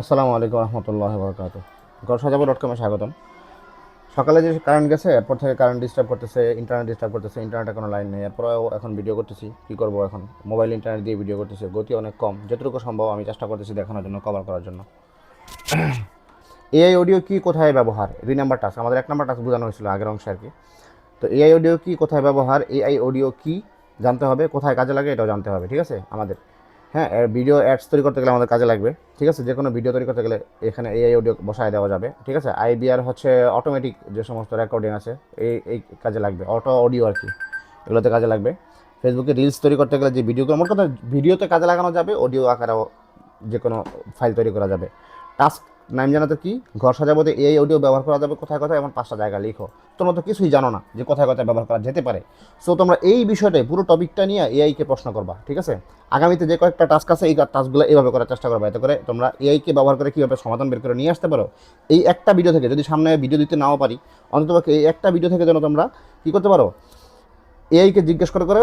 আসসালামু আলাইকুম রহমতুল্লাহ বরকাত। ঘরসাজাবো.com-এ স্বাগতম। সকালে যে কারেন্ট গেছে, এরপর থেকে কারেন্ট ডিস্টার্ব করতেছে, ইন্টারনেট ডিস্টার্ব করতেছে, ইন্টারনেটে কোনো লাইন নেই। এরপরেও এখন ভিডিও করতেছি, কী করবো এখন? মোবাইল ইন্টারনেট দিয়ে ভিডিও করতেছি, গতি অনেক কম, যতটুকু সম্ভব আমি চেষ্টা করতেছি দেখানোর জন্য, কভার করার জন্য। এআই অডিও কি, কোথায় ব্যবহার, 2 নাম্বার টাস্ক। আমাদের 1 নাম্বার টাস্ক বোঝানো হয়েছিল আগের অংশে আর কি। তো এআই অডিও কি, কোথায় ব্যবহার, এআই অডিও কি জানতে হবে, কোথায় কাজে লাগে এটাও জানতে হবে, ঠিক আছে আমাদের। হ্যাঁ, ভিডিও অ্যাডস তৈরি করতে গেলে আমাদের কাজে লাগবে, ঠিক আছে। যে কোনো ভিডিও তৈরি করতে গেলে এখানে এআই অডিও বসায় দেওয়া যাবে, ঠিক আছে। আইবিআর হচ্ছে অটোমেটিক যে সমস্ত রেকর্ডিং আছে, এই কাজে লাগবে, অটো অডিও আর কি, এগুলোতে কাজে লাগবে। ফেসবুকে রিলস তৈরি করতে গেলে যে ভিডিওগুলো, আমার কথা ভিডিওতে কাজে লাগানো যাবে, অডিও আকারেও যে কোনো ফাইল তৈরি করা যাবে। টাস্ক নাম জানাতে কি, ঘর সাজাবোতে এআই অডিও ব্যবহার করা যাবে কোথায় কোথায়, এমন 5টা জায়গা লিখো। তোমরা তো কিছুই জানো না যে কোথায় কোথায় ব্যবহার করা যেতে পারে। সো তোমরা এই বিষয়টাই, পুরো টপিকটা নিয়ে এআইকে প্রশ্ন করবা, ঠিক আছে। আগামীতে যে কয়েকটা টাস্ক আছে, এই টাস্কগুলো এইভাবে করার চেষ্টা করবা, এতে করে তোমরা এআইকে ব্যবহার করে কীভাবে সমাধান বের করে নিয়ে আসতে পারো। এই একটা ভিডিও থেকে, যদি সামনে ভিডিও দিতে নাও পারি, অন্ততপক্ষে এই একটা ভিডিও থেকে যেন তোমরা কী করতে পারো, এআইকে জিজ্ঞেস করে করে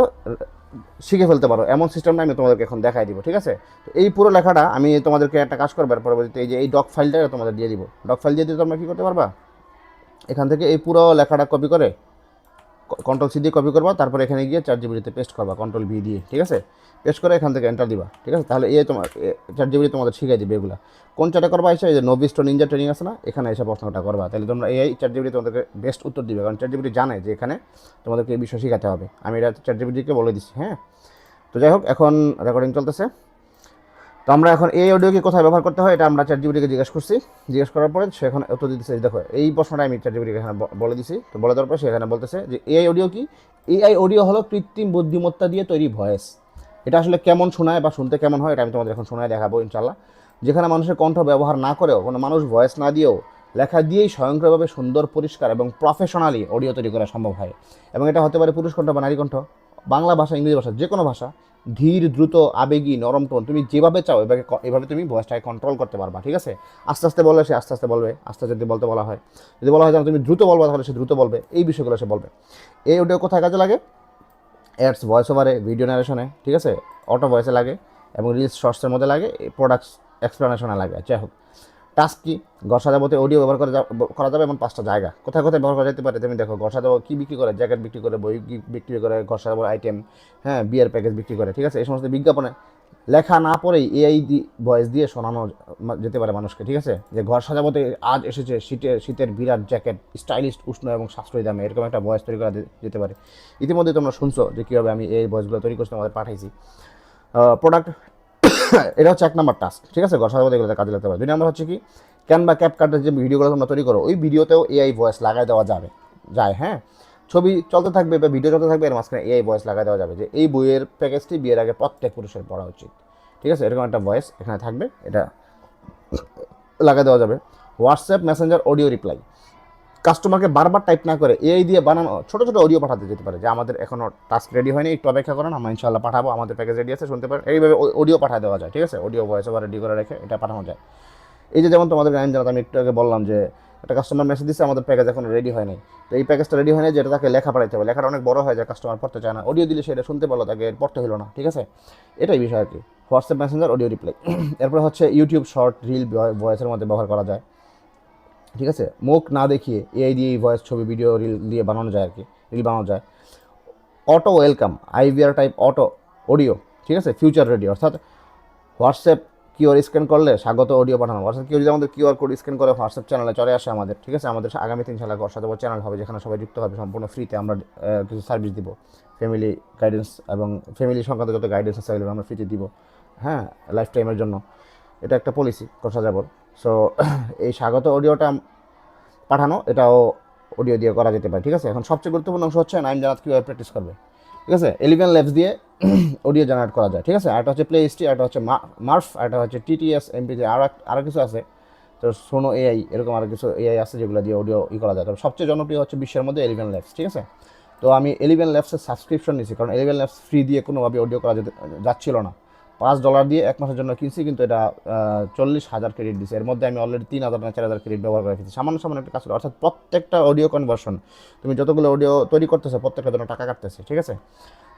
শিখে ফেলতে পারো, এমন সিস্টেমটা আমি তোমাদেরকে এখন দেখাই দিব, ঠিক আছে। তো এই পুরো লেখাটা আমি তোমাদেরকে একটা কাজ করবার পরবর্তীতে, এই যে এই ডক ফাইলটা তোমাদের দিয়ে দিব। ডক ফাইল দিয়ে দিতে তোমরা কী করতে পারবা, এখান থেকে এই পুরো লেখাটা কপি করে কন্ট্রোল-সি দিয়ে কপি করবা, তারপরে এখানে গিয়ে চ্যাটজিপিটিতে পেস্ট করবা কন্ট্রোল-ভি দিয়ে, ঠিক আছে। পেস্ট করে এখান থেকে এন্টার দিবা, ঠিক আছে। তাহলে এই তোমার চ্যাটজিপিটি তোমাদের শিখিয়ে দিবে এগুলো। কোন চ্যাটে করবা এসে, এই যে নোভিস্টো নিনজা ট্রেনিং আছে না, এখানে এসে প্রশ্নটা করবা। তাহলে তোমরা এই চ্যাটজিপিটি তোমাদেরকে বেস্ট উত্তর দিবে, কারণ চ্যাটজিপিটি জানে যে এখানে তোমাদেরকে এই বিষয় শেখাতে হবে। আমি এটা চ্যাটজিপিটিকে বলে দিচ্ছি, হ্যাঁ। তো যাই হোক, এখন রেকর্ডিং চলতেছে। তো আমরা এখন এই অডিওকে কোথায় ব্যবহার করতে হয়, এটা আমরা চ্যাটজিপিটিকে জিজ্ঞেস করছি। জিজ্ঞেস করার পরে সে এখন উত্তর দিতেছে, দেখো এই প্রশ্নটা আমি চ্যাটজিপিটিকে এখানে বলে দিছি। তো বলে দেওয়ার পরে সে এখানে বলতেছে যে এআই অডিও কি। এআই অডিও হলো কৃত্রিম বুদ্ধিমত্তা দিয়ে তৈরি ভয়েস। এটা আসলে কেমন শোনায় বা শুনতে কেমন হয়, এটা আমি তোমাদের এখন শোনায় দেখাবো ইনশাল্লাহ। যেখানে মানুষের কণ্ঠ ব্যবহার না করেও, কোনো মানুষ ভয়েস না দিয়েও, লেখা দিয়েই স্বয়ংক্রিয়ভাবে সুন্দর, পরিষ্কার এবং প্রফেশনালি অডিও তৈরি করা সম্ভব হয়। এবং এটা হতে পারে পুরুষ কণ্ঠ বা নারী কণ্ঠ, বাংলা ভাষা, ইংরেজি ভাষা, যে কোনো ভাষা। ধীর, দ্রুত, আবেগী, নরম টোন, তুমি যেভাবে চাও এভাবে তুমি ভয়েসটাকে কন্ট্রোল করতে পারবা, ঠিক আছে। আস্তে আস্তে বললে সে আস্তে আস্তে বলবে, আস্তে যদি বলতে বলা হয়, যদি বলা হয় যেন তুমি দ্রুত বলবা, তাহলে সে দ্রুত বলবে, এই বিষয়গুলো সে বলবে। এই অডিও কোথায় কাজে লাগে, অ্যাডস, ভয়েস ওভারে, ভিডিও ন্যারেশনে, ঠিক আছে, অটো ভয়েসে লাগে, এবং রিলস শর্টসের মধ্যে লাগে, প্রোডাক্টস এক্সপ্লেনেশনে লাগে। যাই হোক, টাস্ক কি, ঘর সাজাবোতে অডিও ব্যবহার করা যাবে এমন 5টা জায়গা। কোথায় কোথায় ব্যবহার করা যেতে পারে, তুমি দেখো। ঘর সাজাবো কী বিক্রি করে, জ্যাকেট বিক্রি করে, বই বিক্রি করে, ঘর সাজাবোর আইটেম, হ্যাঁ, বিয়ের প্যাকেজ বিক্রি করে, ঠিক আছে। এই সমস্ত বিজ্ঞাপনে লেখা না পড়েই এআই ভয়েস দিয়ে শোনানো যেতে পারে মানুষকে, ঠিক আছে। যে ঘর সাজাবোতে আজ এসেছে শীতের বিরাট জ্যাকেট, স্টাইলিশ, উষ্ণ এবং সাশ্রয়ী দামে, এরকম একটা ভয়েস তৈরি করা যেতে পারে। ইতিমধ্যে তোমরা শুনছো যে কীভাবে আমি এই ভয়েসগুলো তৈরি করছি, তোমাদের পাঠাইছি। প্রোডাক্ট, এটা হচ্ছে 1 নাম্বার টাস্ক, ঠিক আছে। ঘর সাজাবোতে এগুলোতে কাজে লাগতে পারে। 2 নাম্বার হচ্ছে কি, ক্যানভা, ক্যাপকাটের যে ভিডিওগুলো তোমরা তৈরি করো, ওই ভিডিওতেও এআই ভয়েস লাগাই দেওয়া যায়, হ্যাঁ। ছবি চলতে থাকবে বা ভিডিও চলতে থাকবে, এর মাঝখানে এআই ভয়েস লাগাই দেওয়া যাবে, যে এই বইয়ের প্যাকেজটি বিয়ের আগে প্রত্যেক পুরুষের পড়া উচিত, ঠিক আছে। এরকম একটা ভয়েস এখানে থাকবে, এটা লাগাই দেওয়া যাবে। হোয়াটসঅ্যাপ মেসেঞ্জার অডিও রিপ্লাই, কাস্টমারকে বারবার টাইপ না করে এআই দিয়ে বানানো ছোটো ছোটো অডিও পাঠাতে যেতে পারে, যে আমাদের এখনও টাস্ক রেডি হয়নি, একটু অপেক্ষা করেন, আমরা ইনশাল্লাহ পাঠাবো, আমাদের প্যাকেজ রেডি আছে, শুনতে পারেন, এইভাবে অডিও পাঠা দেওয়া যায়, ঠিক আছে। অডিও ভয়েস ওভার রেডি করে রেখে এটা পাঠানো যায়। এই যে যেমন তোমাদের আমি জানাতে, আমি একটু আগে বললাম যে একটা কাস্টমার মেসেজ দিচ্ছে, আমাদের প্যাকেজ এখন রেডি হয় নাই। তো এই প্যাকেজটা রেডি হয় নাই, যেটা তাকে লেখা পাঠাইতে হবে, লেখাটা অনেক বড় হয় যায়, কাস্টমার পড়তে চায় না, অডিও দিলে সেটা শুনতে পারলো, তাকে পড়তে হলো না, ঠিক আছে। এটাই বিষয় আর কি, হোয়াটসঅ্যাপ মেসেঞ্জার অডিও রিপ্লাই। এরপরে হচ্ছে ইউটিউব শর্ট, রিল ভয়েসের মধ্যে ব্যবহার করা যায়, ঠিক আছে। মুখ না দেখিয়ে এআই দিয়ে ভয়েস, ছবি, ভিডিও, রিল দিয়ে বানানো যায় আর কি, রিল বানানো যায়। Auto welcome, IVR type auto audio, ঠিক আছে। ফিউচার রেডি, অর্থাৎ হোয়াটসঅ্যাপ কিউআর স্ক্যান করলে স্বাগত অডিও পাঠানো। হোয়াটসঅ্যাপ কেউ যদি আমাদের কিউআর কোড স্ক্যান করে হোয়াটসঅ্যাপ চ্যানেলে চলে আসে আমাদের, ঠিক আছে। আমাদের আগামী 3 সালে ঘর সাজাবো চ্যানেল হবে, যেখানে সবাই যুক্ত হবে সম্পূর্ণ ফ্রিতে। আমরা কিছু সার্ভিস দিব, ফ্যামিলি গাইডেন্স এবং ফ্যামিলি সংক্রান্ত যত গাইডেন্স আছে আমরা ফ্রিতে দিব, হ্যাঁ, লাইফ টাইমের জন্য। এটা একটা পলিসি ঘর সাজাবোর। সো এই স্বাগত অডিওটা পাঠানো, এটাও অডিও দিয়ে করা যেতে পারে, ঠিক আছে। এখন সবচেয়ে গুরুত্বপূর্ণ অংশ হচ্ছে নাইম জানাত কীভাবে প্র্যাকটিস করবে, ঠিক আছে। 11 ল্যাবস দিয়ে অডিও জেনারেট করা যায়, ঠিক আছে। আরেকটা হচ্ছে প্লে হিস্ট্রি, আরেকটা হচ্ছে মার্ফ, আরেকটা হচ্ছে টিটিএস এমপিজি, আরও কিছু আছে। তো সোনো এআই, এরকম আরও কিছু এআই আছে যেগুলো দিয়ে অডিও করা যায়। তবে সবচেয়ে জনপ্রিয় হচ্ছে বিশ্বের মধ্যে 11 ল্যাবস, ঠিক আছে। তো আমি 11 ল্যাবসের সাবস্ক্রিপশন নিয়েছি, কারণ 11 ল্যাবস ফ্রি দিয়ে কোনোভাবে অডিও করা যাচ্ছিল না। $5 দিয়ে 1 মাসের জন্য কিনছি, কিন্তু এটা 40,000 ক্রেডিট দিচ্ছে। এর মধ্যে আমি অলরেডি 3,000 না 4,000 ক্রেডিট ব্যবহার করে ফেলছি, সামান্য সামান্য একটা কাজ করে। অর্থাৎ প্রত্যেকটা অডিও কনভার্সন, তুমি যতগুলো অডিও তৈরি করতেছো, প্রত্যেকটা জন্য টাকা কাটতেছে, ঠিক আছে।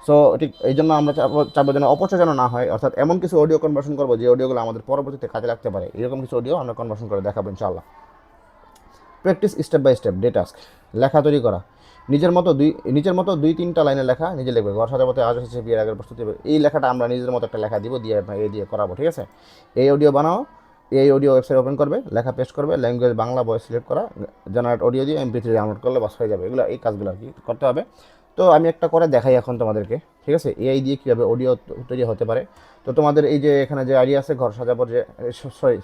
সো ঠিক এই জন্য আমরা চাবো যেন অপচয় যেন না হয়, অর্থাৎ এমন কিছু অডিও কনভার্সন করবো যে অডিওগুলো আমাদের পরবর্তীতে কাজে লাগতে পারে, এরকম কিছু অডিও আমরা কনভার্সন করে দেখাবো ইনশাআল্লাহ। Practice step by step, day task, লেখা তৈরি করা নিজের মতো 2-3টা লাইনের লেখা নিজে লিখবে। ঘর সাজাতে আজ এসেছে বিয়ের আগের প্রস্তুতি, এই লেখাটা আমরা নিজের মতো একটা লেখা দিব, দিয়ে করাবো, ঠিক আছে। এই অডিও বানাও, এই অডিও ওয়েবসাইট ওপেন করবে, লেখা পেস্ট করবে, ল্যাঙ্গুয়েজ বাংলা, ভয়েস সিলেক্ট করা, জেনারেট অডিও দিয়ে MP3 ডাউনলোড করলে বাস হয়ে যাবে। এগুলো এই কাজগুলো আর কি করতে হবে। তো আমি একটা করে দেখাই এখন তোমাদেরকে, ঠিক আছে, AI দিয়ে কীভাবে অডিও তৈরি হতে পারে। তো তোমাদের এই যে এখানে যে আইডি আছে ঘর সাজাবার, যে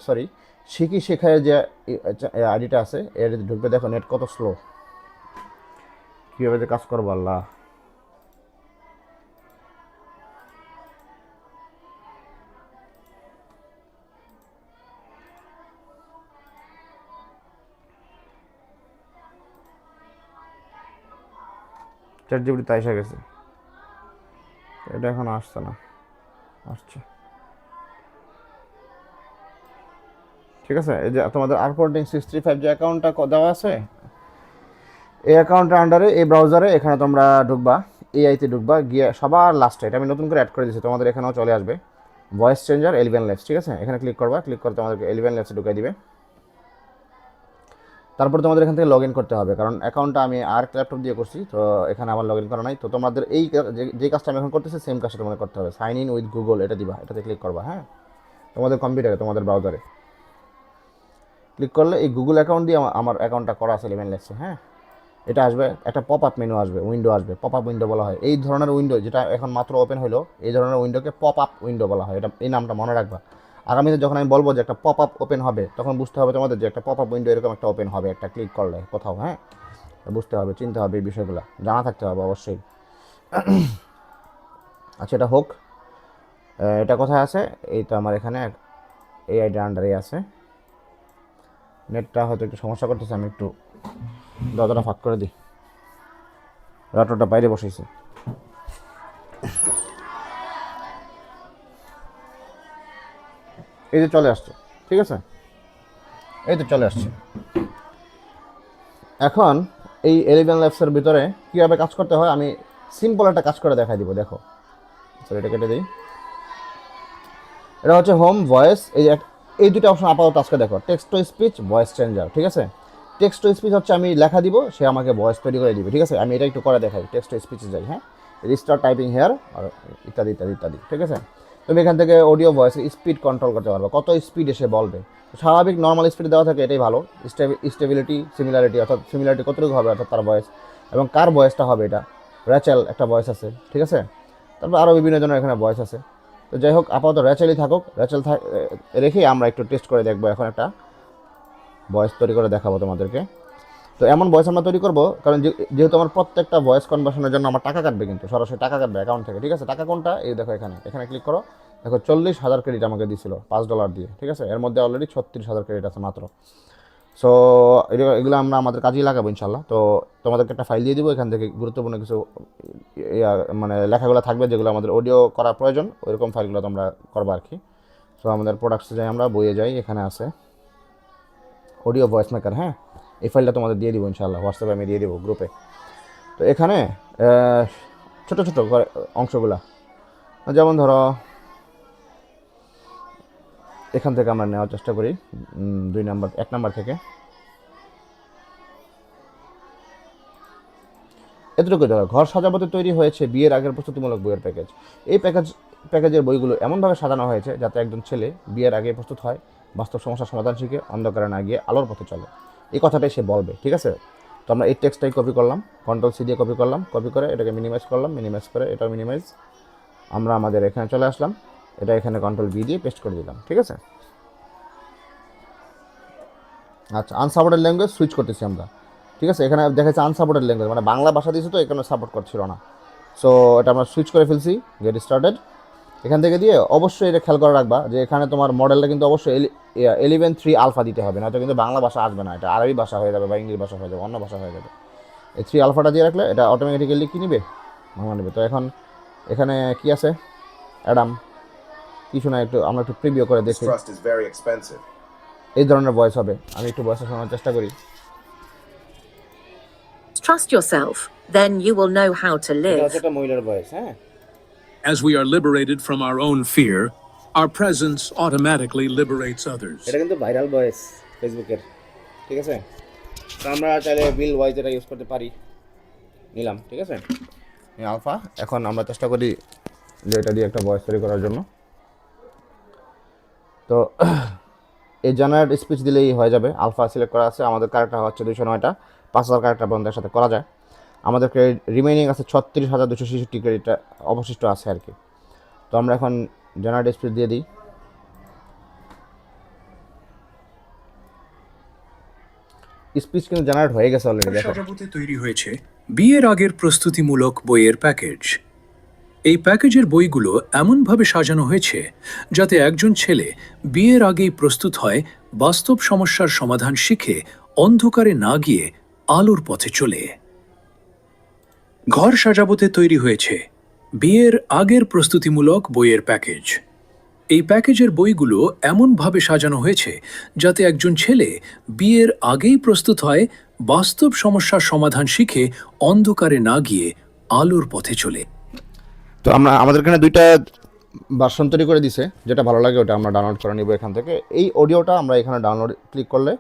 সরি শিখি শেখায় যে আইডিটা আছে, এর ঢুকবে, দেখো নেট কত স্লো, কীভাবে যে কাজ করবো আল্লাহ। ChatGPT তাই এসে গেছে, এটা এখন আসছে না, আসছে, ঠিক আছে। এই যে তোমাদের R14 635 যে অ্যাকাউন্টটা দেওয়া আছে, এই অ্যাকাউন্টের আন্ডারে এই ব্রাউজারে এখানে তোমরা ঢুকবা, AI-তে ঢুকবা, গিয়ে সবার লাস্টে, এটা আমি নতুন করে অ্যাড করে দিয়েছি, তোমাদের এখানেও চলে আসবে, ভয়েস চেঞ্জার 11 ল্যাবস, ঠিক আছে। এখানে ক্লিক করবা, ক্লিক করে তোমাদেরকে 11 ল্যাবসে ঢুকাই দিবে। তারপর তোমাদের এখান থেকে লগ ইন করতে হবে, কারণ অ্যাকাউন্টটা আমি আর ল্যাপটপ দিয়ে করছি, তো এখানে আমার লগ ইন করা নাই। তো তোমাদের এই যে কাজটা আমি এখন করতেছি সেম কাজটা তোমাদের করতে হবে, সাইন ইন উইথ গুগল, এটা দিবা, এটাতে ক্লিক করবা, হ্যাঁ, তোমাদের কম্পিউটারে, তোমাদের ব্রাউজারে ক্লিক করলে এই গুগল অ্যাকাউন্ট দিয়ে আমার অ্যাকাউন্টটা করা আছে 11 ল্যাবসে, হ্যাঁ। এটা আসবে, একটা পপ আপ মেনু আসবে, উইন্ডো আসবে, পপ আপ উইন্ডো বলা হয় এই ধরনের উইন্ডো, যেটা এখন মাত্র ওপেন হলো, এই ধরনের উইন্ডোকে পপ আপ উইন্ডো বলা হয়। এটা এই নামটা মনে রাখবা, আগামীতে যখন আমি বলবো যে একটা পপ আপ ওপেন হবে, তখন বুঝতে হবে তোমাদের যে একটা পপ আপ উইন্ডো এরকম একটা ওপেন হবে, একটা ক্লিক করলে কোথাও, হ্যাঁ। বুঝতে হবে, চিনতে হবে, এই বিষয়গুলো জানা থাকতে হবে অবশ্যই। আচ্ছা, এটা হোক, এটা কোথায় আছে, এই তো আমার এখানে এই আইডির আন্ডারে আছে। নেটটা হয়তো একটু সমস্যা করতেছে, আমি একটু দরজাটা ফাঁক করে দিই, রাটোটা বাইরে বসেছে। এই যে চলে আসছে, ঠিক আছে, এই তো চলে আসছে। এখন এই 11 ল্যাবসের ভিতরে কীভাবে কাজ করতে হয় আমি সিম্পল একটা কাজ করে দেখাই দিব, দেখো। সরি, এটা কেটে দিই। এটা হচ্ছে হোম, ভয়েস, এই দুটো অপশন আপাতত আজকে দেখো, text to speech, voice changer, ঠিক আছে। টেক্সট টু স্পিচ হচ্ছে আমি লেখা দিব, সে আমাকে ভয়েস তৈরি করে দিবে, ঠিক আছে। আমি এটা একটু করে দেখাই, টেক্সট টু স্পিচে যাই, হ্যাঁ, রিস্টার্ট টাইপিং হেয়ার, আর ইত্যাদি ইত্যাদি ইত্যাদি, ঠিক আছে। তুমি এখান থেকে অডিও ভয়েস স্পিড কন্ট্রোল করতে পারবে, কত স্পিড এসে বলবে। স্বাভাবিক নর্মাল স্পিড দেওয়া থাকে, এটাই ভালো। স্টেবিলিটি, সিমিলারিটি, অর্থাৎ সিমিলারিটি কতটুকু হবে, অর্থাৎ তার ভয়েস এবং কার ভয়েসটা হবে, এটা র্যাচেল একটা ভয়েস আছে, ঠিক আছে। তারপর আরও বিভিন্ন জনের এখানে ভয়েস আছে। তো যাই হোক, আপাতত র্যাচেলই থাকুক, রেখেই আমরা একটু টেস্ট করে দেখবো। এখন একটা ভয়েস তৈরি করে দেখাবো তোমাদেরকে। তো এমন ভয়েস আমরা তৈরি করবো, কারণ যেহেতু আমার প্রত্যেকটা ভয়েস কনভার্সনের জন্য আমার টাকা কাটবে, কিন্তু সরাসরি টাকা কাটবে অ্যাকাউন্ট থেকে, ঠিক আছে। টাকা কোনটা, এই দেখো এখানে, এখানে ক্লিক করো, দেখো 40,000 ক্রেডিট আমাকে দিয়েছিল $5 দিয়ে, ঠিক আছে। এর মধ্যে অলরেডি 36,000 ক্রেডিট আছে মাত্র। সো এগুলো আমরা আমাদের কাজেই লাগাবো ইনশাল্লাহ। তো তোমাদেরকে একটা ফাইল দিয়ে দিব, এখান থেকে গুরুত্বপূর্ণ কিছু মানে লেখাগুলো থাকবে, যেগুলো আমাদের অডিও করা প্রয়োজন, ওইরকম ফাইলগুলো তোমরা করবা আর কি। সো আমাদের প্রোডাক্টসে যাই, আমরা বইয়ে যাই, এখানে আছে অডিও ভয়েস মেকার, হ্যাঁ। এই ফাইলটা তোমাদের দিয়ে দিব ইনশাল্লাহ, হোয়াটসঅ্যাপে আমি দিয়ে দিব গ্রুপে। তো এখানে ছোটো ছোটো অংশগুলা, যেমন ধরো এখান থেকে আমরা নেওয়ার চেষ্টা করি, 1 নাম্বার থেকে এতটুকু ধরো, ঘর সাজাবতে তৈরি হয়েছে বিয়ের আগের প্রস্তুতিমূলক বইয়ের প্যাকেজ। এই প্যাকেজের বইগুলো এমনভাবে সাজানো হয়েছে যাতে একজন ছেলে বিয়ের আগে প্রস্তুত হয়, বাস্তব সমস্যার সমাধান শিখে অন্ধকারে না গিয়ে আলোর পথে চলে। এই কথাটাই সে বলবে, ঠিক আছে। তো আমরা এই টেক্সটটাই কপি করলাম, Ctrl+C দিয়ে কপি করলাম, কপি করে এটাকে মিনিমাইজ করলাম, মিনিমাইজ করে এটাও মিনিমাইজ, আমরা আমাদের এখানে চলে আসলাম, এটা এখানে Ctrl+V দিয়ে পেস্ট করে দিলাম, ঠিক আছে। আচ্ছা, আনসাপোর্টেড ল্যাঙ্গুয়েজ সুইচ করতেছি আমরা, ঠিক আছে। এখানে দেখাচ্ছে আনসাপোর্টেড ল্যাঙ্গুয়েজ, মানে বাংলা ভাষা দিয়েছে, তো এখানে সাপোর্ট করছিল না। সো এটা আমরা সুইচ করে ফেলছি, গেট স্টার্টেড এখান থেকে দিয়ে। অবশ্যই এটা খেয়াল করে রাখবা যে এখানে তোমার মডেলটা কিন্তু অবশ্যই 11.3 আলফা দিতে হবে, না তো কিন্তু বাংলা ভাষা আসবে না, এটা আরবি ভাষা হয়ে যাবে বা ইংলিশ ভাষা হয়ে যাবে, অন্য ভাষা হয়ে যাবে। এই 3 আলফাটা দিয়ে রাখলে এটা অটোমেটিক্যালি কী নিবে, বাংলা নেবে। তো এখন এখানে কি আছে, অ্যাডাম কিছু না, আমরা একটু প্রিভিউ করে দেখি। এই ধরনের ভয়েস হবে, আমি একটু ভয়েসটা শোনার চেষ্টা করি। trust yourself, then you will know how to এটা live. হচ্ছে একটা মহিলার ভয়েস, হ্যাঁ। As we are liberated from our own fear, our presence automatically liberates others. এটা কিন্তু ভাইরাল ভয়েস ফেসবুকের, ঠিক আছে। তো আমরা চাইলে বিল ওয়াইজ এটা ইউজ করতে পারি, নিলাম, ঠিক আছে। আলফা, এখন আমরা চেষ্টা করি যে এটা দিয়ে একটা ভয়েস তৈরি করার জন্য। তো এই জেনারেট স্পিচ দিলেই হয়ে যাবে। আলফা সিলেক্ট করা আছে, আমাদের ক্যারেক্টার হচ্ছে 209টা, 5000 ক্যারেক্টার পর্যন্ত একসাথে করা যায়। আমাদের ক্রেডিট রিমেইনিং আছে 36,266 ক্রেডিট অবশিষ্ট আছে আর কি। তো আমরা এখন জেনারেট স্পিচ দিয়ে দিই। স্পিচ কিন্তু জেনারেট হয়ে গেছে অলরেডি, দেখো। সাজাবতে তৈরি হয়েছে বিয়ের আগের প্রস্তুতিমূলক বইয়ের প্যাকেজ। এই প্যাকেজের বইগুলো এমনভাবে সাজানো হয়েছে যাতে একজন ছেলে বিয়ের আগেই প্রস্তুত হয় বাস্তব সমস্যার সমাধান শিখে অন্ধকারে না গিয়ে আলোর পথে চলে। ঘর সাজাবতে তৈরি হয়েছে বিয়ের আগের প্রস্তুতিমূলক বইয়ের প্যাকেজ। এই প্যাকেজের বইগুলো এমনভাবে সাজানো হয়েছে যাতে একজন ছেলে বিয়ের আগেই প্রস্তুত হয় বাস্তব সমস্যার সমাধান শিখে অন্ধকারে না গিয়ে আলোর পথে চলে। তো আমাদের এখানে দুইটা ভার্সন তৈরি করে দিছে, যেটা ভালো লাগে ওটা আমরা ডাউনলোড করে নিব এখান থেকে। এই অডিওটা আমরা এখানে ডাউনলোড ক্লিক করলে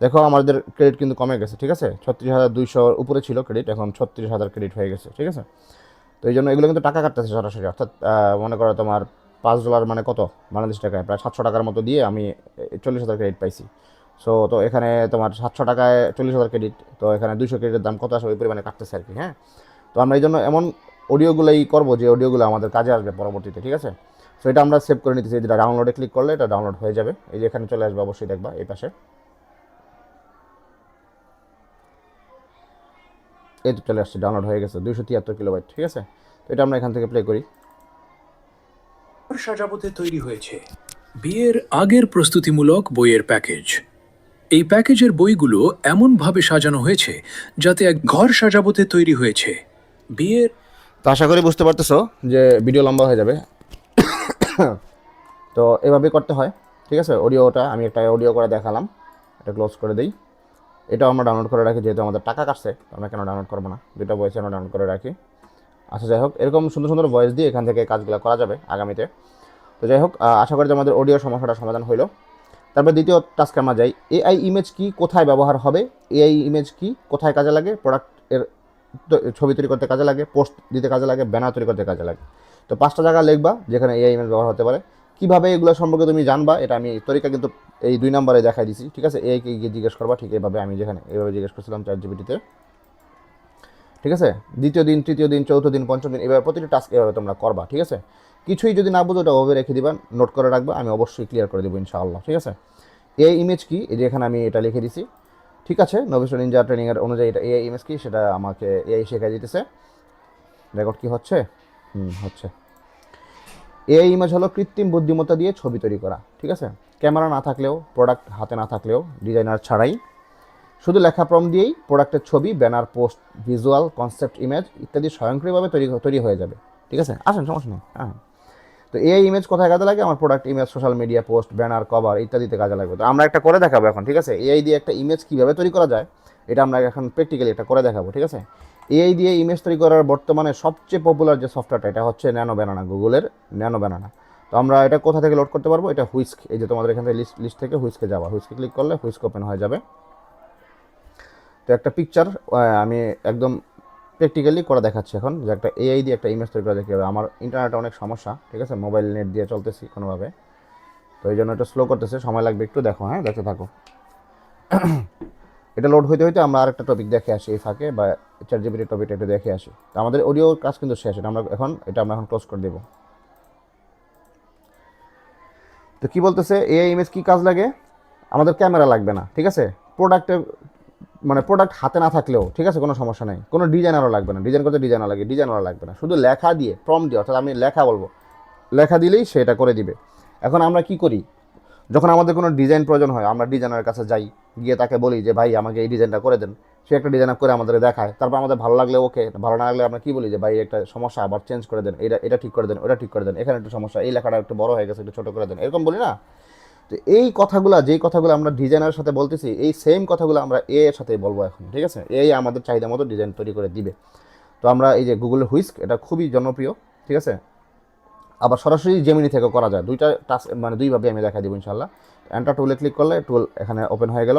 দেখো আমাদের ক্রেডিট কিন্তু কমে গেছে, ঠিক আছে। 36,200 উপরে ছিল ক্রেডিট, এখন 36,000 ক্রেডিট হয়ে গেছে, ঠিক আছে। তো এই জন্য এগুলো কিন্তু টাকা কাটতেছে সরাসরি, অর্থাৎ মনে করো তোমার $5 মানে কত বাংলাদেশ টাকায় প্রায় 700 টাকার মতো দিয়ে আমি 40,000 ক্রেডিট পাইছি। তো এখানে তোমার 700 টাকায় 40,000 ক্রেডিট, তো এখানে 200 ক্রেডিটের দাম কত আসে ওই পরিমাণে কাটতেছে আর কি, হ্যাঁ। তো আমরা এই জন্য এমন অডিওগুলোই করবো যে অডিওগুলো আমাদের কাজে আসবে পরবর্তীতে, ঠিক আছে। তো এটা আমরা সেভ করে নিতেছি, যেটা ডাউনলোডে ক্লিক করলে এটা ডাউনলোড হয়ে যাবে। এই যে এখানে চলে আসবে, অবশ্যই দেখবা এই পাশে, এই তো চলে আসছে, ডাউনলোড হয়ে গেছে 273 কিলোবাইট, ঠিক আছে। তো এটা আমরা এখান থেকে প্লে করি। সাজাবতে তৈরি হয়েছে বিয়ের আগের প্রস্তুতিমূলক বইয়ের প্যাকেজ। এই প্যাকেজের বইগুলো এমনভাবে সাজানো হয়েছে যাতে এক ঘর সাজাবতে তৈরি হয়েছে বিয়ের। তো আশা করি বুঝতে পারতেছো যে ভিডিও লম্বা হয়ে যাবে। তো এভাবে করতে হয়, ঠিক আছে। অডিওটা আমি একটা অডিও করে দেখালাম, এটা ক্লোজ করে দিই। এটাও আমরা ডাউনলোড করে রাখি, যেহেতু আমাদের টাকা কাটছে আমরা কেন ডাউনলোড করবো না, দুটো ভয়েস আমরা ডাউনলোড করে রাখি। আচ্ছা, যাই হোক, এরকম সুন্দর সুন্দর ভয়েস দিয়ে এখান থেকে কাজগুলো করা যাবে আগামীতে। তো যাই হোক, আশা করি যে আমাদের অডিও সমস্যাটা সমাধান হইলো। তারপর দ্বিতীয় টাস্কে আমরা যাই, এআই ইমেজ কি কোথায় ব্যবহার হবে, এআই ইমেজ কি কোথায় কাজে লাগে, প্রোডাক্টের ছবি তৈরি করতে কাজে লাগে, পোস্ট দিতে কাজে লাগে, ব্যানার তৈরি করতে কাজে লাগে। তো 5টা জায়গা লিখবা যেখানে এআই ইমেজ ব্যবহার হতে পারে। কীভাবে এগুলো সম্পর্কে তুমি জানবা, এটা আমি তরিকা কিন্তু এই 2 নম্বরে দেখাই দিছি, ঠিক আছে। এআইকে গিয়ে জিজ্ঞেস করবা, ঠিক এইভাবে আমি যেখানে এইভাবে জিজ্ঞেস করছিলাম চ্যাটজিপিটিতে, ঠিক আছে। দ্বিতীয় দিন, তৃতীয় দিন, চতুর্থ দিন, পঞ্চম দিন, এভাবে প্রতিটি টাস্ক এভাবে তোমরা করবা, ঠিক আছে। কিছুই যদি না বুঝো ওটা ওভাবে রেখে দিবা, নোট করে রাখবা, আমি অবশ্যই ক্লিয়ার করে দেবো ইনশাআল্লাহ, ঠিক আছে। এআই ইমেজ কি, এই যে এখানে আমি এটা লিখে দিছি, ঠিক আছে। নবিস্ট নিনজা ট্রেনিংয়ের অনুযায়ী এটা এআই ইমেজ কি সেটা আমাকে এআই শেখাই দিতেছে। রেকর্ড কি হচ্ছে? হচ্ছে। এআই ইমেজ হলো কৃত্রিম বুদ্ধিমত্তা দিয়ে ছবি তৈরি করা, ঠিক আছে। ক্যামেরা না থাকলেও, প্রোডাক্ট হাতে না থাকলেও, ডিজাইনার ছাড়াই, শুধু লেখা প্রম্পট দিয়েই প্রোডাক্টের ছবি, banner, post, visual, concept image ইত্যাদি স্বয়ংক্রিয়ভাবে তৈরি হয়ে যাবে, ঠিক আছে। আসেন, সমস্যা নেই, হ্যাঁ। তো এআই ইমেজ কোথায় কাজে লাগে? আমার product image, social media post, banner, cover ইত্যাদিতে কাজে লাগবে। তো আমরা একটা করে দেখাবো এখন, ঠিক আছে। এআই দিয়ে একটা ইমেজ কীভাবে তৈরি করা যায় এটা আমরা এখন প্র্যাকটিক্যালি একটা করে দেখাবো, ঠিক আছে। এআই দিয়ে ইমেজ তৈরি করার বর্তমানে সবচেয়ে পপুলার যে সফটওয়্যারটা, এটা হচ্ছে ন্যানো ব্যানানা, গুগলের ন্যানো ব্যানানা। তো আমরা এটা কোথা থেকে লোড করতে পারবো? এটা হুইস্ক, এই যে তোমাদের এখান থেকে লিস্ট থেকে হুইস্কে যাবা, হুইস্কে ক্লিক করলে হুইস্ক ওপেন হয়ে যাবে। তো একটা পিকচার আমি একদম প্র্যাকটিক্যালি করে দেখাচ্ছি এখন, যে একটা এআই দিয়ে একটা ইমেজ তৈরি করা যায় কীভাবে। আমার ইন্টারনেটে অনেক সমস্যা, ঠিক আছে, মোবাইল নেট দিয়ে চলতেছি কোনোভাবে, তো এই জন্য এটা স্লো করতেছে, সময় লাগবে একটু, দেখো, হ্যাঁ, দেখতে থাকো। এটা লোড হইতে হইতে আমরা আরেকটা টপিক দেখে আসি এই ফাঁকে, বা চ্যাটজিপিটি টপিকটা একটু দেখে আসি। তো আমাদের অডিও কাজ কিন্তু শেষ, এটা আমরা এখন ক্লোজ করে দেবো। তো কী বলতেছে, এআই ইমেজ কী কাজ লাগে? আমাদের ক্যামেরা লাগবে না, ঠিক আছে। প্রোডাক্ট হাতে না থাকলেও, ঠিক আছে, কোনো সমস্যা নেই। কোনো ডিজাইনারও লাগবে না, ডিজাইন করতে ডিজাইনারও লাগবে না, শুধু লেখা দিয়ে প্রম্পট দিয়ে, অর্থাৎ আমি লেখা বলবো, লেখা দিলেই সে এটা করে দিবে। এখন আমরা কি করি, যখন আমাদের কোনো ডিজাইন প্রয়োজন হয় আমরা ডিজাইনারের কাছে যাই, গিয়ে তাকে বলি যে ভাই আমাকে এই ডিজাইনটা করে দেন। সে একটা ডিজাইন করে আমাদের দেখায়, তারপর আমাদের ভালো লাগলে ওকে, ভালো না লাগলে আমরা কী বলি যে ভাই একটা সমস্যা, আবার চেঞ্জ করে দেন, এটা ঠিক করে দেন, ওটা ঠিক করে দেন, এখানে একটু সমস্যা, এই লেখাটা একটু বড় হয়ে গেছে, একটু ছোটো করে দেন, এরকম বলি না। তো এই কথাগুলো, যেই কথাগুলো আমরা ডিজাইনের সাথে বলতেছি, এই সেম কথাগুলো আমরা এ এর সাথে বলবো এখন, ঠিক আছে? এই আমাদের চাহিদা মতো ডিজাইন তৈরি করে দিবে। তো আমরা এই যে গুগলের হুইস্ক, এটা খুবই জনপ্রিয়, ঠিক আছে? আবার সরাসরি জেমিনি থেকে করা যায়, দুইটা টাস্ক মানে দুইভাবে আমি দেখা দিব ইনশাল্লাহ। এন্টার টুলে ক্লিক করলে টুল এখানে ওপেন হয়ে গেল।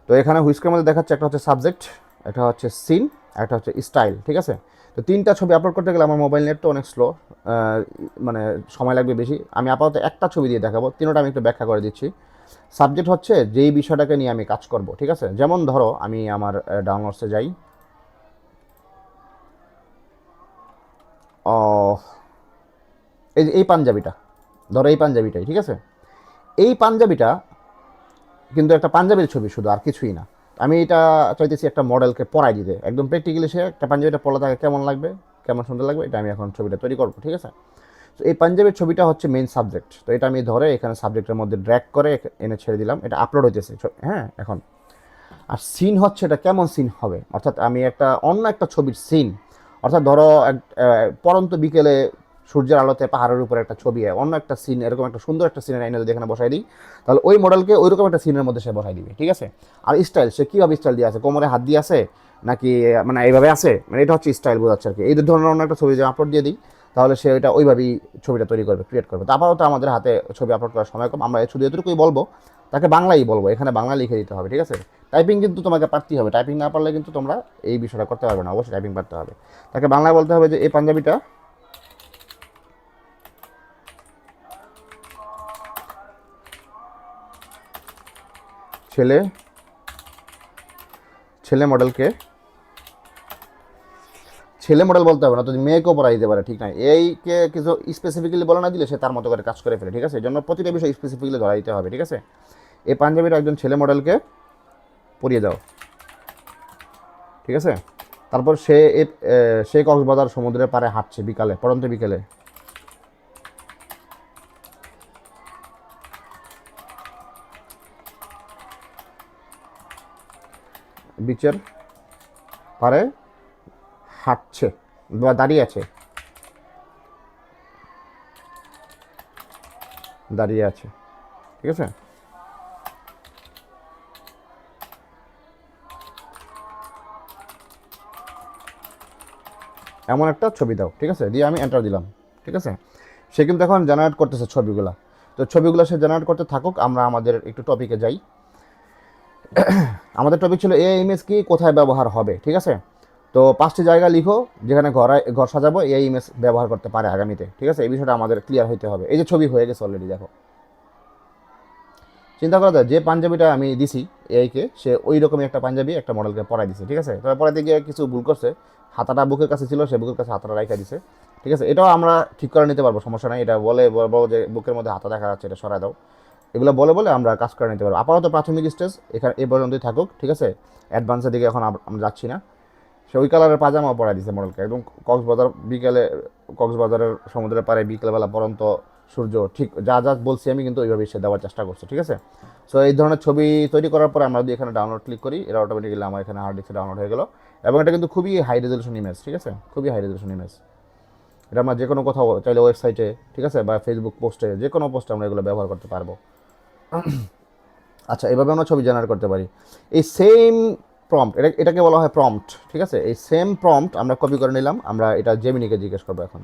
তো এখানে হুইস্কের মধ্যে দেখাচ্ছে একটা হচ্ছে সাবজেক্ট, একটা হচ্ছে সিন, একটা হচ্ছে স্টাইল, ঠিক আছে? তো তিনটা ছবি আপলোড করতে গেলে আমার মোবাইল নেটটা অনেক স্লো, মানে সময় লাগবে বেশি। আমি আপাতত একটা ছবি দিয়ে দেখাবো, তিনোটা আমি একটু ব্যাখ্যা করে দিচ্ছি। সাবজেক্ট হচ্ছে যেই বিষয়টাকে নিয়ে আমি কাজ করব, ঠিক আছে? যেমন ধরো আমি আমার ডাউনলোডসে যাই, এই যে এই পাঞ্জাবিটা, ধরো এই পাঞ্জাবিটাই, ঠিক আছে? এই পাঞ্জাবিটা কিন্তু একটা পাঞ্জাবির ছবি শুধু, আর কিছুই না। আমি এটা চাইতেছি একটা মডেলকে পরাই দিতে, একদম প্র্যাকটিক্যালি সে একটা পাঞ্জাবিটা পরা থাকে কেমন লাগবে, কেমন সুন্দর লাগবে, এটা আমি এখন ছবিটা তৈরি করবো, ঠিক আছে? তো এই পাঞ্জাবির ছবিটা হচ্ছে মেইন সাবজেক্ট। তো এটা আমি ধরে এখানে সাবজেক্টের মধ্যে ড্র্যাগ করে এনে ছেড়ে দিলাম, এটা আপলোড হইতেছে, হ্যাঁ এখন। আর সিন হচ্ছে এটা কেমন সিন হবে, অর্থাৎ আমি একটা অন্য একটা ছবির সিন, অর্থাৎ ধরো পরন্ত বিকেলে সূর্যের আলোতে পাহাড়ের উপরে একটা ছবি, অন্য একটা সিন, এরকম একটা সুন্দর একটা সিনের এনে যদি এখানে বসাই দিই, তাহলে ওই মডেলকে ওইরকম একটা সিনের মধ্যে সে বসাই দিবে, ঠিক আছে? আর স্টাইল, সে কীভাবে স্টাইল দিয়ে আছে, কোমরে হাত দিয়ে আছে নাকি মানে এইভাবে আছে, মানে এটা হচ্ছে স্টাইল বোঝাচ্ছে আর কি। এই ধরনের অন্য একটা ছবি যে আপলোড দিয়ে দিই, তাহলে সে ওইটা ওইভাবেই ছবিটা তৈরি করবে, ক্রিয়েট করবে। তারপরেও তো আমাদের হাতে ছবি আপলোড করার সময় কম, আমরা শুধু এতটুকুই বলবো, তাকে বাংলাই বলবো, এখানে বাংলা লিখে দিতে হবে, ঠিক আছে? টাইপিং কিন্তু তোমাকে পারতেই হবে, টাইপিং না পারলে কিন্তু তোমরা এই বিষয়টা করতে পারবে না, অবশ্যই টাইপিং পারতে হবে। তাকে বাংলায় বলতে হবে যে এই পাঞ্জাবিটা ছেলে ছেলে মডেলকে, ছেলে মডেল বলতে হবে না, তো মেয়েকেও পড়াই দিতে পারে, ঠিক নাই? এইকে কিছু স্পেসিফিক্যালি বলে না দিলে সে তার মতো করে কাজ করে ফেলে, ঠিক আছে? এই জন্য প্রতিটা বিষয় স্পেসিফিক্যালি ধরা দিতে হবে, ঠিক আছে? এই পাঞ্জাবিটা একজন ছেলে মডেলকে পরিয়ে দাও, ঠিক আছে? তারপর সে কক্সবাজার সমুদ্রের পাড়ে হাঁটছে বিকালে, পড়ন্ত বিকেলে, বিচের পাড়ে হাঁটছে বা দাঁড়িয়ে আছে, দাঁড়িয়ে আছে, ঠিক আছে? এমন একটা ছবি দাও, ঠিক আছে? দিয়ে আমি এন্টার দিলাম, ঠিক আছে? সে কিন্তু এখন জেনারেট করতেছে ছবিগুলা। তো ছবিগুলো সে জেনারেট করতে থাকুক, আমরা আমাদের একটু টপিকে যাই। আমাদের টপিক ছিল এআই ইমেজ কি, কোথায় ব্যবহার হবে, ঠিক আছে? তো 5টি জায়গা লিখো যেখানে ঘর সাজাবো এআই ইমেজ ব্যবহার করতে পারে আগামীতে, ঠিক আছে? এই বিষয়টা আমাদের ক্লিয়ার হইতে হবে। এই যে ছবি হয়ে গেছে অলরেডি, দেখো। চিন্তা করা যায় যে পাঞ্জাবিটা আমি দিছি এআইকে, সে ওই রকমই একটা পাঞ্জাবি একটা মডেলকে পরাই দিছে, ঠিক আছে? তবে পরাইতে গিয়ে কিছু ভুল করছে, হাতাটা বুকের কাছে ছিল, সে বুকের কাছে হাতাটা রাখা দিছে, ঠিক আছে? এটাও আমরা ঠিক করে নিতে পারবো, সমস্যা নাই। এটা বলবো যে বুকের মধ্যে হাতা দেখা যাচ্ছে, এটা সরাই দাও। এগুলো বলে বলে আমরা কাজ করে নিতে পারবো। আপাতত প্রাথমিক স্টেজ এখানে এ পর্যন্তই থাকুক, ঠিক আছে? অ্যাডভান্সের দিকে এখন আমরা যাচ্ছি না। সে ওই কালারের পাজামা পরাই দিছে মডেলকে, একদম কক্সবাজারের সমুদ্রের পাড়ে বিকেলবেলা পরন্ত সূর্য, ঠিক যা যা বলছি আমি কিন্তু ওইভাবেই সে দেওয়ার চেষ্টা করছে, ঠিক আছে? সো এই ধরনের ছবি তৈরি করার পরে আমরা যদি এখানে ডাউনলোড ক্লিক করি, এটা অটোমেটিক্যালি আমার এখানে হার্ড ডিস্কে ডাউনলোড হয়ে গেল। এবং এটা কিন্তু খুবই হাই রেজলিউশন ইমেজ, ঠিক আছে? খুবই হাই রেজলিউশন ইমেজ। এটা আমরা যে কোনো কোথাও চাইলে ওয়েবসাইটে, ঠিক আছে, বা ফেসবুক পোস্টে, যে কোনো পোস্টে আমরা এগুলো ব্যবহার করতে পারবো। আচ্ছা, এভাবে আমরা ছবি জেনারেট করতে পারি। এই সেম প্রম্পট, এটাকে বলা হয় প্রম্পট, ঠিক আছে? এই সেম প্রম্পট আমরা কপি করে নিলাম, আমরা এটা জেমিনিকে জিজ্ঞেস করবো এখন।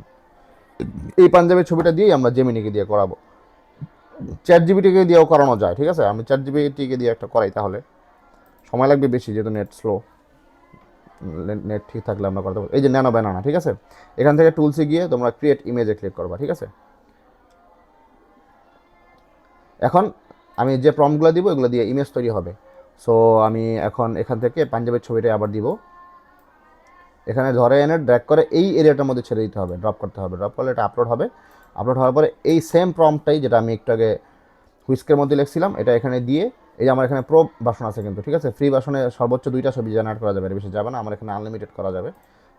এই পাঞ্জাবের ছবিটা দিয়েই আমরা জেমিনিকে দিয়ে করাবো। চ্যাট জিপিটিকে দিয়েও করানো যায়, ঠিক আছে? আমি চ্যাট জিপিটিকে দিয়ে একটা করাই, তাহলে সময় লাগবে বেশি, যেহেতু নেট স্লো। নেট ঠিক থাকলে আমরা করতে পারবো। এই যে ন্যানো ব্যানানা, ঠিক আছে? এখান থেকে টুলসে গিয়ে তোমরা ক্রিয়েট ইমেজে ক্লিক করবা, ঠিক আছে? এখন আমি যে প্রম্পটগুলো দিব এগুলো দিয়ে ইমেজ তৈরি হবে। সো আমি এখন এখান থেকে পাঞ্জাবের ছবিটা আবার দিব, এখানে ধরে এনে ড্র্যাগ করে এই এরিয়াটার মধ্যে ছেড়ে দিতে হবে, ড্রপ করতে হবে। ড্রপ করলে এটা আপলোড হবে। আপলোড হওয়ার পরে এই সেম প্রম্পটটাই, যেটা আমি একটু আগে হুইস্কের মধ্যে লিখছিলাম, এটা এখানে দিয়ে, এই যে আমার এখানে প্রো ভার্সন আছে কিন্তু, ঠিক আছে? ফ্রি ভার্সনে সর্বোচ্চ 2টা ছবি জেনারেট করা যাবে, এর বেশি যাবে না। আমার এখানে আনলিমিটেড করা যাবে।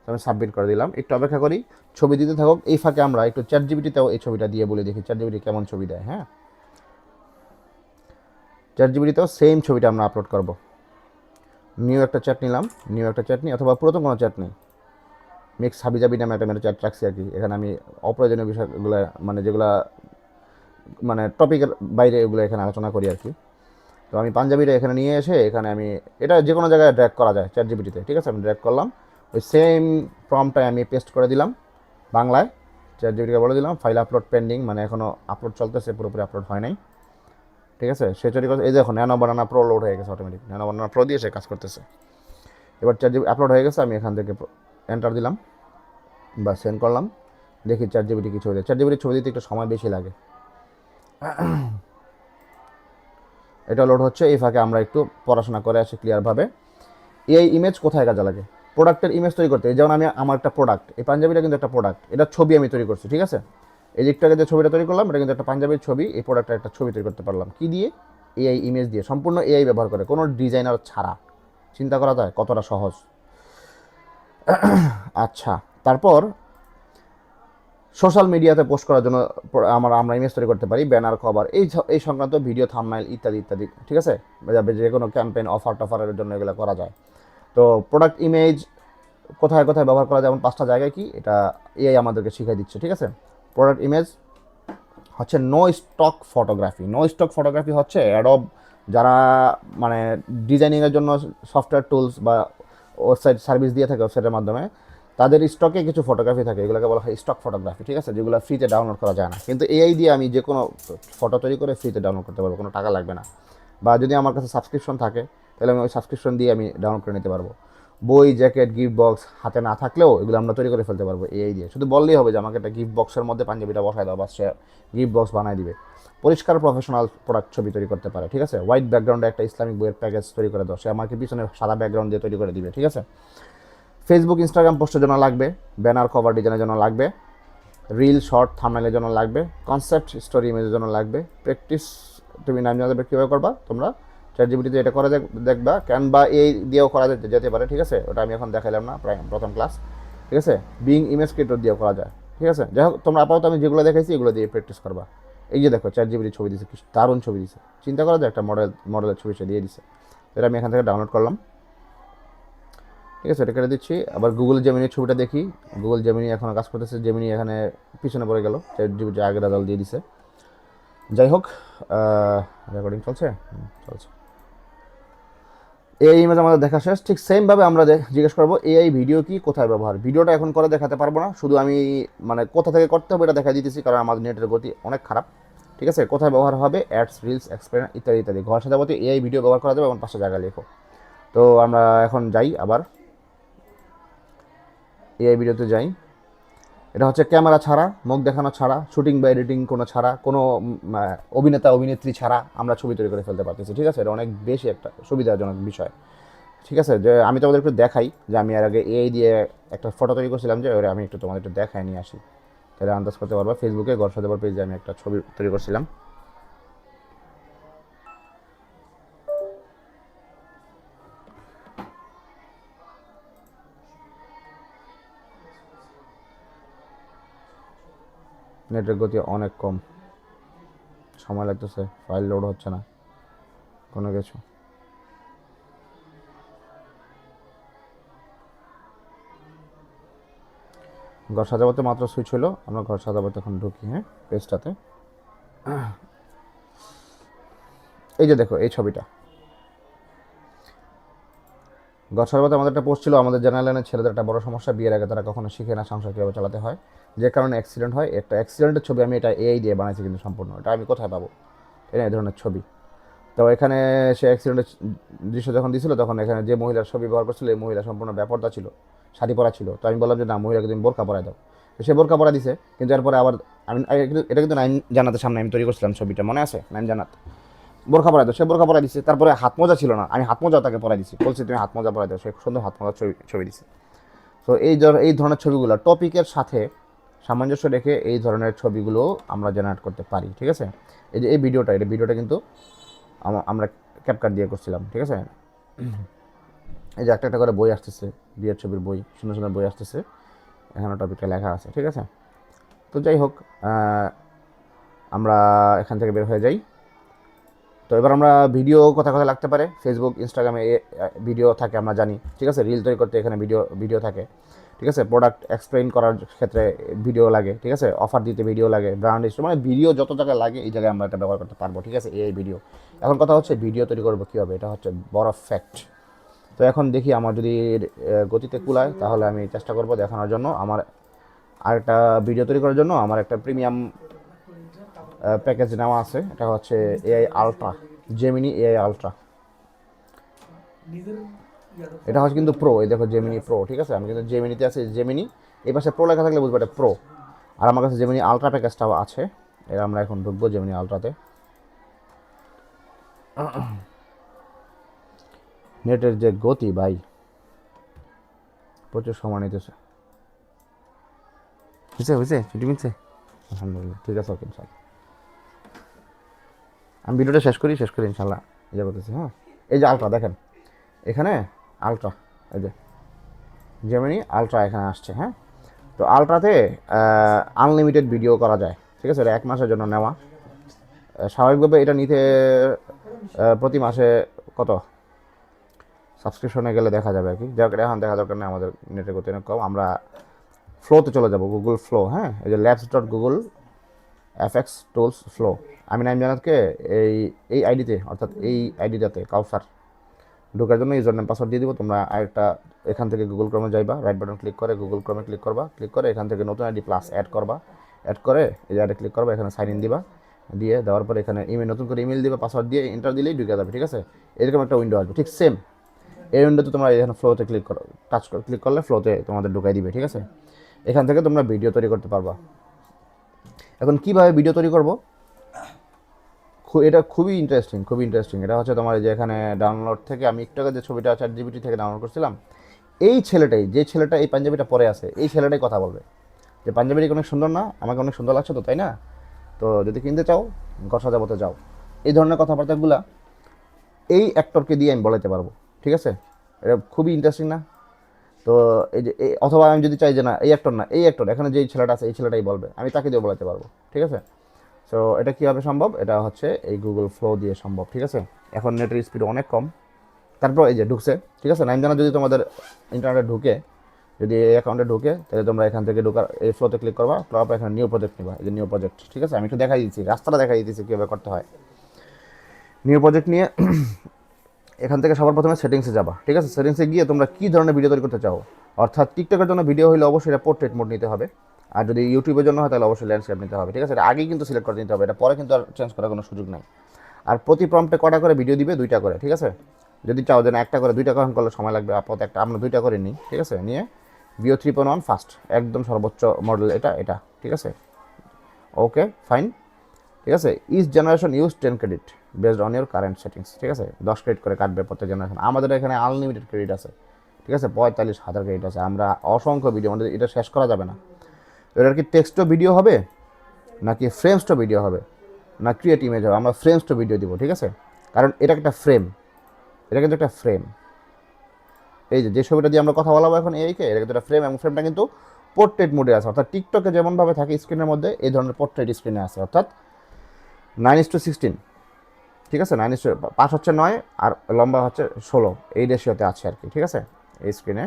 তো আমি সাবমিট করে দিলাম, একটু অপেক্ষা করি, ছবি দিতে থাকুক। এই ফাঁকে আমরা একটু চ্যাট জিপিটিতেও এই ছবিটা দিয়ে বলে দেখি চ্যাট জিপিটি কেমন ছবি দেয়। হ্যাঁ, চ্যাট জিপিটিতেও সেম ছবিটা আমরা আপলোড করব। নিউ একটা চ্যাট নিলাম, নিউ একটা চ্যাট নিই, অথবা পুরাতন কোনো চ্যাট নেই, মিক্স হাবিজাবি নামে একটা চ্যাট রাখছি আর কি। এখানে আমি অপ্রয়োজনীয় বিষয়গুলো, মানে যেগুলো মানে টপিকের বাইরে এগুলো এখানে আলোচনা করি আর কি। তো আমি পাঞ্জাবিটা এখানে নিয়ে এসে এখানে আমি এটা যে কোনো জায়গায় ড্র্যাগ করা যায় চ্যাট জিপিটিতে, ঠিক আছে। আমি ড্র্যাগ করলাম, ওই সেম প্রম্পটটাই আমি পেস্ট করে দিলাম বাংলায়, চ্যাট জিপিটিকে বলে দিলাম ফাইল আপলোড পেন্ডিং, মানে এখনও আপলোড চলতেছে, পুরোপুরি আপলোড হয় নাই, ঠিক আছে। সে তৈরি করছে, এই দেখো ন্যানো বানানা প্রো লোড হয়ে গেছে অটোমেটিক, ন্যানো বানানা প্রো দিয়ে সে কাজ করতেছে। এবার চ্যাট জিপিটি আপলোড হয়ে গেছে, আমি এখান থেকে এন্টার দিলাম বা সেন্ড করলাম, দেখি চ্যাট জিপিটি কি ছবি দেয়। চ্যাট জিপিটির ছবি দিতে একটু সময় বেশি লাগে, এটা লোড হচ্ছে। এই ফাঁকে আমরা একটু পড়াশোনা করে আসি ক্লিয়ারভাবে। এই ইমেজ কোথায় কাজে লাগে? প্রোডাক্টের ইমেজ তৈরি করতে, যেমন আমি আমার একটা প্রোডাক্ট, এই পাঞ্জাবিটা কিন্তু একটা প্রোডাক্ট, এটা ছবি আমি তৈরি করছি, ঠিক আছে। এই দিকটাকে যে ছবিটা তৈরি করলাম, এটা কিন্তু একটা পাঞ্জাবির ছবি, এই প্রোডাক্টের একটা ছবি তৈরি করতে পারলাম কি দিয়ে? এআই ইমেজ দিয়ে, সম্পূর্ণ এআই ব্যবহার করে, কোনো ডিজাইনার ছাড়া। চিন্তা করা যায় কতটা সহজ। আচ্ছা, তারপর সোশ্যাল মিডিয়াতে পোস্ট করার জন্য আমরা ইমেজ তৈরি করতে পারি, ব্যানার, কভার, এই সংক্রান্ত ভিডিও, থাম্বনেল ইত্যাদি ইত্যাদি, ঠিক আছে। যে কোনো ক্যাম্পেইন, অফার টফারের জন্য এগুলো করা যায়। তো প্রোডাক্ট ইমেজ কোথায় কোথায় ব্যবহার করা যায়, যেমন 5টা জায়গায়, কি এটা এআই আমাদেরকে শিখিয়ে দিচ্ছে, ঠিক আছে। প্রোডাক্ট ইমেজ হচ্ছে no stock photography. No stock photography হচ্ছে অ্যাডোব, যারা মানে ডিজাইনিংয়ের জন্য সফটওয়্যার টুলস বা ওয়েবসাইট সার্ভিস দিয়ে থাকে, ওয়েবসাইটের মাধ্যমে তাদের স্টকে কিছু ফটোগ্রাফি থাকে, এগুলোকে বলা হয় স্টক ফটোগ্রাফি, ঠিক আছে, যেগুলো ফ্রিতে ডাউনলোড করা যায় না। কিন্তু এআই দিয়ে আমি যে কোনো ফটো তৈরি করে ফ্রিতে ডাউনলোড করতে পারবো, কোনো টাকা লাগবে না। বা যদি আমার কাছে সাবস্ক্রিপশন থাকে, তাহলে আমি ওই সাবস্ক্রিপশন দিয়ে আমি ডাউনলোড করে নিতে পারবো। বই, জ্যাকেট, গিফট বক্স হাতে না থাকলেও এগুলো আমরা তৈরি করে ফেলতে পারবো এআই দিয়ে। শুধু বললেই হবে যে আমাকে একটা গিফট বক্সের মধ্যে পাঞ্জাবিটা বসায় দাও, বা সে গিফট বক্স বানায় দিবে। পরিষ্কার প্রফেশনাল প্রোডাক্ট ছবি তৈরি করতে পারে, ঠিক আছে। হোয়াইট ব্যাকগ্রাউন্ডে একটা ইসলামিক বইয়ের প্যাকেজ তৈরি করে দাও, সে আমাকে পিছনে সাদা ব্যাকগ্রাউন্ড দিয়ে তৈরি করে দিবে, ঠিক আছে। ফেসবুক, ইনস্টাগ্রাম পোস্টের জন্য লাগবে, ব্যানার, কভার ডিজাইনের জন্য লাগবে, রিল, শর্ট, থাম্বনেইলের জন্য লাগবে, কনসেপ্ট স্টোরি ইমেজের জন্য লাগবে। প্র্যাকটিস তুমি নাম জানাবে কীভাবে করবা তোমরা, চ্যাট জিপিটিতে এটা করে দেখবা। ক্যানভা এই দিয়েও করা যেতে পারে, ঠিক আছে। ওটা আমি এখন দেখাইলাম না, প্রায় প্রথম ক্লাস, ঠিক আছে। বিং ইমেজ ক্রিয়েটর দিয়েও করা যায়, ঠিক আছে। যাই হোক, তোমরা আপাতত আমি যেগুলো দেখাইছি এগুলো দিয়ে প্র্যাকটিস করবা। এই যে দেখো চ্যাট জিপিটি ছবি দিছে, কি দারুণ ছবি দিছে, চিন্তা করা যায় একটা মডেলের ছবি সে দিয়ে দিছে। এটা আমি এখান থেকে ডাউনলোড করলাম, ঠিক আছে, এটা কেটে দিচ্ছি। আবার গুগল জেমিনির ছবিটা দেখি, গুগল জেমিনি এখনও কাজ করতেছে, জেমিনি এখানে পিছনে পড়ে গেল, চ্যাট জিপিটি আগের রেজাল্ট দিয়ে দিছে। যাই হোক, রেকর্ডিং চলছে, চলছে। এই ইমেজ আমাদের দেখা শেষ। ঠিক সেমভাবে আমরা জিজ্ঞেস করবো এআই ভিডিও কি, কোথায় ব্যবহার। ভিডিওটা এখন করে দেখাতে পারবো না, শুধু আমি মানে কোথা থেকে করতে হবে এটা দেখা দিতেছি, কারণ আমাদের নেটের গতি অনেক খারাপ, ঠিক আছে। কোথায় ব্যবহার হবে, অ্যাডস, রিলস, এক্সপেরিয়েন্স ইত্যাদি ইত্যাদি। ঘর সাজাতে এআই ভিডিও ব্যবহার করা যাবে, এবং 5টা জায়গা লেখো। তো আমরা এখন যাই, আবার এআই ভিডিওতে যাই। এটা হচ্ছে ক্যামেরা ছাড়া, মুখ দেখানো ছাড়া, শুটিং বা এডিটিং কোনো ছাড়া, কোনো অভিনেতা অভিনেত্রী ছাড়া আমরা ছবি তৈরি করে ফেলতে পারতেছি, ঠিক আছে। এটা অনেক বেশি একটা সুবিধাজনক বিষয়, ঠিক আছে। যে আমি তোমাদের একটু দেখাই, যে আমি এর আগে এআই দিয়ে একটা ফটো তৈরি করছিলাম, যে ওরা আমি একটু তোমাদের একটু দেখাই নিয়ে আসি, তাহলে আন্দাজ করতে পারবা। ফেসবুকে ঘর সাজাবার পেজে আমি একটা ছবি তৈরি করছিলাম। নেটের গতি অনেক কম, সময় লাগতেছে, ফাইল লোড হচ্ছে না কোনো কিছু। ঘর সাজাবাতে মাত্র সুইচ হলো, আমরা ঘর সাজাবাতে এখন ঢুকি, হ্যাঁ, পেজটাতে। এই যে দেখো এই ছবিটা, ঘর সাজাবাতে আমাদের একটা পোস্ট ছিল, আমাদের জেনারেল লাইনের ছেলেদের একটা বড় সমস্যা, বিয়ের আগে তারা কখনো শিখে না সংসার কীভাবে চালাতে হয়, যে কারণে অ্যাক্সিডেন্ট হয়। একটা অ্যাক্সিডেন্টের ছবি আমি এটা এআই দিয়ে বানাইছি, কিন্তু সম্পূর্ণ এটা আমি কোথায় পাবো, এই ধরনের ছবি। তো এখানে সে অ্যাক্সিডেন্টের দৃশ্য যখন দিয়েছিল, তখন এখানে যে মহিলার ছবি ব্যবহার করছিল, এই মহিলা সম্পূর্ণ বেপর্দা ছিল, শাড়ি পরা ছিল। তো আমি বললাম যে না, মহিলাকে তুমি বোরকা পরাই দাও। তো সে বোরকা পরা দিছে, কিন্তু এরপরে আবার আমি এটা কিন্তু নাইম জানাতের সামনে আমি তৈরি করছিলাম ছবিটা, মনে আছে? নাইম জানাত বোরকা পরাই দাও, সে বোরকা পরাই দিচ্ছে। তারপরে হাত মোজা ছিল না, আমি হাত মোজা তাকে পরাই দিচ্ছি, বলছি তুমি হাত মোজা পরাই দাও, সে সুন্দর হাত মোজার ছবি দিচ্ছে। তো এই ধরনের ছবিগুলো টপিকের সাথে সামঞ্জস্য রেখে এই ধরনের ছবিগুলো আমরা জেনারেট করতে পারি, ঠিক আছে। এই যে এই ভিডিওটা কিন্তু আমরা ক্যাপকাট দিয়ে করছিলাম, ঠিক আছে। এই যে একটা একটা করে বই আসতেছে, বিয়ের ছবির বই, সুন্দর সুন্দর বই আসতেছে, এখানে টপিকটা লেখা আছে, ঠিক আছে। তো যাই হোক, আমরা এখান থেকে বের হয়ে যাই। তো এবার আমরা ভিডিও কোথায় কোথায় লাগতে পারে, ফেসবুক, ইনস্টাগ্রামে ভিডিও থাকে আমরা জানি, ঠিক আছে। রিল তৈরি করতে এখানে ভিডিও থাকে, ঠিক আছে, প্রোডাক্ট এক্সপ্লেইন করার ক্ষেত্রে ভিডিও লাগে, ঠিক আছে, অফার দিতে ভিডিও লাগে, ব্র্যান্ড হিস্ট্রি, মানে ভিডিও যত জায়গায় লাগে এই জায়গায় আমরা এটা ব্যবহার করতে পারবো, ঠিক আছে, এই ভিডিও। এখন কথা হচ্ছে ভিডিও তৈরি করবো কীভাবে, এটা হচ্ছে বড় ফ্যাক্ট। তো এখন দেখি আমার যদি গতিতে কুলায় তাহলে আমি চেষ্টা করবো দেখানোর জন্য। আমার আরেকটা ভিডিও তৈরি করার জন্য আমার একটা প্রিমিয়াম প্যাকেজ নেওয়া আছে, এটা হচ্ছে AI ultra, Gemini AI ultra. এটা হচ্ছে কিন্তু প্রো, এই দেখো জেমিনি প্রো, ঠিক আছে, আমি কিন্তু জেমিনিতে আছে, জেমিনি এই পাশে প্রো লেখা থাকলে বুঝবো এটা প্রো। আর আমার কাছে জেমিনি আলট্রা প্যাকেজটাও আছে, এটা আমরা এখন ঢুকবো জেমিনি আলট্রাতে। নেটের যে গতি ভাই, প্রচুর সময় নিতেছে। বুঝছে ছুটি মিলছে, আলহামদুলিল্লাহ, ঠিক আছে, ওকে ইনশাল্লাহ। আমি ভিডিওটা শেষ করি ইনশাল্লাহ ইয়ে করতেছি। হ্যাঁ, এই যে আলট্রা দেখেন, এখানে আলট্রা, এই যে জেমিনি আলট্রা এখানে আসছে। হ্যাঁ, তো আলট্রাতে আনলিমিটেড ভিডিও করা যায়, ঠিক আছে, এটা 1 মাসের জন্য নেওয়া। স্বাভাবিকভাবে এটা নিতে প্রতি মাসে কত সাবস্ক্রিপশনে গেলে দেখা যাবে আর কি, যাক এখন দেখা দরকার নেই, আমাদের নেটের গতি অনেক কম। আমরা ফ্লোতে চলে যাব, গুগল ফ্লো। হ্যাঁ, এই যে labs.google FX টুলস ফ্লো। আমি নাইম জানাতকে এই আইডিতে, অর্থাৎ এই আইডিটাতে কাউসার ঢোকার জন্য ইউজার নেম পাসওয়ার্ড দিয়ে দিব। তোমরা আরেকটা এখান থেকে গুগল ক্রমে যাইবা, রাইট বাটন ক্লিক করে গুগল ক্রমে ক্লিক করবা, ক্লিক করে এখান থেকে নতুন আইডি প্লাস অ্যাড করবা, অ্যাড করে এই জায়গাটা ক্লিক করবা, এখানে সাইন ইন দিবা, দিয়ে দেওয়ার পরে এখানে ইমেল, নতুন করে ইমেল দিবা, পাসওয়ার্ড দিয়ে এন্টার দিলেই ঢুকে যাবে, ঠিক আছে। এরকম একটা উইন্ডো আসবে, ঠিক সেম এই উইন্ডোতে তোমরা এখানে ফ্লোতে ক্লিক করো, ক্লিক করলে ফ্লোতে তোমাদের ঢুকাই দিবে, ঠিক আছে। এখান থেকে তোমরা ভিডিও তৈরি করতে পারবা। এখন কীভাবে ভিডিও তৈরি করবো, এটা খুবই ইন্টারেস্টিং। এটা হচ্ছে তোমার যে এখানে ডাউনলোড থেকে আমি একটু আগে যে ছবিটা ChatGPT থেকে ডাউনলোড করছিলাম, এই ছেলেটাই, যে ছেলেটা এই পাঞ্জাবিটা পরে আছে, এই ছেলেটাই কথা বলবে যে পাঞ্জাবিটা অনেক সুন্দর না, আমাকে অনেক সুন্দর লাগছে তো, তাই না, তো যদি কিনতে চাও ঘর সাজাতে যাও, এই ধরনের কথাবার্তাগুলো এই অ্যাক্টরকে দিয়ে আমি বলাতে পারবো, ঠিক আছে। এটা খুবই ইন্টারেস্টিং না? তো এই যে অথবা আমি যদি চাই যে না এই অ্যাক্টর না, এই অ্যাক্টর এখানে যেই ছেলেটা আছে এই ছেলেটাই বলবে, আমি তাকে দিয়ে বলাতে পারবো, ঠিক আছে। সো এটা কীভাবে সম্ভব, এটা হচ্ছে এই গুগল ফ্লো দিয়ে সম্ভব, ঠিক আছে। এখন নেটের স্পিড অনেক কম, তারপর এই যে ঢুকছে, ঠিক আছে, নাইম জানা যদি তোমাদের ইন্টারনেটে ঢুকে, যদি এই অ্যাকাউন্টে ঢুকে, তাহলে তোমরা এখান থেকে ঢোকার এই ফ্লোতে ক্লিক করবা, তারপর এখানে নিউ প্রজেক্ট নিবা, এই যে নিউ প্রজেক্ট, ঠিক আছে, আমি একটু দেখাই দিচ্ছি, রাস্তাটা দেখাই দিচ্ছি কীভাবে করতে হয়। নিউ প্রজেক্ট নিয়ে এখান থেকে সবার প্রথমে সেটিংসে যাবা, ঠিক আছে, সেটিংসে গিয়ে তোমরা কী ধরনের ভিডিও তৈরি করতে চাও, অর্থাৎ টিকটকের জন্য ভিডিও হলে অবশ্যই এটা পোর্ট্রেট মোড নিতে হবে, আর যদি ইউটিউবের জন্য হয় তাহলে অবশ্যই ল্যান্ডস্কেপ নিতে হবে, ঠিক আছে, এটা আগেই কিন্তু সিলেক্ট করে নিতে হবে, এটা পরে কিন্তু আর চেঞ্জ করার কোনো সুযোগ নাই। আর প্রতি প্রম্পটে কটা করে ভিডিও দিবে, 2টা করে, ঠিক আছে। যদি চাও যে না 1টা করে 2টা করলে সময় লাগবে, আপাতত একটা আমরা 2টা করে নিই, ঠিক আছে, নিয়ে ভিও 3.1 ফাস্ট, একদম সর্বোচ্চ মডেল এটা, ঠিক আছে, ওকে ফাইন, ঠিক আছে। Each generation use 10 credit based on your current settings, ঠিক আছে, 10 ক্রেডিট করে কাটবে প্রত্যেক জেনারেশন। আমাদের এখানে আনলিমিটেড ক্রেডিট আছে, ঠিক আছে, 45,000 ক্রেডিট আছে, আমরা অসংখ্য ভিডিও, আমাদের এটা শেষ করা যাবে না। এটার কি টেক্সটও ভিডিও হবে নাকি ফ্রেমসটো ভিডিও হবে না ক্রিয়েট ইমেজ হবে, আমরা ফ্রেমসটো ভিডিও দিব, ঠিক আছে, কারণ এটা একটা ফ্রেম, এটা কিন্তু একটা ফ্রেম, এই যে ছবিটা দিয়ে আমরা কথা বলাবো এখন এইকে, এটা কিন্তু একটা ফ্রেম, এবং ফ্রেমটা কিন্তু পোর্ট্রেট মোডে আছে, অর্থাৎ টিকটকে যেমনভাবে থাকে স্ক্রিনের মধ্যে এই ধরনের পোর্ট্রেট স্ক্রিনে আছে, অর্থাৎ 9:16, ঠিক আছে, 5 হচ্ছে 9 আর লম্বা হচ্ছে 16, এই রেশিওতে আছে আর কি, ঠিক আছে, এই স্ক্রিনে।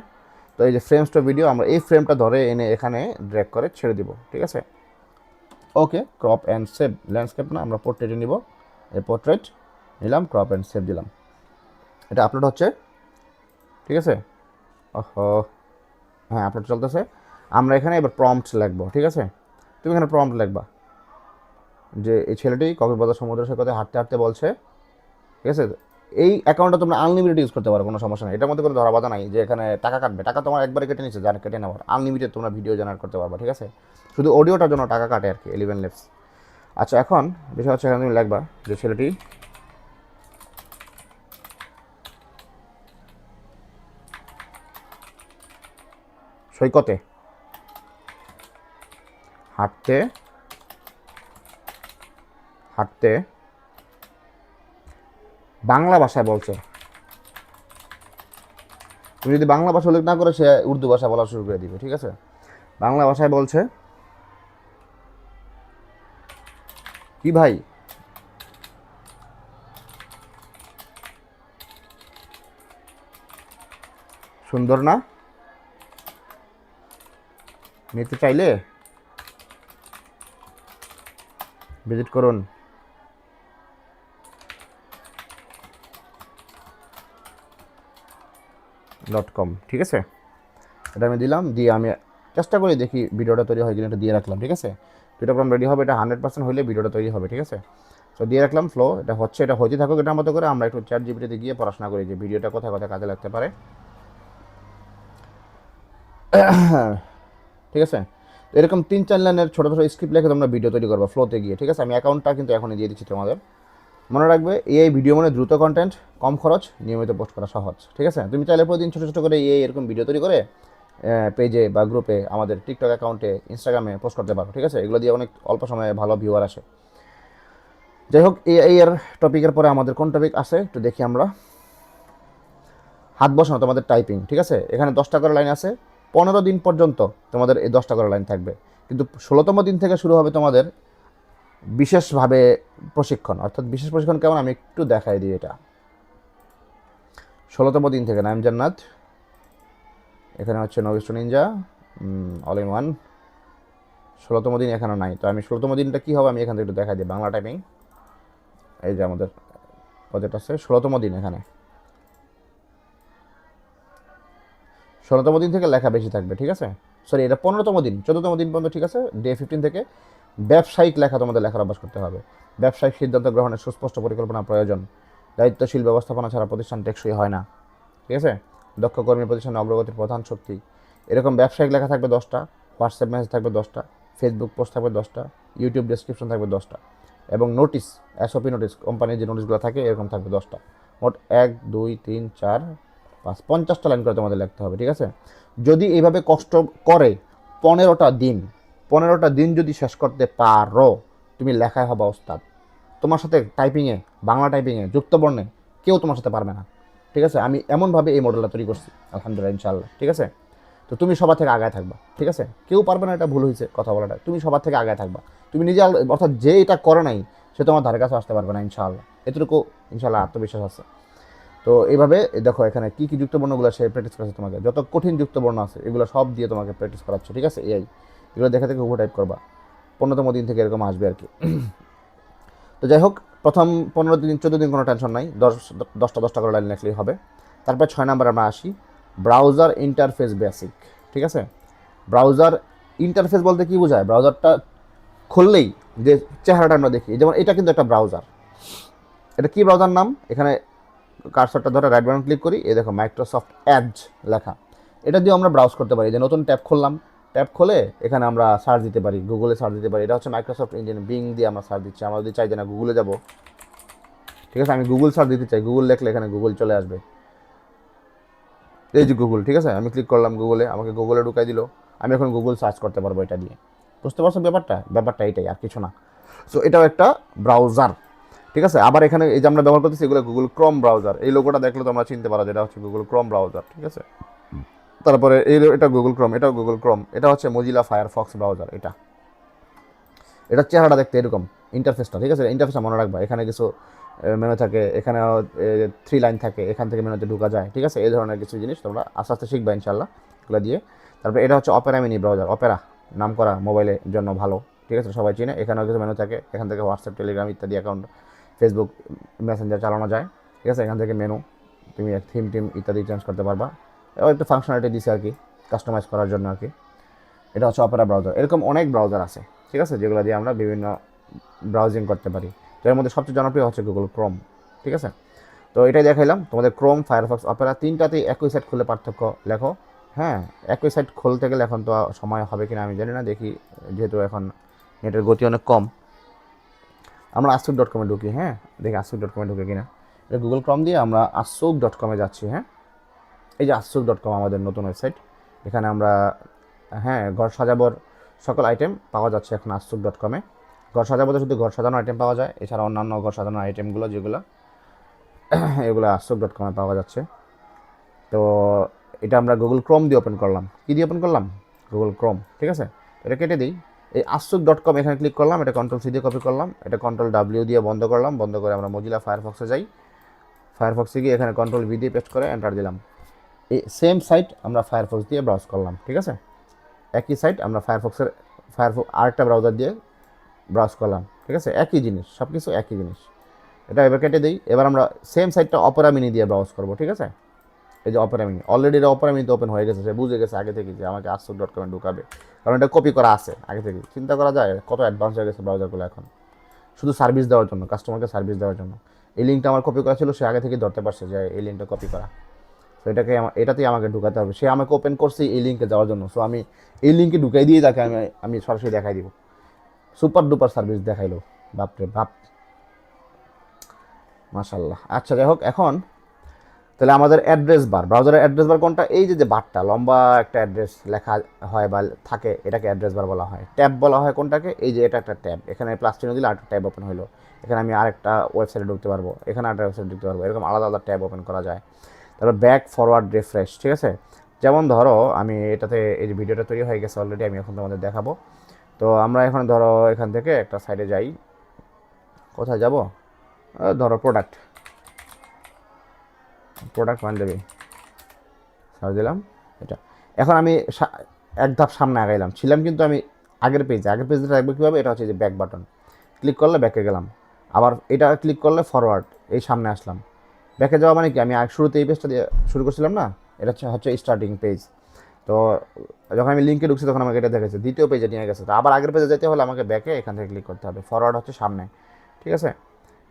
তো এই যে ফ্রেমসটো ভিডিও, আমরা এই ফ্রেমটা ধরে এনে এখানে ড্র্যাগ করে ছেড়ে দিব, ঠিক আছে, ওকে। ক্রপ অ্যান্ড সেভ, ল্যান্ডস্কেপ না, আমরা পোর্ট্রেটে নিব, এই পোর্ট্রেট নিলাম, ক্রপ অ্যান্ড সেভ দিলাম, এটা আপলোড হচ্ছে, ঠিক আছে, ওহো হ্যাঁ আপলোড চলতেছে। আমরা এখানে এবার প্রম্পট লিখবো, ঠিক আছে, তুমি এখানে প্রম্পট লিখবা যে এই ছেলেটি কক্সবাজার সমুদ্র সৈকতে হাঁটতে হাঁটতে বলছে, ঠিক আছে। এই অ্যাকাউন্টটা তোমরা আনলিমিটেড ইউজ করতে পারো, কোনো সমস্যা নেই, এটার মধ্যে কোনো ধরা বাধা নাই যে এখানে টাকা কাটবে, টাকা তোমার একবারে কেটে নিচ্ছে, যারা কেটে নেওয়ার, আনলিমিটেড তোমরা ভিডিও জেনারেট করতে পারবা, ঠিক আছে, শুধু অডিওটার জন্য টাকা কাটে আর কি, 11 লেপস। আচ্ছা, এখন বিষয় হচ্ছে এখানে তুমি লিখবা যে ছেলেটি সৈকতে হাঁটতে হাঁটতে বাংলা ভাষায় বলছে। তুমি যদি বাংলা ভাষা উল্লেখ না করে সে উর্দু ভাষা বলা শুরু করে দিবে, ঠিক আছে, বাংলা ভাষায় বলছে কি ভাই, সুন্দর না, নিতে চাইলে ভিজিট করুন .com, ঠিক আছে। এটা আমি দিলাম, দিয়ে আমি চেষ্টা করি দেখি ভিডিওটা তৈরি হয় কিনা, এটা দিয়ে রাখলাম, ঠিক আছে। দুটো প্রোগ্রাম রেডি হবে, এটা 100% হলে ভিডিওটা তৈরি হবে, ঠিক আছে। তো দিয়ে রাখলাম ফ্লো, এটা হচ্ছে, এটা হইতে থাকুক এটার মতো করে। আমরা একটু চ্যাট জিপিটিতে গিয়ে পড়াশোনা করি যে ভিডিওটা কোথায় কোথায় কাজে লাগতে পারে, ঠিক আছে। তো এরকম 3-4 লাইনের ছোটো ছোটো স্ক্রিপ্ট লিখে তোমরা ভিডিও তৈরি করবো ফ্লোতে গিয়ে, ঠিক আছে। আমি অ্যাকাউন্টটা কিন্তু এখনই দিয়ে দিচ্ছি তোমাদের। মনে রাখবে এই ভিডিও মানে দ্রুত কন্টেন্ট, কম খরচ, নিয়মিত পোস্ট করা সহজ, ঠিক আছে। তুমি চাইলে প্রতিদিন ছোটো ছোটো করে এরকম ভিডিও তৈরি করে পেজে বা গ্রুপে, আমাদের টিকটক অ্যাকাউন্টে, ইনস্টাগ্রামে পোস্ট করতে পারো, ঠিক আছে। এগুলো দিয়ে অনেক অল্প সময়ে ভালো ভিউয়ার আসে। যাই হোক, এই এর টপিকের পরে আমাদের কোন টপিক আছে একটু দেখি আমরা। হাত বসানো তোমাদের টাইপিং, ঠিক আছে। এখানে 10টা করে লাইন আছে। 15 দিন পর্যন্ত তোমাদের এই 10টা করে লাইন থাকবে, কিন্তু 16তম দিন থেকে শুরু হবে তোমাদের বিশেষভাবে প্রশিক্ষণ। অর্থাৎ বিশেষ প্রশিক্ষণ কেমন আমি একটু দেখাই দিই। এটা 16তম দিন থেকে। নাইম জান্নাত, এখানে হচ্ছে নবিস্ট নিনজা, অল ইন ওয়ান। 16তম দিন এখানে নাই, তো আমি 16তম দিনটা কী হবে আমি এখান থেকে একটু দেখাই দিই। বাংলা টাইপিং, এই যে আমাদের প্রজেক্ট আছে 16তম দিন। এখানে 16তম দিন থেকে লেখা বেশি থাকবে, ঠিক আছে। সরি, এটা 15তম দিন, 14তম দিন পর্যন্ত, ঠিক আছে। ডে 15 থেকে ব্যবসায়িক লেখা তোমাদের লেখার অভ্যাস করতে হবে। ব্যবসায়িক সিদ্ধান্ত গ্রহণের সুস্পষ্ট পরিকল্পনা প্রয়োজন। দায়িত্বশীল ব্যবস্থাপনা ছাড়া প্রতিষ্ঠান টেকসই হয় না, ঠিক আছে। দক্ষ কর্মী প্রতিষ্ঠানের অগ্রগতির প্রধান শক্তি। এরকম ব্যবসায়িক লেখা থাকবে 10টা, হোয়াটসঅ্যাপ মেসেজ থাকবে 10টা, ফেসবুক পোস্ট থাকবে 10টা, ইউটিউব ডেসক্রিপশন থাকবে 10টা, এবং নোটিশ, এসওপি নোটিশ, কোম্পানির যে নোটিশগুলো থাকে এরকম থাকবে 10টা। মোট 1 2 3 4 5 50টা লাইন করে তোমাদের লিখতে হবে, ঠিক আছে। যদি এইভাবে কষ্ট করে 15টা দিন যদি শেষ করতে পারো, তুমি লেখায় হবা ওস্তাদ। তোমার সাথে টাইপিংয়ে, বাংলা টাইপিংয়ে, যুক্তবর্ণে কেউ তোমার সাথে পারবে না, ঠিক আছে। আমি এমনভাবে এই মডেলটা তৈরি করছি আলহামদুলিল্লাহ, ইনশাআল্লাহ, ঠিক আছে। তো তুমি সবার থেকে আগায় থাকবা, ঠিক আছে। কেউ পারবে না, এটা ভুল হয়েছে কথা বলাটা। তুমি সবার থেকে আগায় থাকবা। তুমি নিজে, অর্থাৎ যে এটা করে নাই সে তোমার ধারে কাছে আসতে পারবে না, ইনশাআল্লাহ। এতটুকু ইনশাআল্লাহ আত্মবিশ্বাস আছে। তো এইভাবে দেখো এখানে কী কী যুক্তবর্ণগুলো সে প্র্যাকটিস করাচ্ছে তোমাকে। যত কঠিন যুক্তবর্ণ আছে এগুলো সব দিয়ে তোমাকে প্র্যাকটিস করাচ্ছে, ঠিক আছে। এগুলো দেখে থেকে ওভার টাইপ করবা। 15তম দিন থেকে এরকম আসবে আর কি। তো যাই হোক, প্রথম 15 দিন 14 দিন কোনো টেনশন নাই, 10টা করে লাইন লিখলেই হবে। তারপরে 6 নাম্বার আমরা আসি, ব্রাউজার ইন্টারফেস বেসিক, ঠিক আছে। ব্রাউজার ইন্টারফেস বলতে কী বোঝায়? ব্রাউজারটা খুললেই যে চেহারাটা আমরা দেখি, যেমন এটা কিন্তু একটা ব্রাউজার। এটা কি ব্রাউজার নাম? এখানে কার্সরটা ধরে রাইট বাটন ক্লিক করি, এই দেখো মাইক্রোসফট এজ লেখা। এটা দিয়ে আমরা ব্রাউজ করতে পারি। যে নতুন ট্যাব খুললাম, ট্যাব খুলে এখানে আমরা সার্চ দিতে পারি, গুগলে সার্চ দিতে পারি। এটা হচ্ছে মাইক্রোসফট ইঞ্জিন, বিং দিয়ে আমরা সার্চ দিচ্ছি। আমরা যদি চাই যে না গুগলে যাব, ঠিক আছে, আমি গুগল সার্চ দিতে চাই, গুগল লিখলে এখানে গুগল চলে আসবে, এই যে গুগল, ঠিক আছে। আমি ক্লিক করলাম গুগলে, আমাকে গুগলে ঢুকাই দিল। আমি এখন গুগল সার্চ করতে পারবো এটা দিয়ে। বুঝতে পারছো ব্যাপারটা এটাই, আর কিছু না। সো এটাও একটা ব্রাউজার, ঠিক আছে। আবার এখানে এই যে আমরা ব্যবহার করতেছি এগুলো গুগল ক্রোম ব্রাউজার। এই লোগোটা দেখলে তো আমরা চিনতে পারো যেটা হচ্ছে গুগল ক্রোম ব্রাউজার, ঠিক আছে। তারপরে এটা গুগল ক্রোম, এটাও গুগল ক্রোম। এটা হচ্ছে মজিলা ফায়ারফক্স ব্রাউজার। এটার চেহারাটা দেখতে এরকম, ইন্টারফেসটা, ঠিক আছে। ইন্টারফেসটা মনে রাখবা। এখানে কিছু মেনু থাকে, এখানে 3 লাইন থাকে, এখান থেকে মেনুতে ঢোকা যায়, ঠিক আছে। এই ধরনের কিছু জিনিস তোমরা আস্তে আস্তে শিখবা ইনশাল্লাহ এগুলো দিয়ে। তারপরে এটা হচ্ছে অপেরা মিনি ব্রাউজার। অপেরা নাম করা, মোবাইলের জন্য ভালো, ঠিক আছে, সবাই চিনে। এখানেও কিছু মেনু থাকে, এখান থেকে হোয়াটসঅ্যাপ, টেলিগ্রাম ইত্যাদি অ্যাকাউন্ট, ফেসবুক মেসেঞ্জার চালানো যায়, ঠিক আছে। এখান থেকে মেনু, তুমি থিম ইত্যাদি চেঞ্জ করতে পারবা। একটু ফাংশনালিটি দিছে আর কি, কাস্টমাইজ করার জন্য আর কি। এটা হচ্ছে অপেরা ব্রাউজার। এরকম অনেক ব্রাউজার আছে, ঠিক আছে, যেগুলো দিয়ে আমরা বিভিন্ন ব্রাউজিং করতে পারি। তো এর মধ্যে সবচেয়ে জনপ্রিয় হচ্ছে গুগল ক্রোম, ঠিক আছে। তো এটাই দেখাইলাম তোমাদের, ক্রোম, ফায়ারফক্স, অপেরা, তিনটাতেই একই সাইট খুলে পার্থক্য লেখো। হ্যাঁ, একই সাইট খুলতে গেলে এখন তো সময় হবে কিনা আমি জানি না, দেখি, যেহেতু এখন নেটের গতি অনেক কম। আমরা আসুক.com-এ ঢুকি, হ্যাঁ, দেখি আসুক.com-এ ঢুকে কিনা। এটা গুগল ক্রোম দিয়ে আমরা আসুক.com-এ যাচ্ছি, হ্যাঁ। এই যে আসুক.com আমাদের নতুন ওয়েবসাইট। এখানে আমরা, হ্যাঁ, ঘর সাজাবার সকল আইটেম পাওয়া যাচ্ছে এখন আসুক.com-এ। ঘর সাজাবোতে শুধু ঘর সাজানো আইটেম পাওয়া যায়, এছাড়া অন্যান্য ঘর সাজানোর আইটেমগুলো যেগুলো এগুলো আসুক.com-এ পাওয়া যাচ্ছে। তো এটা আমরা গুগল ক্রোম দিয়ে ওপেন করলাম। কী দিয়ে ওপেন করলাম? গুগল ক্রোম, ঠিক আছে। এটা কেটে দিই। এই আসুক.com এখানে ক্লিক করলাম, এটা Ctrl+C দিয়ে কপি করলাম, এটা Ctrl+W দিয়ে বন্ধ করলাম। বন্ধ করে আমরা মজিলা ফায়ারফক্সে যাই। ফায়ারফক্সে গিয়ে এখানে Ctrl+V দিয়ে পেস্ট করে এন্টার দিলাম। এই সেম সাইট আমরা ফায়ারফক্স দিয়ে ব্রাউজ করলাম, ঠিক আছে। একই সাইট আমরা ফায়ারফক্স আরেকটা ব্রাউজার দিয়ে ব্রাউজ করলাম, ঠিক আছে, একই জিনিস, সব কিছু একই জিনিস। এটা এবার কেটে দিই। এবার আমরা সেম সাইটটা অপেরা মিনি দিয়ে ব্রাউজ করবো, ঠিক আছে। এই যে অপেরা মিনি, অলরেডি এটা অপেরা মিনিতে ওপেন হয়ে গেছে, সে বুঝে গেছে আগে থেকে যে আমাকে আসুক.com ঢুকাবে, কারণ এটা কপি করা আছে আগে থেকে। চিন্তা করা যায় কত অ্যাডভান্স হয়ে গেছে ব্রাউজারগুলো এখন, শুধু সার্ভিস দেওয়ার জন্য, কাস্টমারকে সার্ভিস দেওয়ার জন্য। এই লিঙ্কটা আমার কপি করা ছিল, সে আগে থেকে ধরতে পারছে যে এই লিঙ্কটা কপি করা। তো এটাতেই আমাকে ঢুকাতে হবে। সে আমাকে ওপেন করছে এই লিঙ্কে যাওয়ার জন্য, সো আমি এই লিঙ্কে ঢুকাই দিয়ে তাকে আমি সরাসরি দেখাই দিব। সুপার ডুপার সার্ভিস দেখাইলো, বাপরে বাপ, মাশাল্লাহ। আচ্ছা যাই হোক, এখন তাহলে আমাদের অ্যাড্রেস বার, ব্রাউজারের অ্যাড্রেস বার কোনটা? এই যে বারটা লম্বা একটা অ্যাড্রেস লেখা হয় বা থাকে, এটাকে অ্যাড্রেস বার বলা হয়। ট্যাব বলা হয় কোনটাকে? এই যে এটা একটা ট্যাব, এখানে প্লাস চিহ্ন দিলে আরেকটা ট্যাব ওপেন হলো, এখানে আমি আরেকটা ওয়েবসাইটে ঢুকতে পারবো, এখানে আরেকটা ওয়েবসাইটে ঢুকতে পারবো, এরকম আলাদা আলাদা ট্যাব ওপেন করা যায়। তারপর ব্যাক, ফরওয়ার্ড, রিফ্রেশ, ঠিক আছে। যেমন ধরো আমি এটাতে এই যে ভিডিওটা তৈরি হয়ে গেছে অলরেডি, আমি এখন তোমাদের দেখাবো। তো আমরা এখন ধরো এখান থেকে একটা সাইডে যাই, কোথায় যাব? ধরো প্রোডাক্ট মান দেবে, সার্চ দিলাম এটা। এখন আমি এক ধাপ সামনে আগাইলাম, ছিলাম কিন্তু আমি আগের পেজে রাখবো কীভাবে? এটা হচ্ছে যে ব্যাক বাটন, ক্লিক করলে ব্যাকে গেলাম, আবার এটা ক্লিক করলে ফরওয়ার্ড, এই সামনে আসলাম। ব্যাকে যাওয়া মানে কি? আমি শুরুতে এই পেজটা দিয়ে শুরু করছিলাম না, এটা হচ্ছে স্টার্টিং পেজ। তো যখন আমি লিঙ্কে ঢুকছি তখন আমাকে এটা দেখেছে, দ্বিতীয় পেজে নিয়ে গেছে। তো আবার আগের পেজে যেতে হলে আমাকে ব্যাকে এখান থেকে ক্লিক করতে হবে। ফরওয়ার্ড হচ্ছে সামনে, ঠিক আছে,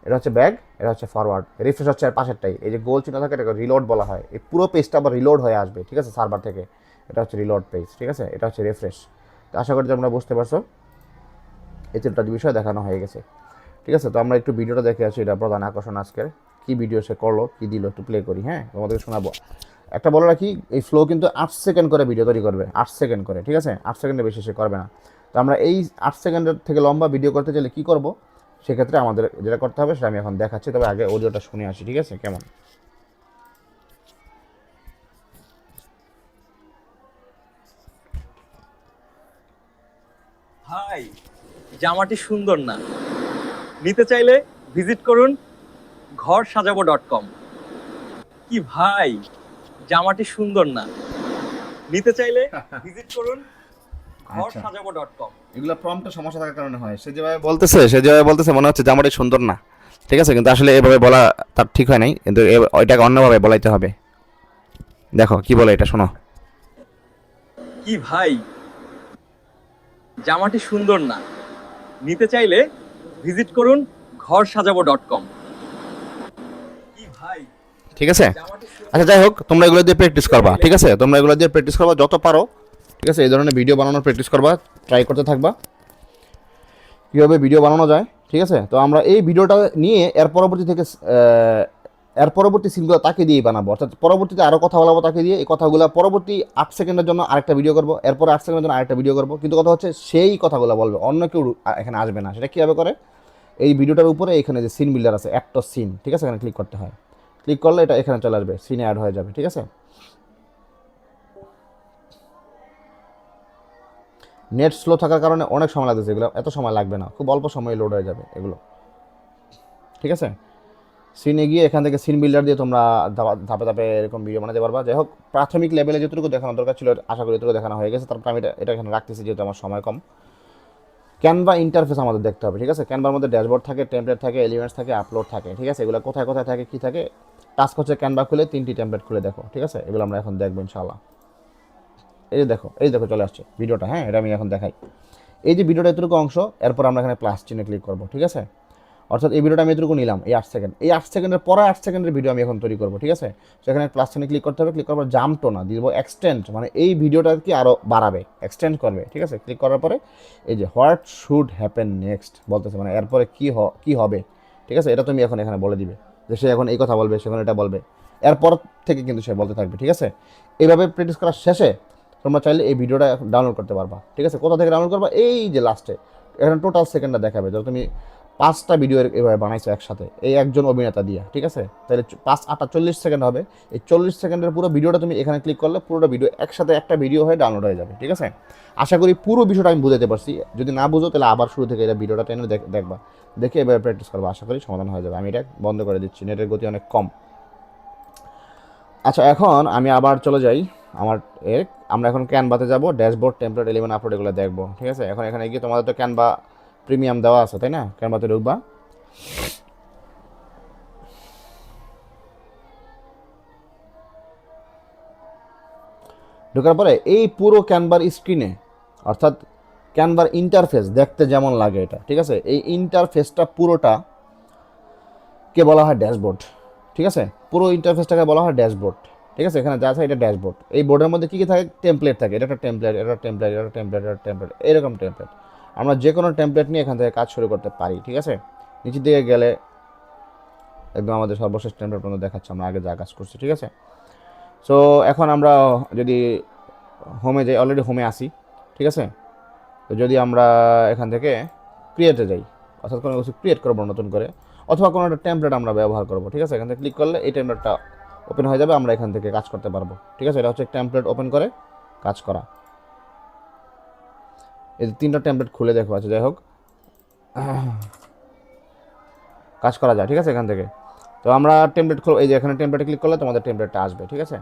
এটা হচ্ছে ব্যাক, এটা হচ্ছে ফরওয়ার্ড। রিফ্রেশ হচ্ছে আর পাশেরটাই, এই যে গোল চিহ্ন থাকে এটাকে রিলোড বলা হয়। এই পুরো পেজটা আবার রিলোড হয়ে আসবে, ঠিক আছে, সার্ভার থেকে। এটা হচ্ছে রিলোড পেজ, ঠিক আছে, এটা হচ্ছে রিফ্রেশ। তো আশা করি তোমরা বুঝতে পারছো, এই তিনটা বিষয় দেখানো হয়ে গেছে, ঠিক আছে। তো আমরা একটু ভিডিওটা দেখে আসি, এটা প্রধান আকর্ষণ আজকের। কী ভিডিও সে করলো, কী দিল, একটু প্লে করি, হ্যাঁ, তোমাদেরকে শোনাবো। একটা বলে রাখি, এই ফ্লো কিন্তু 8 সেকেন্ড করে ভিডিও তৈরি করবে, 8 সেকেন্ড করে, ঠিক আছে, 8 সেকেন্ডের বেশি সে করবে না। তো আমরা এই 8 সেকেন্ডের থেকে লম্বা ভিডিও করতে চাইলে কী করবো? সেক্ষেত্রে আমাদের যেটা করতে হবে সেটা আমি এখন দেখাচ্ছি, তবে আগে অডিওটা শুনে আসি, ঠিক আছে, কেমন? ভাই, জামাটি সুন্দর না, নিতে চাইলে ভিজিট করুন ঘরসাজাবো.com। কি ভাই, জামাটি সুন্দর না, নিতে চাইলে ভিজিট করুন ঘরসাজাবো.com। এগুলো প্রম্পটের সমস্যা থাকার কারণে হয়। সে যেভাবে বলতেছে মনে হচ্ছে জামাটি সুন্দর না, ঠিক আছে, কিন্তু আসলে এভাবে বলা তার ঠিক হয় নাই, কিন্তু ওইটাকে অন্যভাবে বলাইতে হবে। দেখো কি বলে এটা, শোনো। কি ভাই, জামাটি সুন্দর না, নিতে চাইলে ভিজিট করুন ঘরসাজাবো.com। কি ভাই, ঠিক আছে, জামাটি সুন্দর। আচ্ছা যাই হোক, তোমরা এগুলো দিয়ে প্র্যাকটিস করবা, ঠিক আছে, তোমরা এগুলো দিয়ে প্র্যাকটিস করবা যত পারো, ঠিক আছে। এই ধরনের ভিডিও বানানোর প্র্যাকটিস করবা, ট্রাই করতে থাকবা কীভাবে ভিডিও বানানো যায়, ঠিক আছে। তো আমরা এই ভিডিওটা নিয়ে এর পরবর্তী সিনগুলো তাকে দিয়েই বানাবো, অর্থাৎ পরবর্তীতে আরও কথা বলাবো তাকে দিয়ে। এই কথাগুলো পরবর্তী 8 সেকেন্ডের জন্য আরেকটা ভিডিও করবো, এরপর 8 সেকেন্ডের জন্য আরেকটা ভিডিও করবো, কিন্তু কথা হচ্ছে সেই কথাগুলো বলবে, অন্য কেউ এখানে আসবে না। সেটা কীভাবে করে? এই ভিডিওটার উপরে এখানে যে সিন বিল্ডার আছে, অ্যাড টু সিন, ঠিক আছে, এখানে ক্লিক করতে হয়। ক্লিক করলে এটা এখানে চলে আসবে, সিনে অ্যাড হয়ে যাবে, ঠিক আছে। নেট স্লো থাকার কারণে অনেক সময় লাগতেছে, এগুলো এত সময় লাগবে না, খুব অল্প সময়ে লোড হয়ে যাবে এগুলো, ঠিক আছে। সিনে গিয়ে এখান থেকে সিন বিল্ডার দিয়ে তোমরা ধাপে ধাপে এরকম ভিডিও বানাতে পারবা। যাই হোক, প্রাথমিক লেভেলে যতটুকু দেখানো দরকার ছিল আশা করি এতটুকু দেখানো হয়ে গেছে। তারপর আমি এটা এখানে রাখতেছি যেহেতু আমার সময় কম। ক্যানভা ইন্টারফেস আমাদের দেখতে হবে, ঠিক আছে। ক্যানভার মধ্যে ড্যাশবোর্ড থাকে, টেমপ্লেট থাকে, এলিমেন্টস থাকে, আপলোড থাকে, ঠিক আছে। এগুলো কোথায় কোথায় থাকে, কী থাকে? টাস্ক হচ্ছে ক্যানভা খুলে 3টি টেমপ্লেট খুলে দেখো, ঠিক আছে। এগুলো আমরা এখন দেখবো ইনশাআল্লাহ। এই দেখো চলে আসছে ভিডিওটা, হ্যাঁ, এটা আমি এখন দেখাই। এই যে ভিডিওটা এতটুকু অংশ, এরপর আমরা এখানে প্লাস চিহ্নে ক্লিক করবো, ঠিক আছে। অর্থাৎ এই ভিডিওটা আমি এতটুকু নিলাম, এই 8 সেকেন্ড, এই 8 সেকেন্ডের পরে 8 সেকেন্ডের ভিডিও আমি এখন তৈরি করবো, ঠিক আছে। সেখানে প্লাস চিহ্নে ক্লিক করতে হবে, ক্লিক করার পর জাম্পটো না দিব এক্সটেন্ড, মানে এই ভিডিওটাকে আরও বাড়াবে, এক্সটেন্ড করবে, ঠিক আছে। ক্লিক করার পরে এই যে হোয়াট শুড হ্যাপেন নেক্সট বলতেছে, মানে এরপরে কী হবে, ঠিক আছে। এটা তুমি এখন এখানে বলে দিবে যে সে এখন এই কথা বলবে, সেখানে এটা বলবে, এরপর থেকে কিন্তু সে বলতে থাকবে, ঠিক আছে। এইভাবে প্র্যাকটিস করার শেষে তোমরা চাইলে এই ভিডিওটা ডাউনলোড করতে পারবা, ঠিক আছে। কোথা থেকে ডাউনলোড করবা? এই যে লাস্টে এখানে টোটাল সেকেন্ডটা দেখাবে, ধরো তুমি 5টা ভিডিও এভাবে বানাইছো একসাথে, এই একজন অভিনেতা দিয়ে, ঠিক আছে। তাহলে 5 8 40 সেকেন্ড হবে। এই 40 সেকেন্ডের পুরো ভিডিওটা তুমি এখানে ক্লিক করলে পুরোটা ভিডিও একসাথে একটা ভিডিও হয়ে ডাউনলোড হয়ে যাবে, ঠিক আছে। আশা করি পুরো বিষয়টা আমি বুঝাতে পারছি। যদি না বুঝো তাহলে আবার শুরু থেকে এটা ভিডিওটা টেনে দেখবা, দেখে এভাবে প্র্যাকটিস করবা, আশা করি সমাধান হয়ে যাবে। আমি এটা বন্ধ করে দিচ্ছি, নেটের গতি অনেক কম। আচ্ছা, এখন আমি আবার চলে যাই আমার আমরা এখন ক্যানভাতে যাব, ড্যাশবোর্ড, টেমপ্লেট, এলিমেন্ট, আপলোড এগুলো দেখবো, ঠিক আছে। এখন এখানে গিয়ে তোমাদের তো ক্যানভা প্রিমিয়াম দেওয়া আছে, তাই না? ক্যানভাতে ঢুকবা, ঢোকার পরে এই পুরো ক্যানভার স্ক্রিনে, অর্থাৎ ক্যানভার ইন্টারফেস দেখতে যেমন লাগে এটা, ঠিক আছে, এই ইন্টারফেসটা পুরোটা কে বলা হয় ড্যাশবোর্ড, ঠিক আছে। পুরো ইন্টারফেসটাকে বলা হয় ড্যাশবোর্ড, ঠিক আছে। এখানে যা আছে এটা ড্যাশবোর্ড। এই বোর্ডের মধ্যে কী কী থাকে? টেমপ্লেট থাকে, এটা একটা টেমপ্লেট, এটা টেমপ্লেট, এটা টেমপ্লেট, এটা টেমপ্লেট, এরকম টেমপ্লেট। আমরা যে কোনো টেমপ্লেট নিয়ে এখান থেকে কাজ শুরু করতে পারি, ঠিক আছে। নিচের দিকে গেলে একদম আমাদের সর্বশেষ টেমপ্লেট পর্যন্ত দেখাচ্ছে আমরা আগে যা কাজ করছি, ঠিক আছে। সো এখন আমরা যদি হোমে যাই, অলরেডি হোমে আসি, ঠিক আছে। তো যদি আমরা এখান থেকে ক্রিয়েটে যাই, অর্থাৎ কোনো কিছু ক্রিয়েট করবো নতুন করে, অথবা কোনো একটা টেমপ্লেট আমরা ব্যবহার করবো, ঠিক আছে। এখান থেকে ক্লিক করলে এই টেমপ্লেটটা ওপেন হয়ে যাবে, আমরা এখান থেকে কাজ করতে পারবো, ঠিক আছে। এটা হচ্ছে টেমপ্লেট ওপেন করে কাজ করা। এই 3টা টেমপ্লেট খুলে দেখো, আছে, যাই হোক কাজ করা যায়, ঠিক আছে। এখান থেকে তো আমরা টেমপ্লেট খুলব, এই যে এখানে টেমপ্লেটে ক্লিক করলে তোমাদের টেমপ্লেটটা আসবে, ঠিক আছে।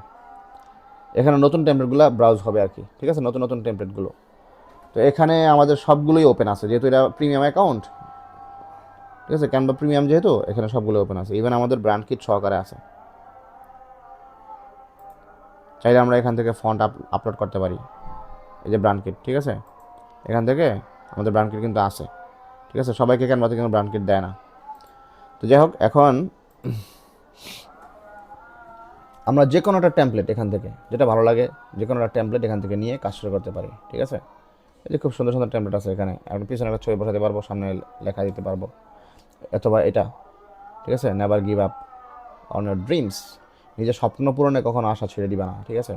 এখানে নতুন টেমপ্লেটগুলো ব্রাউজ হবে আর কি, ঠিক আছে, নতুন নতুন টেমপ্লেটগুলো। তো এখানে আমাদের সবগুলোই ওপেন আছে, যেহেতু এটা প্রিমিয়াম অ্যাকাউন্ট, ঠিক আছে। ক্যানভা প্রিমিয়াম যেহেতু, এখানে সবগুলো ওপেন আছে, ইভেন আমাদের ব্র্যান্ড কিট সহকারে আছে। চাইলে আমরা এখান থেকে ফন্ট আপলোড করতে পারি, এই যে ব্র্যান্ড কিট, ঠিক আছে। এখান থেকে আমাদের ব্র্যান্ড কিট কিন্তু আছে, ঠিক আছে। সবাইকে ক্যানভাতে কিন্তু ব্র্যান্ড কিট দেয় না। তো যাই হোক, এখন আমরা যে কোনো একটা টেমপ্লেট এখান থেকে, যেটা ভালো লাগে, যে কোনো একটা টেমপ্লেট এখান থেকে নিয়ে কাজ শুরু করতে পারি, ঠিক আছে। এই যে খুব সুন্দর সুন্দর টেমপ্লেট আছে এখানে, এখন পিছনে একটা ছবি বসাতে পারবো, সামনে লেখা দিতে পারবো, অথবা এটা, ঠিক আছে, never give up on your dreams, নিজের স্বপ্ন পূরণে কখনো আশা ছেড়ে দিবা না, ঠিক আছে।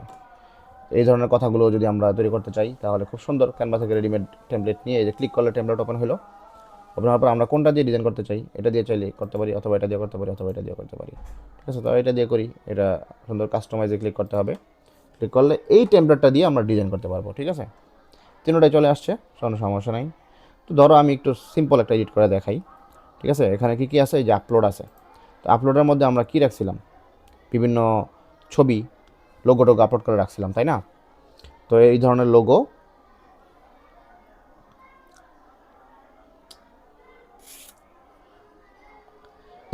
এই ধরনের কথাগুলো যদি আমরা তৈরি করতে চাই, তাহলে খুব সুন্দর ক্যানভা থেকে রেডিমেড টেমপ্লেট নিয়ে এই যে ক্লিক করলে টেমপ্লেট ওপেন হলো। ওপেন হওয়ার পর আমরা কোনটা দিয়ে ডিজাইন করতে চাই, এটা দিয়ে চাইলে করতে পারি, অথবা এটা দিয়ে করতে পারি, অথবা এটা দিয়ে করতে পারি, ঠিক আছে। তো এটা দিয়ে করি, এটা সুন্দর কাস্টমাইজে ক্লিক করতে হবে। ক্লিক করলে এই টেমপ্লেটটা দিয়ে আমরা ডিজাইন করতে পারবো, ঠিক আছে। তিনটাই চলে আসছে, কোনো সমস্যা নাই। তো ধরো আমি একটু সিম্পল একটা এডিট করে দেখাই, ঠিক আছে। এখানে কী কী আছে? এই যে আপলোড আছে। তো আপলোডের মধ্যে আমরা কী রাখছিলাম? বিভিন্ন ছবি, লোগো টোগো আপলোড করে রাখছিলাম, তাই না? তো এই ধরনের লোগো,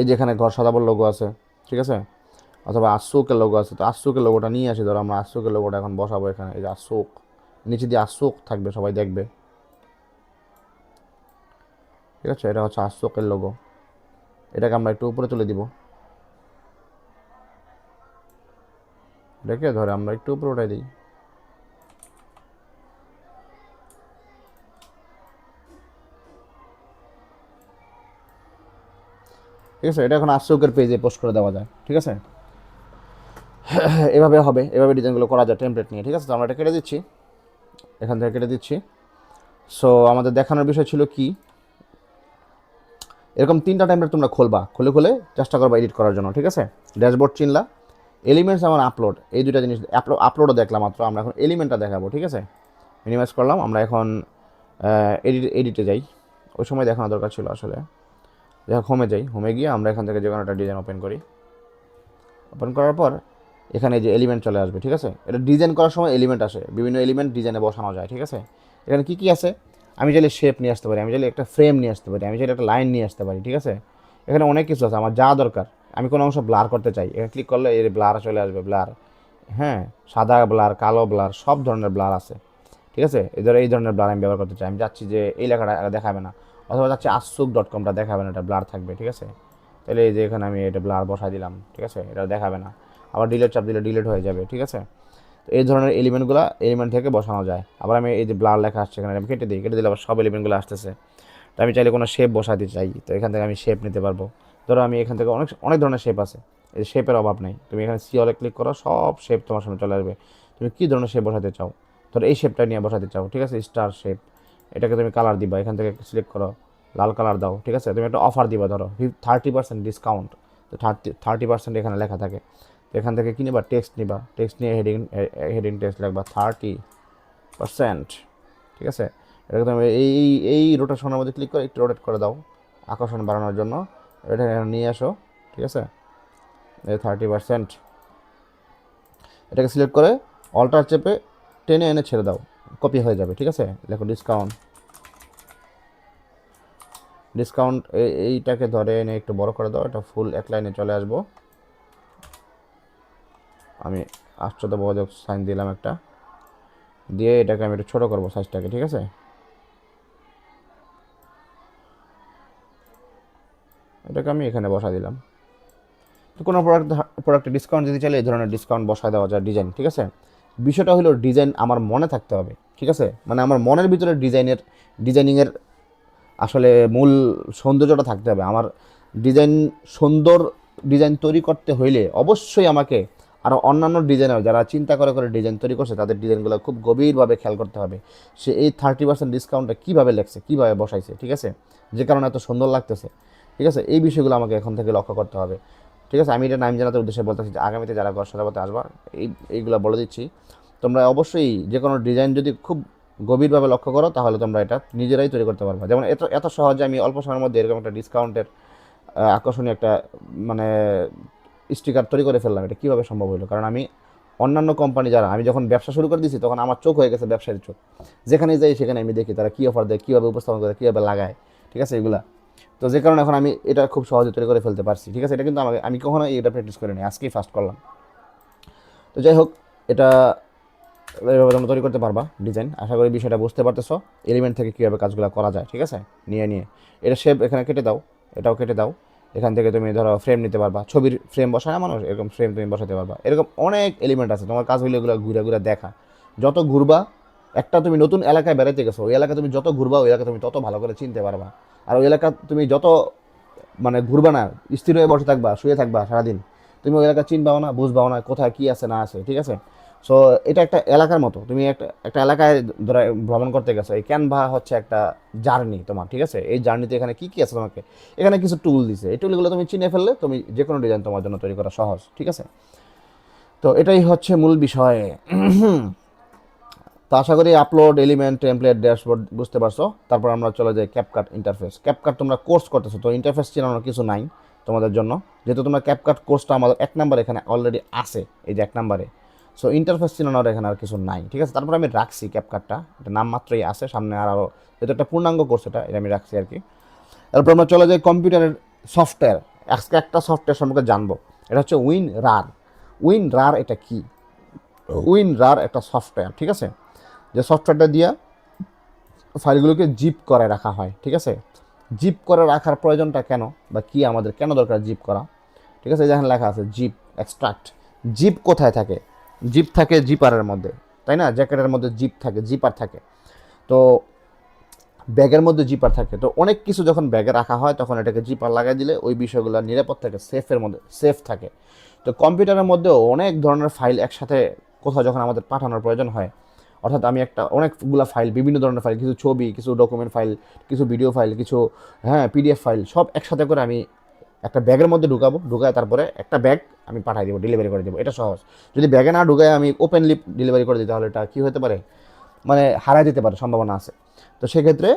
এই যে এখানে ঘর সাজাবার লোগো আছে, ঠিক আছে, অথবা আশোকের লোগো আছে। তো আশোকের লোগোটা নিয়ে আসি, ধরো আমরা আশোকের লোগোটা এখন বসাবো এখানে। এই যে আশোক, নিচে দিয়ে আশোক থাকবে, সবাই দেখবে, ঠিক আছে। এটা হচ্ছে আশোকের লোগো, এটাকে আমরা একটু উপরে তুলে দিব, এটাকে ধরে আমরা একটু উপরে উঠাই দিই, ঠিক আছে। এটা এখন আশোকের পেজে পোস্ট করে দেওয়া যায়, ঠিক আছে। এভাবে হবে, এভাবে ডিজাইনগুলো করা যায় টেমপ্লেট নিয়ে, ঠিক আছে। তো আমরা এটা কেটে দিচ্ছি, এখান থেকে কেটে দিচ্ছি। সো আমাদের দেখানোর বিষয় ছিল কি, এরকম 3টা টেমপ্লেট তোমরা খুলবা, খুলে খুলে চেষ্টা করবা এডিট করার জন্য, ঠিক আছে। ড্যাশবোর্ড চিনলা, এলিমেন্টস আমার আপলোড, এই দুইটা জিনিস আপলোডও দেখলাম মাত্র, আমরা এখন এলিমেন্টটা দেখাবো, ঠিক আছে। মিনিমাইজ করলাম, আমরা এখন এডিটে যাই, ওই সময় দেখানো দরকার ছিল আসলে। দেখো হোমে যাই, হোমে গিয়ে আমরা এখান থেকে যে কোনো একটা ডিজাইন ওপেন করি। ওপেন করার পর এখানে যে এলিমেন্ট চলে আসবে, ঠিক আছে। এটা ডিজাইন করার সময় এলিমেন্ট আসে, বিভিন্ন এলিমেন্ট ডিজাইনে বসানো যায়, ঠিক আছে। এখানে কী কী আছে? আমি চাইলে শেপ নিয়ে আসতে পারি, আমি চাইলে একটা ফ্রেম নিয়ে আসতে পারি, আমি চাইলে একটা লাইন নিয়ে আসতে পারি, ঠিক আছে। এখানে অনেক কিছু আছে, আমার যা দরকার। আমি কোনো অংশ ব্লার করতে চাই, এখানে ক্লিক করলে এর ব্লার চলে আসবে, ব্লার, হ্যাঁ, সাদা ব্লার, কালো ব্লার, সব ধরনের ব্লার আছে, ঠিক আছে। এই ধরনের ব্লার আমি ব্যবহার করতে চাই। আমি চাচ্ছি যে এই লেখাটা দেখাবে না, অথবা চাচ্ছি ashok.com দেখাবে না, এটা ব্লার থাকবে, ঠিক আছে। তাহলে এই যে এখানে আমি এটা ব্লার বসাই দিলাম, ঠিক আছে, এটা দেখাবে না। আবার ডিলিট চাপ দিলে ডিলিট হয়ে যাবে, ঠিক আছে। তো এই ধরনের এলিমেন্ট থেকে বসানো যায়। আবার আমি এই যে ব্লার লেখা আসছে এখানে, আমি কেটে দিলে আবার সব এলিমেন্টগুলো আসতেছে। তো আমি চাইলে কোনো শেপ বসাতে চাই, তো এখান থেকে আমি শেপ নিতে পারবো। ধরো আমি এখান থেকে অনেক ধরনের শেপ আছে, এই শেপের অভাব নেই। তুমি এখানে সি অলে ক্লিক করো, সব শেপ তোমার সামনে চলে আসবে। তুমি কী ধরনের শেপ বসাতে চাও? ধরো এই শেপটা নিয়ে বসাতে চাও, ঠিক আছে, স্টার শেপ। এটাকে তুমি কালার দিবা, এখান থেকে সিলেক্ট করো, লাল কালার দাও, ঠিক আছে। তুমি একটা অফার দিবা, ধরো 30% ডিসকাউন্ট, তো 30% এখানে লেখা থাকে। তো এখান থেকে কি নিবা? টেক্সট নিবা, টেক্সট নিয়ে হেডিং টেক্সট লিখবা 30%, ঠিক আছে। এটাকে তুমি এই রোটেশনের মধ্যে ক্লিক করে একটু রোটেট করে দাও, আকর্ষণ বাড়ানোর জন্য। এটা নিয়ে আসো, ঠিক আছে, এই 30%, এটাকে সিলেক্ট করে অল্টার চেপে টেনে এনে ছেড়ে দাও, কপি হয়ে যাবে, ঠিক আছে। দেখো ডিসকাউন্ট, ডিসকাউন্ট এইটাকে ধরে এনে একটু বড় করে দাও, এটা ফুল এক লাইনে চলে আসবো। আমি আশ্চর্যবোধক সাইন দিলাম একটা, দিয়ে এটাকে আমি একটু ছোটো করবো সাইজটাকে, ঠিক আছে। এটাকে আমি এখানে বসা দিলাম। তো কোনো প্রোডাক্টে ডিসকাউন্ট দিতে চাইলে এই ধরনের ডিসকাউন্ট বসায় দেওয়া যায়, ডিজাইন, ঠিক আছে। বিষয়টা হলো ডিজাইন আমার মনে থাকতে হবে, ঠিক আছে, মানে আমার মনের ভিতরে ডিজাইনিংয়ের আসলে মূল সৌন্দর্যটা থাকতে হবে। আমার সুন্দর ডিজাইন তৈরি করতে হইলে অবশ্যই আমাকে আরও অন্যান্য ডিজাইনার যারা চিন্তা করে করে ডিজাইন তৈরি করছে তাদের ডিজাইনগুলো খুব গভীরভাবে খেয়াল করতে হবে। সে এই 30% ডিসকাউন্টটা কীভাবে লেখছে, কীভাবে বসাইছে, ঠিক আছে, যে কারণে এত সুন্দর লাগতেছে, ঠিক আছে। এই বিষয়গুলো আমাকে এখন থেকে লক্ষ্য করতে হবে, ঠিক আছে। আমি এটা নাম জানাতে উদ্দেশ্যে বলতেছি যে আগামীতে যারা ঘর সাজাতে আসবা এইগুলো বলে দিচ্ছি, তোমরা অবশ্যই যে কোনো ডিজাইন যদি খুব গভীরভাবে লক্ষ্য করো তাহলে তোমরা এটা নিজেরাই তৈরি করতে পারবে। যেমন এত এত সহজে আমি অল্প সময়ের মধ্যে এরকম একটা ডিসকাউন্টের আকর্ষণীয় একটা মানে স্টিকার তৈরি করে ফেললাম। এটা কীভাবে সম্ভব হলো? কারণ আমি অন্যান্য কোম্পানি যারা, আমি যখন ব্যবসা শুরু করে দিয়েছি তখন আমার চোখ হয়ে গেছে ব্যবসায়ীর চোখ। যেখানে যাই সেখানে আমি দেখি তারা কী অফার দেয়, কীভাবে উপস্থাপন করে, কীভাবে লাগায়, ঠিক আছে, এগুলা। তো যে কারণে এখন আমি এটা খুব সহজে তৈরি করে ফেলতে পারছি, ঠিক আছে। এটা কিন্তু আমি কখনো এটা প্র্যাকটিস করিনি, আজকেই ফার্স্ট করলাম। তো যাই হোক, এটা এইভাবে তোমরা তৈরি করতে পারবা ডিজাইন। আশা করি বিষয়টা বুঝতে পারতেছো, এলিমেন্ট থেকে কীভাবে কাজগুলো করা যায়, ঠিক আছে। নিয়ে এটা শেপ এখানে কেটে দাও, এটাও কেটে দাও। এখান থেকে তুমি ধরো ফ্রেম নিতে পারবা, ছবির ফ্রেম বসায় না মানুষ, এরকম ফ্রেম তুমি বসাতে পারবা। এরকম অনেক এলিমেন্ট আছে, তোমার কাজ হইলে এগুলো ঘুরে ঘুরে দেখা। যত ঘুরবা, একটা তুমি নতুন এলাকায় বেড়াতে গেছো, ওই এলাকা তুমি যত ঘুরবা ওই এলাকা তুমি তত ভালো করে চিনতে পারবা। আর ওই এলাকা তুমি যত মানে ঘুরবা না, স্থির হয়ে বসে থাকবা, শুয়ে থাকবা সারাদিন, তুমি ওই এলাকা চিনবাও না, বুঝবাও না কোথায় কী আছে না আছে, ঠিক আছে। সো এটা একটা এলাকার মতো, তুমি একটা এলাকায় ধরো ভ্রমণ করতে গেছো, এই ক্যানভা হচ্ছে একটা জার্নি তোমার, ঠিক আছে। এই জার্নিতে এখানে কী কী আছে তোমাকে এখানে কিছু টুল দিছে, এই টুলগুলো তুমি চিনে ফেললে তুমি যে কোনো ডিজাইন তোমার জন্য তৈরি করা সহজ, ঠিক আছে। তো এটাই হচ্ছে মূল বিষয়। তো আশা করি আপলোড, এলিমেন্ট, টেমপ্লেট, ড্যাশবোর্ড বুঝতে পারছো। তারপর আমরা চলে যাই ক্যাপকাট ইন্টারফেস। ক্যাপকাট তোমরা কোর্স করতেছো, তো ইন্টারফেস চেনানোর কিছু নাই তোমাদের জন্য, যেহেতু তোমরা ক্যাপকাট কোর্সটা আমাদের 1 নাম্বার এখানে অলরেডি আছে, এই যে 1 নাম্বারে। সো ইন্টারফেস চেনানোর এখানে আর কিছু নাই, ঠিক আছে। তারপর আমি রাখছি ক্যাপকাটটা, এটা নাম মাত্রই আছে, সামনে আরও যেহেতু একটা পূর্ণাঙ্গ কোর্স এটা আমি রাখছি আর কি। তারপর আমরা চলে যাই কম্পিউটারের সফটওয়্যার। আজকে একটা সফটওয়্যার সম্পর্কে জানবো, এটা হচ্ছে WinRAR। WinRAR এটা কি? WinRAR একটা সফটওয়্যার, ঠিক আছে, যে সফটওয়্যারটা দিয়ে ফাইলগুলোকে জিপ করে রাখা হয়, ঠিক আছে। জিপ করে রাখার প্রয়োজনটা কেন বা কি আমাদের কেন দরকার জিপ করা, ঠিক আছে। যেখানে লেখা আছে জিপ এক্সট্রাক্ট, জিপ কোথায় থাকে? জিপ থাকে জিপারের মধ্যে, তাই না? জ্যাকেটের মধ্যে জিপ থাকে, জিপার থাকে, তো ব্যাগের মধ্যে জিপার থাকে। তো অনেক কিছু যখন ব্যাগে রাখা হয় তখন এটাকে জিপার লাগাই দিলে ওই বিষয়গুলো নিরাপদ থাকে, সেফ থাকে। তো কম্পিউটারের মধ্যেও অনেক ধরনের ফাইল একসাথে কোথাও যখন আমাদের পাঠানোর প্রয়োজন হয়, অর্থাৎ আমি অনেকগুলো ফাইল, বিভিন্ন ধরনের ফাইল, কিছু ছবি, কিছু ডকুমেন্ট ফাইল, কিছু ভিডিও ফাইল, কিছু পিডিএফ ফাইল, সব একসাথে করে আমি একটা ব্যাগের মধ্যে ঢুকায় তারপরে একটা ব্যাগ আমি পাঠিয়ে দেবো, ডেলিভারি করে দেবো। এটা সহজ। যদি ব্যাগে না ঢুকায় আমি ওপেনলি ডেলিভারি করে দিই তাহলে এটা কী হতে পারে, মানে হারাই দিতে পারে, সম্ভাবনা আছে। তো সেক্ষেত্রে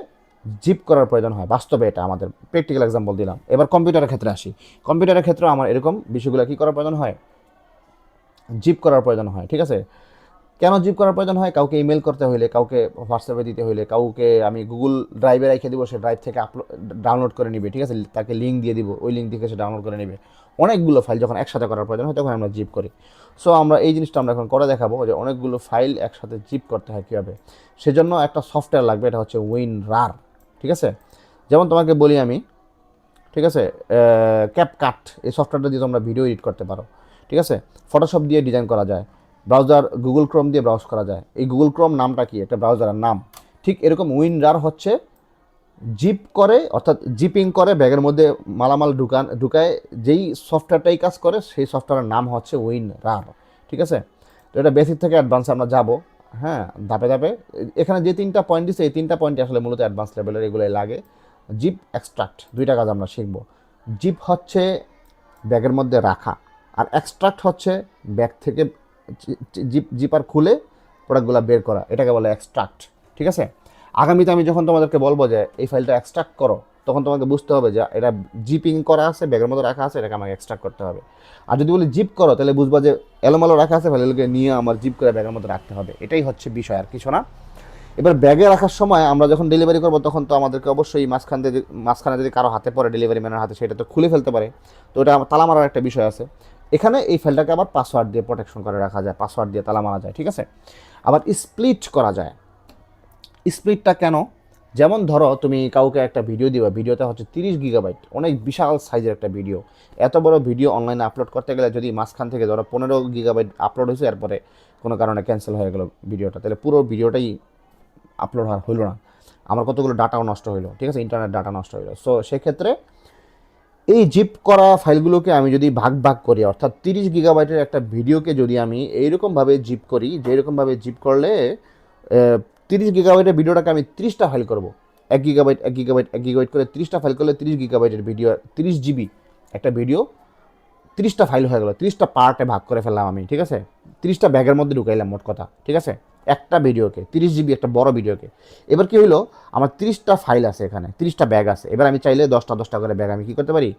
জিপ করার প্রয়োজন হয়, বাস্তবে এটা আমাদের প্র্যাকটিক্যাল এক্সাম্পল দিলাম। এবার কম্পিউটারের ক্ষেত্রে আসি। কম্পিউটারের ক্ষেত্রে আমার এরকম বিষয়গুলো কী করার প্রয়োজন হয়, জিপ করার প্রয়োজন হয়, ঠিক আছে। কেন জিপ করার প্রয়োজন হয়? কাউকে ইমেল করতে হইলে, কাউকে হোয়াটসঅ্যাপে দিতে হইলে, কাউকে আমি গুগল ড্রাইভে রেখে দিব, সে ড্রাইভ থেকে ডাউনলোড করে নিবে, ঠিক আছে। তাকে লিঙ্ক দিয়ে দিব, ওই লিঙ্ক থেকে সে ডাউনলোড করে নেবে। অনেকগুলো ফাইল যখন একসাথে করার প্রয়োজন হয় তখন আমরা জিপ করি। সো আমরা এই জিনিসটা আমরা এখন করে দেখাবো যে অনেকগুলো ফাইল একসাথে জিপ করতে হয় কীভাবে। সেজন্য একটা সফটওয়্যার লাগবে, এটা হচ্ছে WinRAR, ঠিক আছে। যেমন তোমাকে বলি আমি, ঠিক আছে, ক্যাপকাট এই সফটওয়্যারটা দিয়ে তোমরা ভিডিও এডিট করতে পারো, ঠিক আছে। ফটোশপ দিয়ে ডিজাইন করা যায়, ব্রাউজার গুগল ক্রোম দিয়ে ব্রাউজ করা যায়। এই গুগল ক্রোম নামটা কি? একটা ব্রাউজারের নাম। ঠিক এরকম WinRAR হচ্ছে জিপ করে, অর্থাৎ জিপিং করে ব্যাগের মধ্যে মালামাল ঢুকায় যেই সফটওয়্যারটাই কাজ করে সেই সফটওয়্যারের নাম হচ্ছে WinRAR, ঠিক আছে। তো এটা বেসিক থেকে অ্যাডভান্সে আমরা যাব, হ্যাঁ, ধাপে ধাপে। এখানে যে 3টা পয়েন্ট দিচ্ছে এই 3টা পয়েন্টই আসলে মূলত অ্যাডভান্স লেভেলের, এগুলোই লাগে। জিপ, এক্সট্রাক্ট, 2টা কাজ আমরা শিখব। জিপ হচ্ছে ব্যাগের মধ্যে রাখা, আর এক্সট্রাক্ট হচ্ছে ব্যাগ থেকে জিপার খুলে প্রোডাক্টগুলো বের করা, এটাকে বলে এক্সট্রাক্ট, ঠিক আছে। আগামীতে আমি যখন তোমাদেরকে বলবো যে এই ফাইলটা এক্সট্রাক্ট করো, তখন তোমাকে বুঝতে হবে যে এটা জিপিং করা আছে, ব্যাগের মধ্যে রাখা আছে, এটাকে আমাকে এক্সট্রাক্ট করতে হবে। আর যদি বলি জিপ করো তাহলে বুঝবা যে এলোমেলো রাখা আছে, ফেলে নিয়ে আমার জিপ করে ব্যাগের মধ্যে রাখতে হবে। এটাই হচ্ছে বিষয়, আর কিছু না। এবার ব্যাগে রাখার সময় আমরা যখন ডেলিভারি করবো তখন তো আমাদেরকে অবশ্যই মাঝখানে যদি কারো হাতে পড়ে, ডেলিভারি ম্যানের হাতে, সেটা তো খুলে ফেলতে পারে। তো এটা তালা মারার একটা বিষয় আছে। এখানে এই ফাইলটাকে আবার পাসওয়ার্ড দিয়ে প্রোটেকশন করে রাখা যায়, পাসওয়ার্ড দিয়ে তালা মারা যায়, ঠিক আছে। আবার স্প্লিট করা যায়। স্প্লিটটা কেন? যেমন ধরো তুমি কাউকে একটা ভিডিও দিবা, ভিডিওটা হচ্ছে 30 গিগাবাইট, অনেক বিশাল সাইজের একটা ভিডিও। এত বড় ভিডিও অনলাইনে আপলোড করতে গেলে যদি মাঝখান থেকে ধরো 15 গিগাবাইট আপলোড হয়েছে, এরপরে কোনো কারণে ক্যান্সেল হয়ে গেল ভিডিওটা, তাহলে পুরো ভিডিওটাই আপলোড হইলো না, আমার কতগুলো ডাটাও নষ্ট হইলো, ঠিক আছে, ইন্টারনেট ডাটা নষ্ট হইলো। সো সেক্ষেত্রে এই জিপ করা ফাইলগুলোকে আমি যদি ভাগ ভাগ করি, অর্থাৎ 30 গিগাবাইটের একটা ভিডিওকে যদি আমি এইরকমভাবে জিপ করি, যেরকমভাবে জিপ করলে 30 গিগাবাইটের ভিডিওটাকে আমি 30টা ফাইল করব, 1 গিগাবাইট করে 30টা ফাইল করলে 30 গিগাবাইটের ভিডিও, 30 জিবি একটা ভিডিও, 30টা ফাইল হয়ে গেল, 30টা পার্টে ভাগ করে ফেললাম আমি, ঠিক আছে, 30টা ব্যাগের মধ্যে ঢুকাইলাম মোট কথা, ঠিক আছে, একটা ভিডিওকে 30 জিবি একটা বড় ভিডিওকে। এবার কি হইলো, আমার 30টা ফাইল আছে, এখানে 30টা ব্যাগ আছে। এবার আমি চাইলে 10টা করে ব্যাগ আমি কী করতে পারি,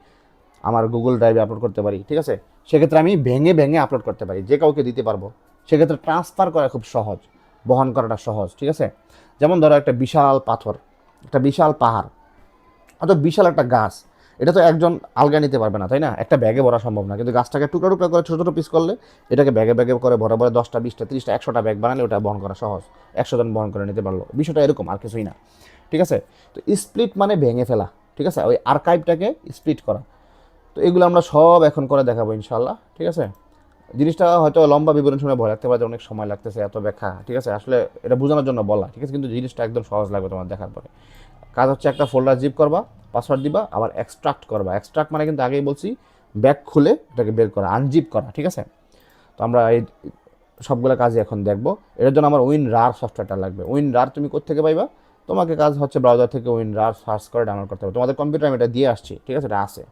আমার গুগল ড্রাইভে আপলোড করতে পারি, ঠিক আছে। সেক্ষেত্রে আমি ভেঙে ভেঙে আপলোড করতে পারি, যে কাউকে দিতে পারবো। সেক্ষেত্রে ট্রান্সফার করা খুব সহজ, বহন করাটা সহজ, ঠিক আছে। যেমন ধরো একটা বিশাল পাথর, একটা বিশাল পাহাড়, অত বিশাল একটা গাছ, এটা তো একজন আলগা নিতে পারবে না, তাই না, একটা ব্যাগে ভরা সম্ভব না। কিন্তু গাছটাকে টুকরা টুকরা করে ছোটো ছোটো পিস করলে এটাকে ব্যাগে ব্যাগে করে ভরা ভরে 10টা 20টা 30টা 100টা ব্যাগ বানালে ওটা বহন করা সহজ, 100 জন বহন করে নিতে পারলো। বিষয়টা এরকম, আর কিছুই না, ঠিক আছে। তো স্প্লিট মানে ভেঙে ফেলা, ঠিক আছে, ওই আর্কাইভটাকে স্প্লিট করা। তো এগুলো আমরা সব এখন করে দেখাবো ইনশাল্লাহ, ঠিক আছে। জিনিসটা হয়তো লম্বা বিবরণ শুনে ভয় লাগতে পারে, অনেক সময় লাগতেছে এত ব্যাখ্যা, ঠিক আছে, আসলে এটা বোঝানোর জন্য বলা, ঠিক আছে, কিন্তু জিনিসটা একদম সহজ লাগবে তোমার দেখার পরে। কাজ হচ্ছে একটা ফোল্ডার জিপ করবা, পাসওয়ার্ড দিবা, আবার এক্সট্রাক্ট করবা। এক্সট্রাক্ট মানে কিন্তু আগেই বলছি ব্যাগ খুলে এটাকে বের করা, আনজিপ করা, ঠিক আছে। তো আমরা এই সবগুলো কাজই এখন দেখবো। এর জন্য আমার WinRAR সফটওয়্যারটা লাগবে। WinRAR তুমি কোত্থেকে পাইবা? তোমাকে কাজ হচ্ছে ব্রাউজার থেকে WinRAR সার্চ করে ডাউনলোড করতে হবে। তোমাদের কম্পিউটারে আমি এটা দিয়ে আসছি, ঠিক আছে, এটা আছে।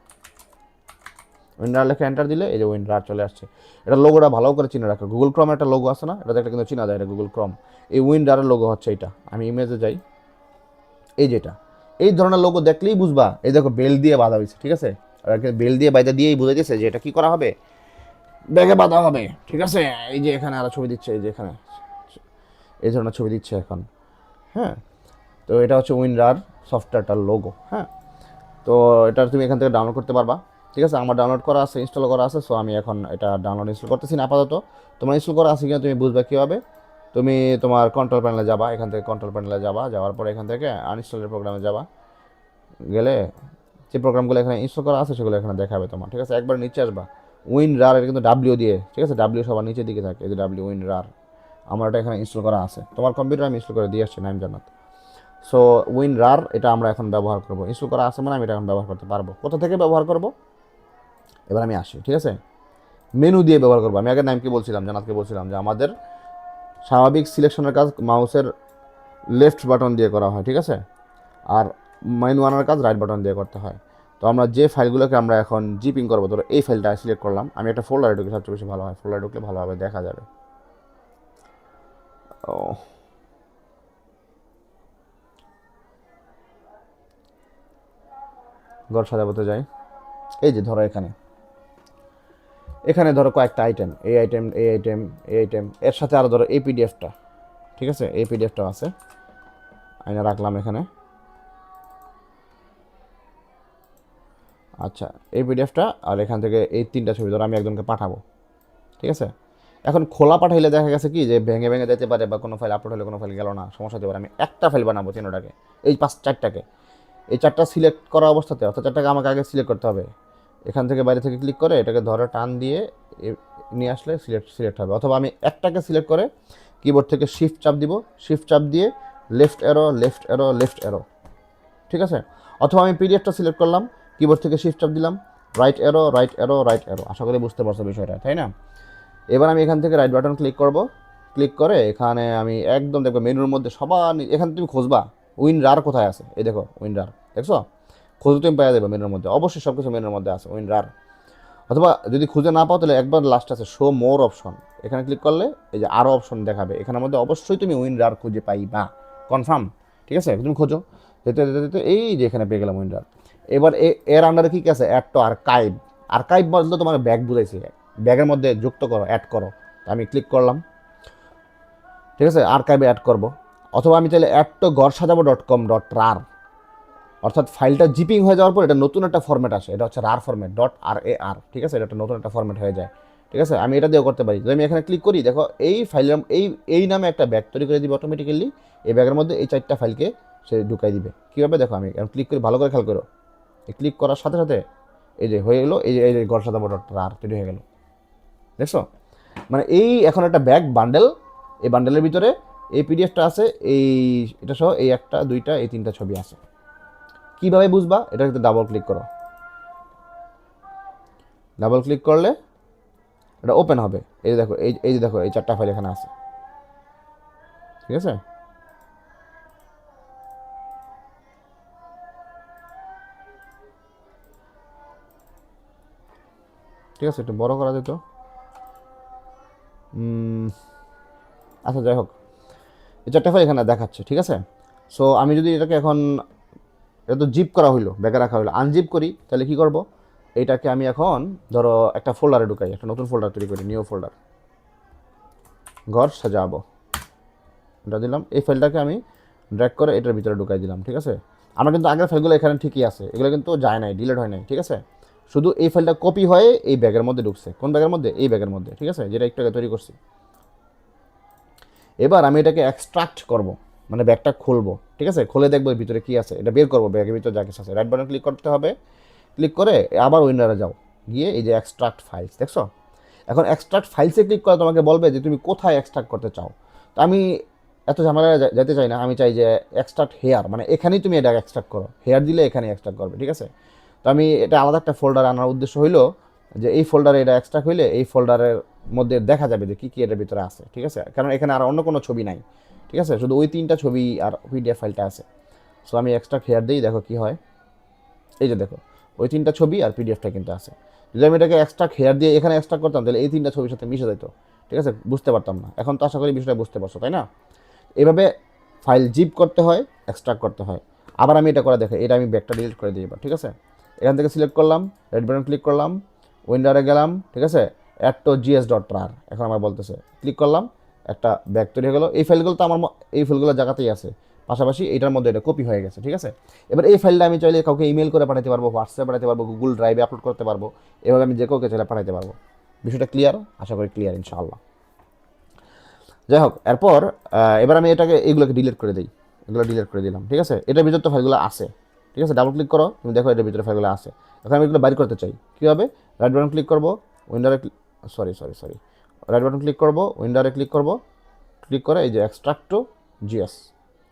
WinRAR লেখা এন্টার দিলে এই যে WinRAR চলে আসছে। এটা লোগোটা ভালো করে চিনে রাখো। গুগল ক্রমের একটা লোগো আছে না, এটা একটা কিন্তু চিনা যায়, এটা গুগল ক্রম। এই WinRAR এর লোগো হচ্ছে এটা। আমি ইমেজে যাই, এই যেটা, এই ধরনের লোগো দেখলেই বুঝবা, এই দেখো বেল দিয়ে বাঁধা হয়েছে, ঠিক আছে। বেল দিয়ে বাইদা দিয়েই বুঝে গেছে যে এটা কি করা হবে, ব্যাগে বাঁধা হবে, ঠিক আছে। এই যে এখানে আরো ছবি দিচ্ছে, এই যে এখানে এই ধরনের ছবি দিচ্ছে এখন, হ্যাঁ। তো এটা হচ্ছে WinRAR সফটওয়্যারটার লোগো, হ্যাঁ। তো এটা তুমি এখান থেকে ডাউনলোড করতে পারবা, ঠিক আছে। আমার ডাউনলোড করা আছে, ইনস্টল করা আছে। সো আমি এখন এটা ডাউনলোড ইনস্টল করতেছি না আপাতত। তোমার ইনস্টল করা আছে কিনা তুমি বুঝবে কীভাবে, তুমি তোমার কন্ট্রোল প্যানেলে যাবা, এখান থেকে কন্ট্রোল প্যানেলে যাবা, যাওয়ার পরে এখান থেকে আনইনস্টলের প্রোগ্রামে যাবা, গেলে যে প্রোগ্রামগুলো এখানে ইনস্টল করা আছে সেগুলো এখানে দেখাবে তোমার, ঠিক আছে। একবার নিচে আসবা, WinRAR এর কিন্তু ডাব্লিউ দিয়ে, ঠিক আছে, ডাব্লিউ সবার নিচের দিকে থাকে, এই যে ডাব্লিউ WinRAR। আমার এটা এখানে ইনস্টল করা আছে, তোমার কম্পিউটার আমি ইনস্টল করে দিয়ে আসছি, নাইম জান্নাত। সো WinRAR এটা আমরা এখন ব্যবহার করবো, ইনস্টল করা আছে মানে আমি এটা এখন ব্যবহার করতে পারবো। কোথা থেকে ব্যবহার করবো, এবার আমি আসি, ঠিক আছে। মেনু দিয়ে ব্যবহার করবো। আমি আগে নাইমকে বলছিলাম, জান্নাতকে বলছিলাম যে আমাদের স্বাভাবিক সিলেকশনের কাজ মাউসের লেফট বাটন দিয়ে করা হয়, ঠিক আছে, আর মেনু আনার কাজ রাইট বাটন দিয়ে করতে হয়। তো আমরা যে ফাইলগুলোকে আমরা এখন জিপিং করবো, ধরো এই ফাইলটা সিলেক্ট করলাম, আমি একটা ফোল্ডারে ঢুকে, সবচেয়ে বেশি ভালো হয়, ফোল্ডারে ঢুকলে ভালোভাবে দেখা যাবে। ও ঘর সাজাবতে যাই, এই যে ধরো এখানে এখানে ধরো কয়েকটা আইটেম, এই আইটেম এই আইটেম এই আইটেম, এর সাথে আরও ধরো এই পিডিএফটা, ঠিক আছে, এই পিডিএফটাও আছে, আইনা রাখলাম এখানে। আচ্ছা, এই পিডিএফটা আর এখান থেকে এই 3টা ছবি ধরো আমি একজনকে পাঠাবো, ঠিক আছে। এখন খোলা পাঠাইলে দেখা গেছে কি যে ভেঙে ভেঙে যেতে পারে, বা কোনো ফাইল আপলোড হলে কোনো ফাইল গেল না, সমস্যা হতে পারে। আমি একটা ফাইল বানাবো 3টাকে, এই 4টাকে, এই 4টা সিলেক্ট করা অবস্থাতে, অর্থাৎ 4টাকে আমাকে আগে সিলেক্ট করতে হবে। এখান থেকে বাইরে থেকে ক্লিক করে এটাকে ধরে টান দিয়ে নিয়ে আসলে সিলেক্ট হবে। অথবা আমি একটাকে সিলেক্ট করে কিবোর্ড থেকে শিফট চাপ দিব, শিফট চাপ দিয়ে left arrow left arrow left arrow, ঠিক আছে। অথবা আমি পিডিএফটা সিলেক্ট করলাম, কিবোর্ড থেকে শিফট চাপ দিলাম, right arrow right arrow right arrow. আশা করি বুঝতে পারছো বিষয়টা, তাই না। এবার আমি এখান থেকে রাইট বাটন ক্লিক করব, ক্লিক করে এখানে আমি একদম দেখবো মেনুর মধ্যে সবার এখানে তুমি খুঁজবা WinRAR কোথায় আছে, এই দেখো WinRAR, দেখছো, খুঁজে তুমি পাওয়া যাবে মেনুর মধ্যে, অবশ্যই সব কিছু মেনুর মধ্যে আছে WinRAR। অথবা যদি খুঁজে না পাও তাহলে একবার লাস্ট আছে শো মোর অপশন, এখানে ক্লিক করলে এই যে আরও অপশন দেখাবে, এখানের মধ্যে অবশ্যই তুমি WinRAR খুঁজে পাইবা, কনফার্ম, ঠিক আছে। তুমি খোঁজো, যেতে যেতে যেতে এই যে এখানে পেয়ে গেলাম উইন্ডার। এবার এর আন্ডারে কী কী আছে, অ্যাড টু আর্কাইভ। আর্কাইভ বলতে তোমার ব্যাগ বুঝাইছি, ব্যাগের মধ্যে যুক্ত করো, অ্যাড করো। আমি ক্লিক করলাম, ঠিক আছে, আর্কাইভে অ্যাড করব। অথবা আমি চাইলে অ্যাড টু ঘরসাজাবো.com.rar, অর্থাৎ ফাইলটা জিপিং হয়ে যাওয়ার পর এটা নতুন একটা ফরম্যাট আসে, এটা হচ্ছে রার ফরম্যাট, .rar, ঠিক আছে, এটা একটা নতুন একটা ফরম্যাট হয়ে যায়, ঠিক আছে। আমি এটা দিয়েও করতে পারি। যদি আমি এখানে ক্লিক করি, দেখো এই ফাইলের এই নামে একটা ব্যাগ তৈরি করে দিবে অটোমেটিক্যালি। এই ব্যাগের মধ্যে এই 4টা ফাইলকে সে ঢুকাই দিবে। কীভাবে দেখো, আমি ক্লিক করি, ভালো করে খেয়াল করো, এই ক্লিক করার সাথে সাথে এই যে হয়ে গেলো, এই যে ঘরসাজাবো.rar তৈরি হয়ে গেল, দেখছো। মানে এই এখন একটা ব্যাগ বান্ডেল, এই বান্ডেলের ভিতরে এই পিডিএফটা আছে, এটা সহ এই 1, 2, এই 3টা ছবি আছে। কীভাবে বুঝবা, এটা কিন্তু ডাবল ক্লিক করো, ডাবল ক্লিক করলে এটা ওপেন হবে। এই যে দেখো, এই যে দেখো, এই 4টা ফাইল এখানে আছে, ঠিক আছে। ঠিক আছে, একটু বড় করা যেত। আচ্ছা, যাই হোক, এই 4টা ফাইল এখানে দেখাচ্ছে, ঠিক আছে। সো আমি যদি এটাকে এখন, এটা তো জিপ করা হইলো, ব্যাগে রাখা হইলো, আনজিপ করি, তাহলে কী করব, এইটাকে আমি এখন ধরো একটা ফোল্ডারে ঢুকাই, একটা নতুন ফোল্ডার তৈরি করি, নিউ ফোল্ডার, ঘর সাজাবো, এটা দিলাম। এই ফাইলটাকে আমি ড্র্যাগ করে এটার ভিতরে ঢুকাই দিলাম, ঠিক আছে। আমার কিন্তু আগের ফাইলগুলো এখানে ঠিকই আছে, এগুলো কিন্তু যায় নাই, ডিলিট হয় নাই, ঠিক আছে। শুধু এই ফাইলটা কপি হয়ে এই ব্যাগের মধ্যে ঢুকছে। কোন ব্যাগের মধ্যে? এই ব্যাগের মধ্যে, ঠিক আছে, যেটা একটু আগে তৈরি করছি। এবার আমি এটাকে এক্সট্রাক্ট করব, মানে ব্যাগটা খুলবো, ঠিক আছে। খুলে দেখবো এর ভিতরে কী আছে, এটা বের করবো, ব্যাগের ভিতরে যা কিছু আছে। রাইট বাটন ক্লিক করতে হবে, ক্লিক করে আবার উইন্ডারে যাও, গিয়ে এই যে এক্সট্রাক্ট ফাইলস, দেখছো। এখন এক্সট্রাক্ট ফাইলসে ক্লিক করে তোমাকে বলবে যে তুমি কোথায় এক্সট্রাক্ট করতে চাও। তো আমি এত ঝামেলায় যেতে চাই না, আমি চাই যে এক্সট্রাক্ট হেয়ার, মানে এখানেই তুমি এটা এক্সট্রাক্ট করো, হেয়ার দিলে এখানে এক্সট্রাক্ট করবে, ঠিক আছে। তো আমি এটা আলাদা একটা ফোল্ডার আনার উদ্দেশ্য হইলো যে এই ফোল্ডারে এটা এক্সট্রাক্ট হইলে এই ফোল্ডারের মধ্যে দেখা যাবে যে কী কী এটার ভিতরে আছে, ঠিক আছে। কারণ এখানে আর অন্য কোনো ছবি নাই, ঠিক আছে, শুধু ওই 3টা ছবি আর পিডিএফ ফাইলটা আছে। সো আমি এক্সট্রাক্ট হেয়ার দিই, দেখো কী হয়, এই যে দেখো ওই 3টা ছবি আর পিডিএফটা কিন্তু আছে। যদি আমি এটাকে এক্সট্রাক্ট হেয়ার দিয়ে এখানে এক্সট্রাক্ট করতাম, তাহলে এই 3টা ছবির সাথে মিশে যেত, ঠিক আছে, বুঝতে পারতাম না। এখন তো আশা করি বিষয়টা বুঝতে পারছো, তাই না? এভাবে ফাইল জিপ করতে হয়, এক্সট্রাক্ট করতে হয়। আবার আমি এটা করে দেখে, এটা আমি ব্যাগটা ডিলিট করে দিই এবার, ঠিক আছে। এখান থেকে সিলেক্ট করলাম, রেড বাটন ক্লিক করলাম, উইন্ডারে গেলাম, ঠিক আছে, অ্যাড টু gs.rar, এখন আমার বলতেছে, ক্লিক করলাম, একটা ব্যাগ তৈরি হয়ে গেলো। এই ফাইলগুলো তো আমার এই ফাইলগুলো জায়গাতেই আছে, পাশাপাশি এটার মধ্যে এটা কপি হয়ে গেছে, ঠিক আছে। এবার এই ফাইলটা আমি চাইলে কাউকে ইমেল করে পাঠাতে পারবো, হোয়াটসঅ্যাপে পাঠাতে পারবো, গুগল ড্রাইভে আপলোড করতে পারবো। এভাবে আমি যে কাউকে চাইলে পাঠাতে পারবো। বিষয়টা ক্লিয়ার? আশা করি ক্লিয়ার, ইনশাআল্লাহ। যাই হোক, এরপর এবার আমি এটাকে এইগুলোকে ডিলিট করে দিই, এগুলো ডিলিট করে দিলাম, ঠিক আছে। এটার ভিতরে তো ফাইলগুলো আছে, ঠিক আছে, ডাবল ক্লিক করো, তুমি দেখো এটার ভিতরে ফাইলগুলো আছে। এখন আমি এগুলো বাইর করতে চাই, কীভাবে? রাইট বাটন ক্লিক করবো, উইন্ডারে সরি রাইট বাটন ক্লিক করবো, উইন্ডারে ক্লিক করবো, ক্লিক করে এই যে এক্সট্রাক্ট টু জিএস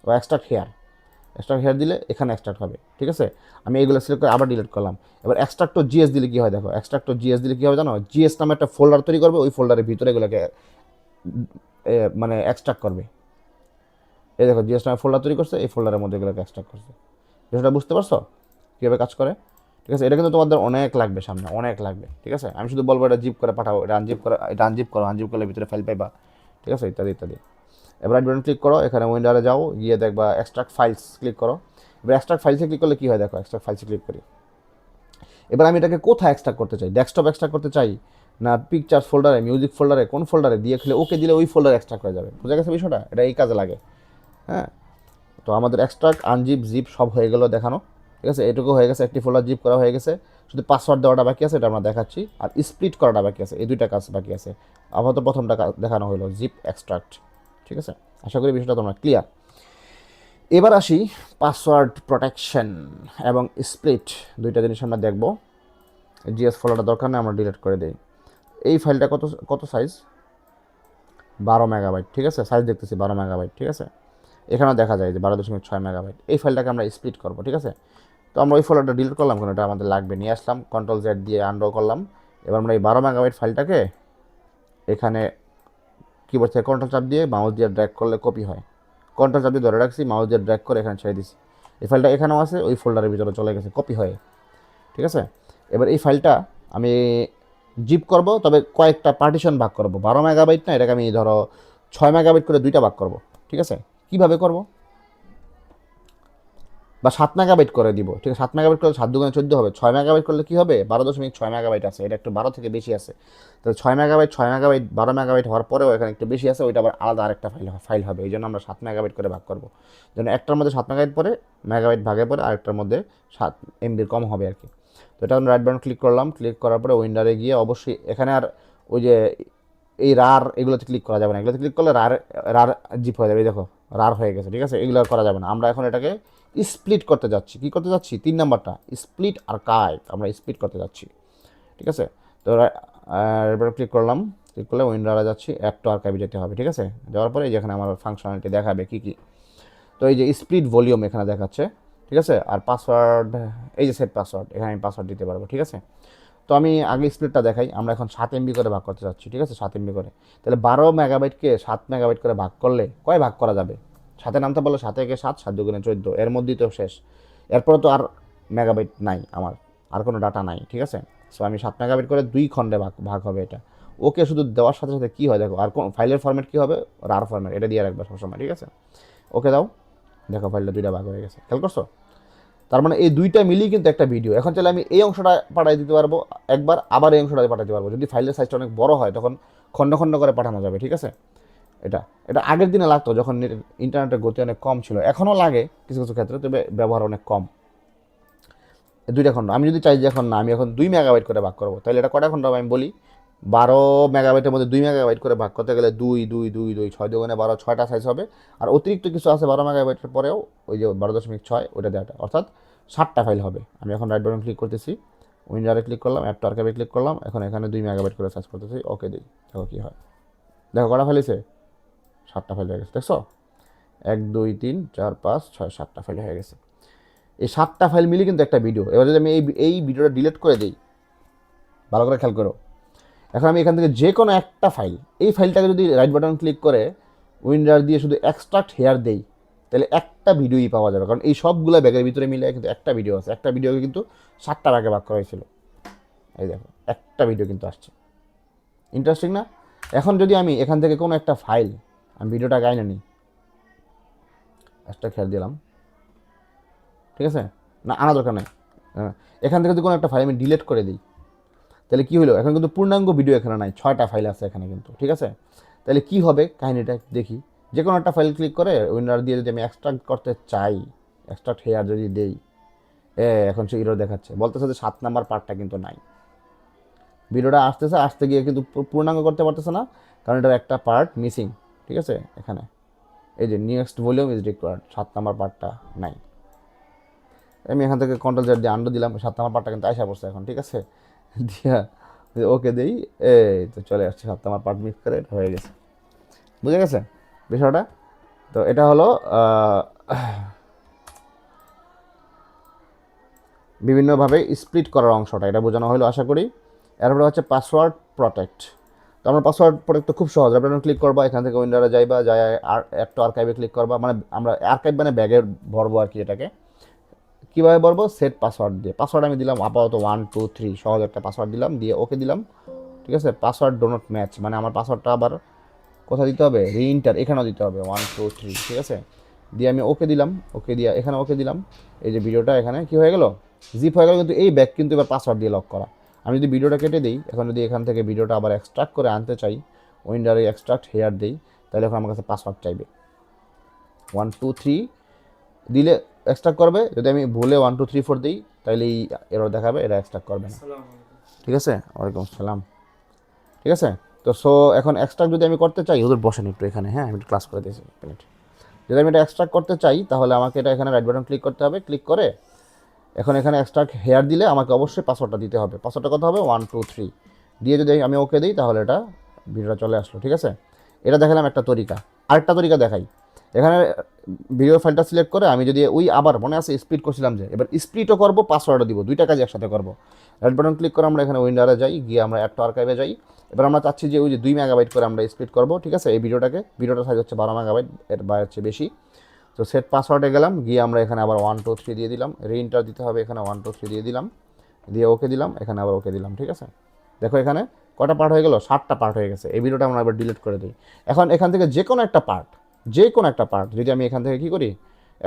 বা এক্সট্রাক্ট হেয়ার দিলে এখানে এক্সট্রাক্ট হবে, ঠিক আছে। আমি এগুলো সিলেক্ট করে আবার ডিলিট করলাম। এবার এক্সট্রাক্ট টু জিএস দিলে কী হয়, দেখো এক্সট্রাক্ট টু জিএস দিলে কী হবে জানো, জিএস নামে একটা ফোল্ডার তৈরি করবে, ওই ফোল্ডারের ভিতরে এগুলোকে মানে এক্সট্রাক্ট করবে। এই দেখো জিএস নামে ফোল্ডার তৈরি করছে, এই ফোল্ডারের মধ্যে এগুলোকে এক্সট্রাক্ট করছে। বিষয়টা বুঝতে পারছো কীভাবে কাজ করে? ঠিক আছে, এটা কিন্তু তোমাদের অনেক লাগবে, সামনে অনেক লাগবে, ঠিক আছে। আমি শুধু বলবো এটা জিপ করে পাঠাও, এটা আনজিপ করলে ভিতরে ফাইল পাইবা, ঠিক আছে, ইত্যাদি ইত্যাদি। এবার রাইট বাটন ক্লিক করো, এখানে উইন্ডারে যাও, গিয়ে দেখবা এক্সট্রাক্ট ফাইলস, ক্লিক করো। এবার এক্সট্রাক্ট ফাইলসে ক্লিক করলে কী হয়, দেখো এক্সট্রাক্ট ফাইলসে ক্লিক করি। এবার আমি এটাকে কোথায় এক্সট্রাক্ট করতে চাই, ডেস্কটপ এক্সট্রাক্ট করতে চাই না পিকচার ফোল্ডারে, মিউজিক ফোল্ডারে, কোন ফোল্ডারে দিয়ে খেলে ওকে দিলে ওই ফোল্ডারে এক্সট্রাক্ট হয়ে যাবে। বুঝা গেছে বিষয়টা? এটা এই কাজে লাগে, হ্যাঁ। তো আমাদের এক্সট্রাক্ট, আনজিপ, জিপ সব হয়ে গেলো দেখানো, ঠিক আছে। এটুকু হয়ে গেছে, একটি ফোল্ডার জিপ করা হয়ে গেছে, শুধু পাসওয়ার্ড দেওয়াটা বাকি আছে, এটা আমরা দেখাচ্ছি। আর স্প্লিট করাটা বাকি আছে, এই 2টা কাজ বাকি আছে। আপাতত প্রথমটা দেখানো হলো, জিপ এক্সট্রাক্ট, ঠিক আছে। আশা করি বিষয়টা তোমরা ক্লিয়ার। এবার আসি পাসওয়ার্ড প্রোটেকশন এবং স্প্লিট, 2টা জিনিস আমরা দেখব। জিএস ফোল্ডারটা দরকার নেই, আমরা ডিলিট করে দিই। এই ফাইলটা কত সাইজ? 12 মেগাবাইট, ঠিক আছে, সাইজ দেখতেছি 12 মেগাবাইট, ঠিক আছে। এখানেও দেখা যায় যে 12.6 মেগাবাইট। এই ফাইলটাকে আমরা স্প্লিট করবো, ঠিক আছে। তো আমরা ওই ফোল্ডারটা ডিলিট করলাম, কারণ এটা আমাদের লাগবে, নিয়ে আসলাম, Ctrl Z দিয়ে আনড্র করলাম। এবার আমরা এই 12 মেগাবাইট ফাইলটাকে এখানে কিবোর্ড থেকে কন্ট্রোল চাপ দিয়ে মাউস দিয়ে ড্র্যাগ করলে কপি হয়। কন্ট্রোল চাপ দিয়ে ধরে রাখছি, মাউস দিয়ে ড্র্যাগ করে এখানে ছেড়ে দিছি। এই ফাইলটা এখানেও আছে, ওই ফোল্ডারের ভিতরে চলে গেছে কপি হয়ে, ঠিক আছে। এবার এই ফাইলটা আমি জিপ করব, তবে কয়েকটা পার্টিশন ভাগ করব। 12 মেগাবাইট না, এটাকে আমি ধরো 6 মেগাবাইট করে 2টা ভাগ করব, ঠিক আছে। কীভাবে করব? বা 7 মেগাবাইট করে দিব, ঠিক আছে। 7 মেগাবাইট করলে 7 দুগুণে 14 হবে। 6 মেগাবাইট করলে কি হবে? 12.6 মেগাবাইট আছে, এটা একটু 12 থেকে বেশি আছে। তো 6 মেগাবাইট 12 মেগাবাইট হওয়ার পরেও এখানে একটু বেশি আছে, ওইটা আবার আলাদা আরেকটা ফাইল হবে। এই জন্য আমরা 7 মেগাবাইট করে ভাগ করবো, যেন একটার মধ্যে 7 মেগাবাইট ভাগের পরে আরেকটার মধ্যে 7 এমবির কম হবে আর কি। তো এটা আমরা রাইট বাটন ক্লিক করলাম, ক্লিক করার পরে উইন্ডারে গিয়ে অবশ্যই এখানে আর ওই যে এই রার এগুলোতে ক্লিক করা যাবে না, এগুলোতে ক্লিক করলে রার রার জিপ হয়ে যাবে, এই দেখো রার হয়ে গেছে, ঠিক আছে। এগুলো আর করা যাবে না। আমরা এখন এটাকে স্প্লিট করতে যাচ্ছি। কি করতে যাচ্ছি? 3 নাম্বারটা স্প্লিট আর্কাইভ, আমরা স্প্লিট করতে যাচ্ছি, ঠিক আছে। তো এরপরে ক্লিক করলাম, ক্লিক করলে উইন্ডোরে যাচ্ছি, অ্যাড টু আর্কাইভে যেতে হবে, ঠিক আছে। যাওয়ার পরে যেখানে আমার ফাংশনালিটি দেখাবে কী কী। তো এই যে স্প্লিট ভলিউম এখানে দেখাচ্ছে, ঠিক আছে। আর পাসওয়ার্ড, এই যে সেট পাসওয়ার্ড, এখানে আমি পাসওয়ার্ড দিতে পারবো, ঠিক আছে। তো আমি আগে স্প্লিটটা দেখাই। আমরা এখন 7 এমবি করে ভাগ করতে যাচ্ছি, ঠিক আছে, 7 এমবি করে। তাহলে 12 মেগাবাইটকে 7 মেগাবাইট করে ভাগ করলে কয় ভাগ করা যাবে? 7-এ নামতে বললো 7 একে 7, 7 দুগুণে 14, এর মধ্যেই তো শেষ। এরপরে তো আর মেগাবাইট নাই আমার, আর কোনো ডাটা নাই, ঠিক আছে। সো আমি 7 মেগাবাইট করে 2 খণ্ডে ভাগ হবে এটা। ওকে শুধু দেওয়ার সাথে সাথে কী হয় দেখো, আর কোন ফাইলের ফরম্যাট কী হবে? রার ফরম্যাট, এটা দিয়ে রাখবে সবসময়, ঠিক আছে। ওকে দাও, দেখো ফাইলটা 2টা ভাগ হয়ে গেছে, খেয়াল করছো? তার মানে এই 2টা মিলিয়ে কিন্তু একটা ভিডিও। এখন চাইলে আমি এই অংশটা পাঠিয়ে দিতে পারবো একবার, আবার এই অংশটা পাঠাতে পারবো। যদি ফাইলের সাইজটা অনেক বড় হয় তখন খণ্ড খণ্ড করে পাঠানো যাবে, ঠিক আছে। এটা এটা আগের দিনে লাগতো যখন ইন্টারনেটের গতি অনেক কম ছিল, এখনও লাগে কিছু কিছু ক্ষেত্রে, তবে ব্যবহার অনেক কম। 2টা খণ্ড আমি যদি চাই যে এখন না, আমি এখন 2 মেগাবাইট করে ভাগ করবো, তাহলে এটা কটা খণ্ড হবে? আমি বলি 12 মেগাবাইটের মধ্যে 2 মেগাবাইট করে ভাগ করতে গেলে 2 2 2 2 6 দুগুণে 12, 6টা সাইজ হবে। আর অতিরিক্ত কিছু আছে 12 মেগাবাইটের পরেও, ওই যে 12.6 ওইটা দেওয়াটা, অর্থাৎ 7টা ফাইল হবে। আমি এখন রাইট বাটন ক্লিক করতেছি, উইন্ডারে ক্লিক করলাম, অ্যাড টু আর্কাইভে ক্লিক করলাম, এখন এখানে 2 মেগাবাইট করে সার্চ করতেছি, ওকে দিই, দেখো কী হয়। দেখো কটা ফাইল হয়েছে? 7টা ফাইল হয়ে গেছে, দেখছো? 1 2 3 4 5 6 7টা ফাইল হয়ে গেছে। এই 7টা ফাইল মিলে কিন্তু একটা ভিডিও। এবার যদি আমি এই ভিডিওটা ডিলিট করে দিই, ভালো করে খেয়াল করো। এখন আমি এখান থেকে যে কোনো একটা ফাইল, এই ফাইলটাকে যদি রাইট বাটন ক্লিক করে উইন্ডার দিয়ে শুধু এক্সট্রাক্ট হেয়ার দেই, তাহলে একটা ভিডিওই পাওয়া যাবে। কারণ এই সবগুলো ব্যাগের ভিতরে মিলে কিন্তু একটা ভিডিও আছে। একটা ভিডিওকে কিন্তু 7টা ভাগে ভাগ করা হয়েছিল। এই দেখো একটা ভিডিও কিন্তু আসছে, ইন্টারেস্টিং না? এখন যদি আমি এখান থেকে কোনো একটা ফাইল, আমি ভিডিওটা গাইনে নিই, একটা খেয়াল দিলাম, ঠিক আছে, না আনা দরকার নেই। এখান থেকে যদি কোনো একটা ফাইল আমি ডিলিট করে দিই, তাহলে কী হলো? এখন কিন্তু পূর্ণাঙ্গ ভিডিও এখানে নাই, 6টা ফাইল আছে এখানে কিন্তু, ঠিক আছে। তাহলে কি হবে কাহিনিটা দেখি। যে কোনো একটা ফাইল ক্লিক করে উইন্ডার দিয়ে যদি আমি এক্সট্রাক্ট করতে চাই, এক্সট্রাক্ট হেয়ার যদি দেই, এখন সে এরর দেখাচ্ছে, বলতেছে যে 7 নাম্বার পার্টটা কিন্তু নাই। ভিডিওটা আসতে গিয়ে কিন্তু পূর্ণাঙ্গ করতে পারতেছে না, কারণ এটার একটা পার্ট মিসিং, ঠিক আছে। এখানে এই যে next volume is required, 7 number পার্টটা নাই। আমি এখান থেকে কন্ট্রোল জেড দিয়ে আন্ডু দিলাম, 7 নাম্বার পার্টটা কিন্তু আইসা পড়ছে এখন, ঠিক আছে। দিয়া ওকে দেই, এই তো চলে আসছে 7 নাম্বার পার্ট মিক্স করে, এটা হয়ে গেছে। বুঝে গেছে বিষয়টা? তো এটা হলো বিভিন্নভাবে স্প্লিট করার অংশটা, এটা বোঝানো হলো আশা করি। এরপরে হচ্ছে পাসওয়ার্ড প্রোটেক্ট। তো আমরা পাসওয়ার্ড প্রোটেক্ট তো খুব সহজ, আপনারা ক্লিক করবা, এখান থেকে উইন্ডোরে যাইবা, যায় আর একটা আর্কাইভে ক্লিক করবা, মানে আমরা আর্কাইভ মানে ব্যাগে ভরবো আর কি। এটাকে কীভাবে ভরবো? সেট পাসওয়ার্ড দিয়ে। পাসওয়ার্ড আমি দিলাম আপাতত 1 2 3, সহজ একটা পাসওয়ার্ড দিলাম, দিয়ে ওকে দিলাম, ঠিক আছে। পাসওয়ার্ড ডো নট ম্যাচ, মানে আমার পাসওয়ার্ডটা আবার কোথায় দিতে হবে? রিইন্টার, এখানেও দিতে হবে 1 2 3, ঠিক আছে। দিয়ে আমি ওকে দিলাম, ওকে দিয়ে এখানে ওকে দিলাম। এই যে ভিডিওটা এখানে কি হয়ে গেল? জিপ হয়ে গেল, কিন্তু এই ব্যাগ কিন্তু এবার পাসওয়ার্ড দিয়ে লক করা। আমি যদি ভিডিওটা কেটে দিই, এখন যদি এখান থেকে ভিডিওটা আবার এক্সট্রাক্ট করে আনতে চাই, উইন্ডারে এক্সট্রাক্ট হেয়ার দিই, তাহলে এখন আমার কাছে পাসওয়ার্ড চাইবে। 1 2 3 দিলে এক্সট্রাক্ট করবে, যদি আমি ভুলে 1 2 3 4 দিই, তাহলে এই এরর দেখাবে, এটা এক্সট্রাক্ট করবে না, ঠিক আছে। ওয়ালাইকুম আসসালাম, ঠিক আছে। তো সো এখন এক্সট্রাক্ট যদি আমি করতে চাই, ওদের বসেন একটু এখানে, হ্যাঁ আমি একটু ক্লাস করে দিয়েছি মিনিট। যদি আমি এটা এক্সট্রাক্ট করতে চাই, তাহলে আমাকে এটা এখানে রাইট বাটন ক্লিক করতে হবে, ক্লিক করে এখন এখানে এক্সট্রাক্ট হেয়ার দিলে আমাকে অবশ্যই পাসওয়ার্ডটা দিতে হবে। পাসওয়ার্ডটা কত হবে? 1 2 3 দিয়ে যদি আমি ওকে দিই, তাহলে এটা ভিডিওটা চলে আসলো, ঠিক আছে। এটা দেখালাম একটা তরিকা। আরেকটা তরিকা দেখাই। এখানে ভিডিও ফাইলটা সিলেক্ট করে আমি যদি ওই আবার মনে আছে স্প্লিট করছিলাম, যে এবার স্প্লিটও করবো, পাসওয়ার্ডও দিব, 2টা কাজ একসাথে করবো। রাইট বাটন ক্লিক করে আমরা এখানে উইন্ডারে যাই, গিয়ে আমরা অ্যাড টু আর্কাইভে যাই। এবার আমরা চাচ্ছি যে ওই যে 2 মেগাবাইট করে আমরা স্প্লিট করবো, ঠিক আছে। এই ভিডিওটার সাইজ হচ্ছে 12 মেগাবাইট, এর বাইরে হচ্ছে বেশি। তো সেট পাসওয়ার্ডে গেলাম, গিয়ে আমরা এখানে আবার 1 2 3 দিয়ে দিলাম, রিইন্টার দিতে হবে, এখানে 1 2 3 দিয়ে দিলাম, দিয়ে ওকে দিলাম, এখানে আবার ওকে দিলাম, ঠিক আছে। দেখো এখানে কটা পার্ট হয়ে গেল? 7টা পার্ট হয়ে গেছে। এই ভিডিওটা আমরা আবার ডিলিট করে দিই। এখন এখান থেকে যে কোনো একটা পার্ট যদি আমি এখান থেকে কী করি,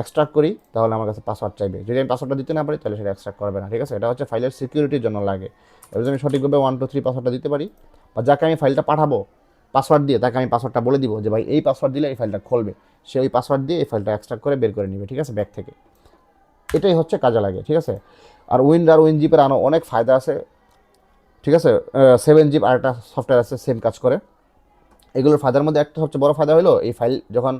এক্সট্রাক্ট করি তাহলে আমার কাছে পাসওয়ার্ড চাইবে। যদি আমি পাসওয়ার্ডটা দিতে না পারি তাহলে সেটা এক্সট্রাক্ট করবে না, ঠিক আছে? এটা হচ্ছে ফাইলের সিকিউরিটির জন্য লাগে। এবার যদি আমি সঠিকভাবে 1 2 3 পাসওয়ার্ডটা দিতে পারি, বা যাকে আমি ফাইলটা পাঠাবো পাসওয়ার্ড দিয়ে, তাকে আমি পাসওয়ার্ডটা বলে দিব যে ভাই এই পাসওয়ার্ড দিলে এই ফাইলটা খুলবে, সে ওই পাসওয়ার্ড দিয়ে এই ফাইলটা এক্সট্রাক্ট করে বের করে নেবে, ঠিক আছে, ব্যাক থেকে। এটাই হচ্ছে কাজে লাগে, ঠিক আছে? আর উইনজিপের আরও অনেক ফায়দা আছে, ঠিক আছে? 7zip আর একটা সফটওয়্যার আছে সেম কাজ করে। এগুলোর ফায়দার মধ্যে একটা সবচেয়ে বড় ফায়দা হলো এই ফাইল যখন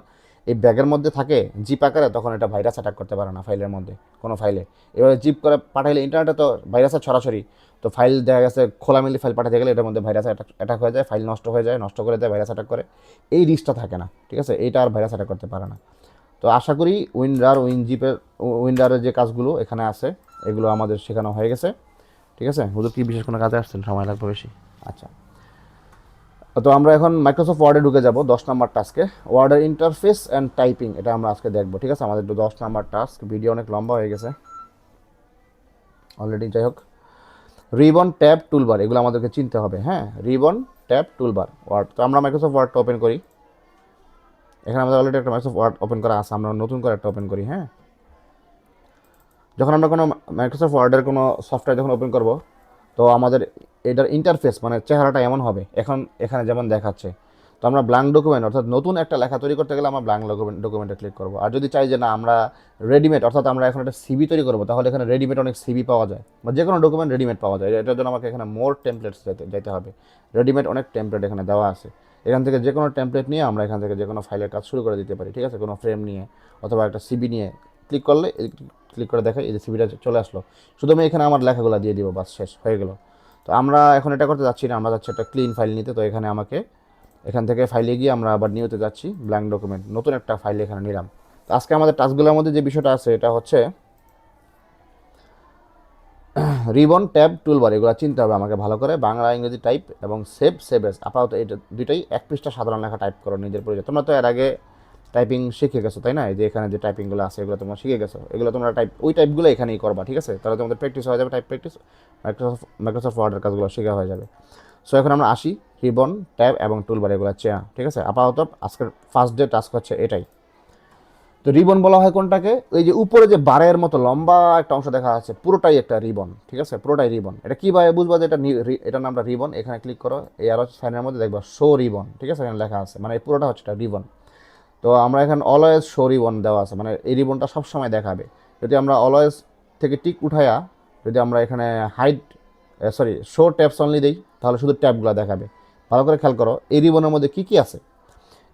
এই ব্যাগের মধ্যে থাকে জিপ আকারে, তখন এটা ভাইরাস অ্যাটাক করতে পারে না ফাইলের মধ্যে, কোনো ফাইলে। এবার জিপ করে পাঠাইলে ইন্টারনেটে তো ভাইরাসের ছড়াছড়ি, তো ফাইল দেখা গেছে খোলামেলি ফাইল পাঠাতে গেলে এটার মধ্যে ভাইরাস অ্যাটাক হয়ে যায়, ফাইল নষ্ট হয়ে যায়, নষ্ট করে দেয়, ভাইরাস অ্যাটাক করে। এই রিস্কটা থাকে না, ঠিক আছে? এইটা আর ভাইরাস অ্যাটাক করতে পারে না। তো আশা করি উইন্ডারের যে কাজগুলো এখানে আছে এগুলো আমাদের শেখানো হয়ে গেছে, ঠিক আছে? হুজুর কি বিশেষ কোনো কাজে আসছেন, সময় লাগবে বেশি? আচ্ছা, তো আমরা এখন মাইক্রোসফট ওয়ার্ডে ঢুকে যাব 10 নম্বর টাস্কে, ওয়ার্ডের ইন্টারফেস অ্যান্ড টাইপিং। এটা আমরা আজকে দেখবো, ঠিক আছে? আমাদের 10 নম্বর টাস্ক, ভিডিও অনেক লম্বা হয়ে গেছে অলরেডি। যাই হোক, রিবন, ট্যাব, টুলবার এগুলো আমাদেরকে চিনতে হবে। হ্যাঁ, রিবন, ট্যাব, টুলবার, ওয়ার্ড। তো আমরা মাইক্রোসফট ওয়ার্ডটা ওপেন করি। এখানে আমাদের অলরেডি একটা মাইক্রোসফট ওয়ার্ড ওপেন করা আছে, আমরা নতুন করে একটা ওপেন করি। হ্যাঁ, যখন আমরা কোনো মাইক্রোসফট ওয়ার্ডের কোনো সফটওয়্যার যখন ওপেন করব, তো আমাদের এটার ইন্টারফেস মানে চেহারাটা এমন হবে, এখন এখানে যেমন দেখাচ্ছে। তো আমরা ব্ল্যাঙ্ক ডকুমেন্ট অর্থাৎ নতুন একটা লেখা তৈরি করতে গেলে আমরা ব্ল্যাঙ্ক ডকুমেন্টে ক্লিক করবো। আর যদি চাই যে না আমরা রেডিমেড অর্থাৎ আমরা এখন একটা সিভি তৈরি করবো, তাহলে এখানে রেডিমেড অনেক সিভি পাওয়া যায়, বা যে কোনো ডকুমেন্ট রেডিমেড পাওয়া যায়। এটার জন্য আমাকে এখানে মোর টেমপ্লেটস যেতে হবে। রেডিমেড অনেক টেমপ্লেট এখানে দেওয়া আছে, এখান থেকে যে কোনো টেমপ্লেট নিয়ে আমরা এখান থেকে যে কোনো ফাইলের কাজ শুরু করে দিতে পারি, ঠিক আছে? কোনো ফ্রেম নিয়ে অথবা একটা সিবি নিয়ে ক্লিক করলে, ক্লিক করে দেখাই এই যে সিবিটা চলে আসলো। শুধু আমি এখানে আমার লেখাগুলো দিয়ে দিব, বাস শেষ হয়ে গেল। তো আমরা এখন এটা করতে যাচ্ছি না, আমরা যাচ্ছি একটা ক্লিন ফাইল নিতে। তো এখানে আমাকে এখান থেকে ফাইলে গিয়ে আমরা আবার নিউতে যাচ্ছি, ব্ল্যাঙ্ক ডকুমেন্ট, নতুন একটা ফাইল এখানে নিলাম। তো আজকে আমাদের টাস্কগুলোর মধ্যে যে বিষয়টা আছে এটা হচ্ছে রিবন, ট্যাব, টুলবার এগুলো চিনতে হবে আমাকে ভালো করে, বাংলা ইংরেজি টাইপ এবং সেভ এস। আপাতত এটা দুইটাই 1 পৃষ্ঠা সাধারণ লেখা টাইপ করো নিজের প্রয়োজন। তোমরা তো এর আগে টাইপিং শিখে গেছো, তাই না? এই যে এখানে যে টাইপিংগুলো আছে এগুলো তোমরা শিখে গেছো, এগুলো তোমরা ওই টাইপগুলো এখানেই করবা, ঠিক আছে? তাহলে তোমাদের প্র্যাকটিস হয়ে যাবে, টাইপ প্র্যাকটিস, মাইক্রোসফট ওয়ার্ডের কাজগুলো শেখা হয়ে যাবে। সো এখন আমরা আসি রিবন, ট্যাব এবং টুলবার এগুলো চেনা, ঠিক আছে? আপাতত আজকের ফার্স্ট ডে টাস্ক হচ্ছে এটাই। তো রিবন বলা হয় কোনটাকে? ওই যে উপরে যে বারের মতো লম্বা একটা অংশ দেখা যাচ্ছে, পুরোটাই একটা রিবন, ঠিক আছে? পুরোটাই রিবন। এটা কীভাবে বুঝবা যে এটার নামটা রিবন? এখানে ক্লিক করো, এই আরও সাইনের মধ্যে দেখবা শো রিবন, ঠিক আছে? এখানে লেখা আছে, মানে এই পুরোটা হচ্ছে একটা রিবন। তো আমরা এখানে অলওয়েজ শো রিবন দেওয়া আছে, মানে এই রিবনটা সবসময় দেখাবে। যদি আমরা অলওয়েজ থেকে টিক উঠাইয়া যদি আমরা এখানে শো ট্যাবস অনলি দিই, তাহলে শুধু ট্যাবগুলো দেখাবে। ভালো করে খেয়াল করো এই রিবনের মধ্যে কী কী আছে।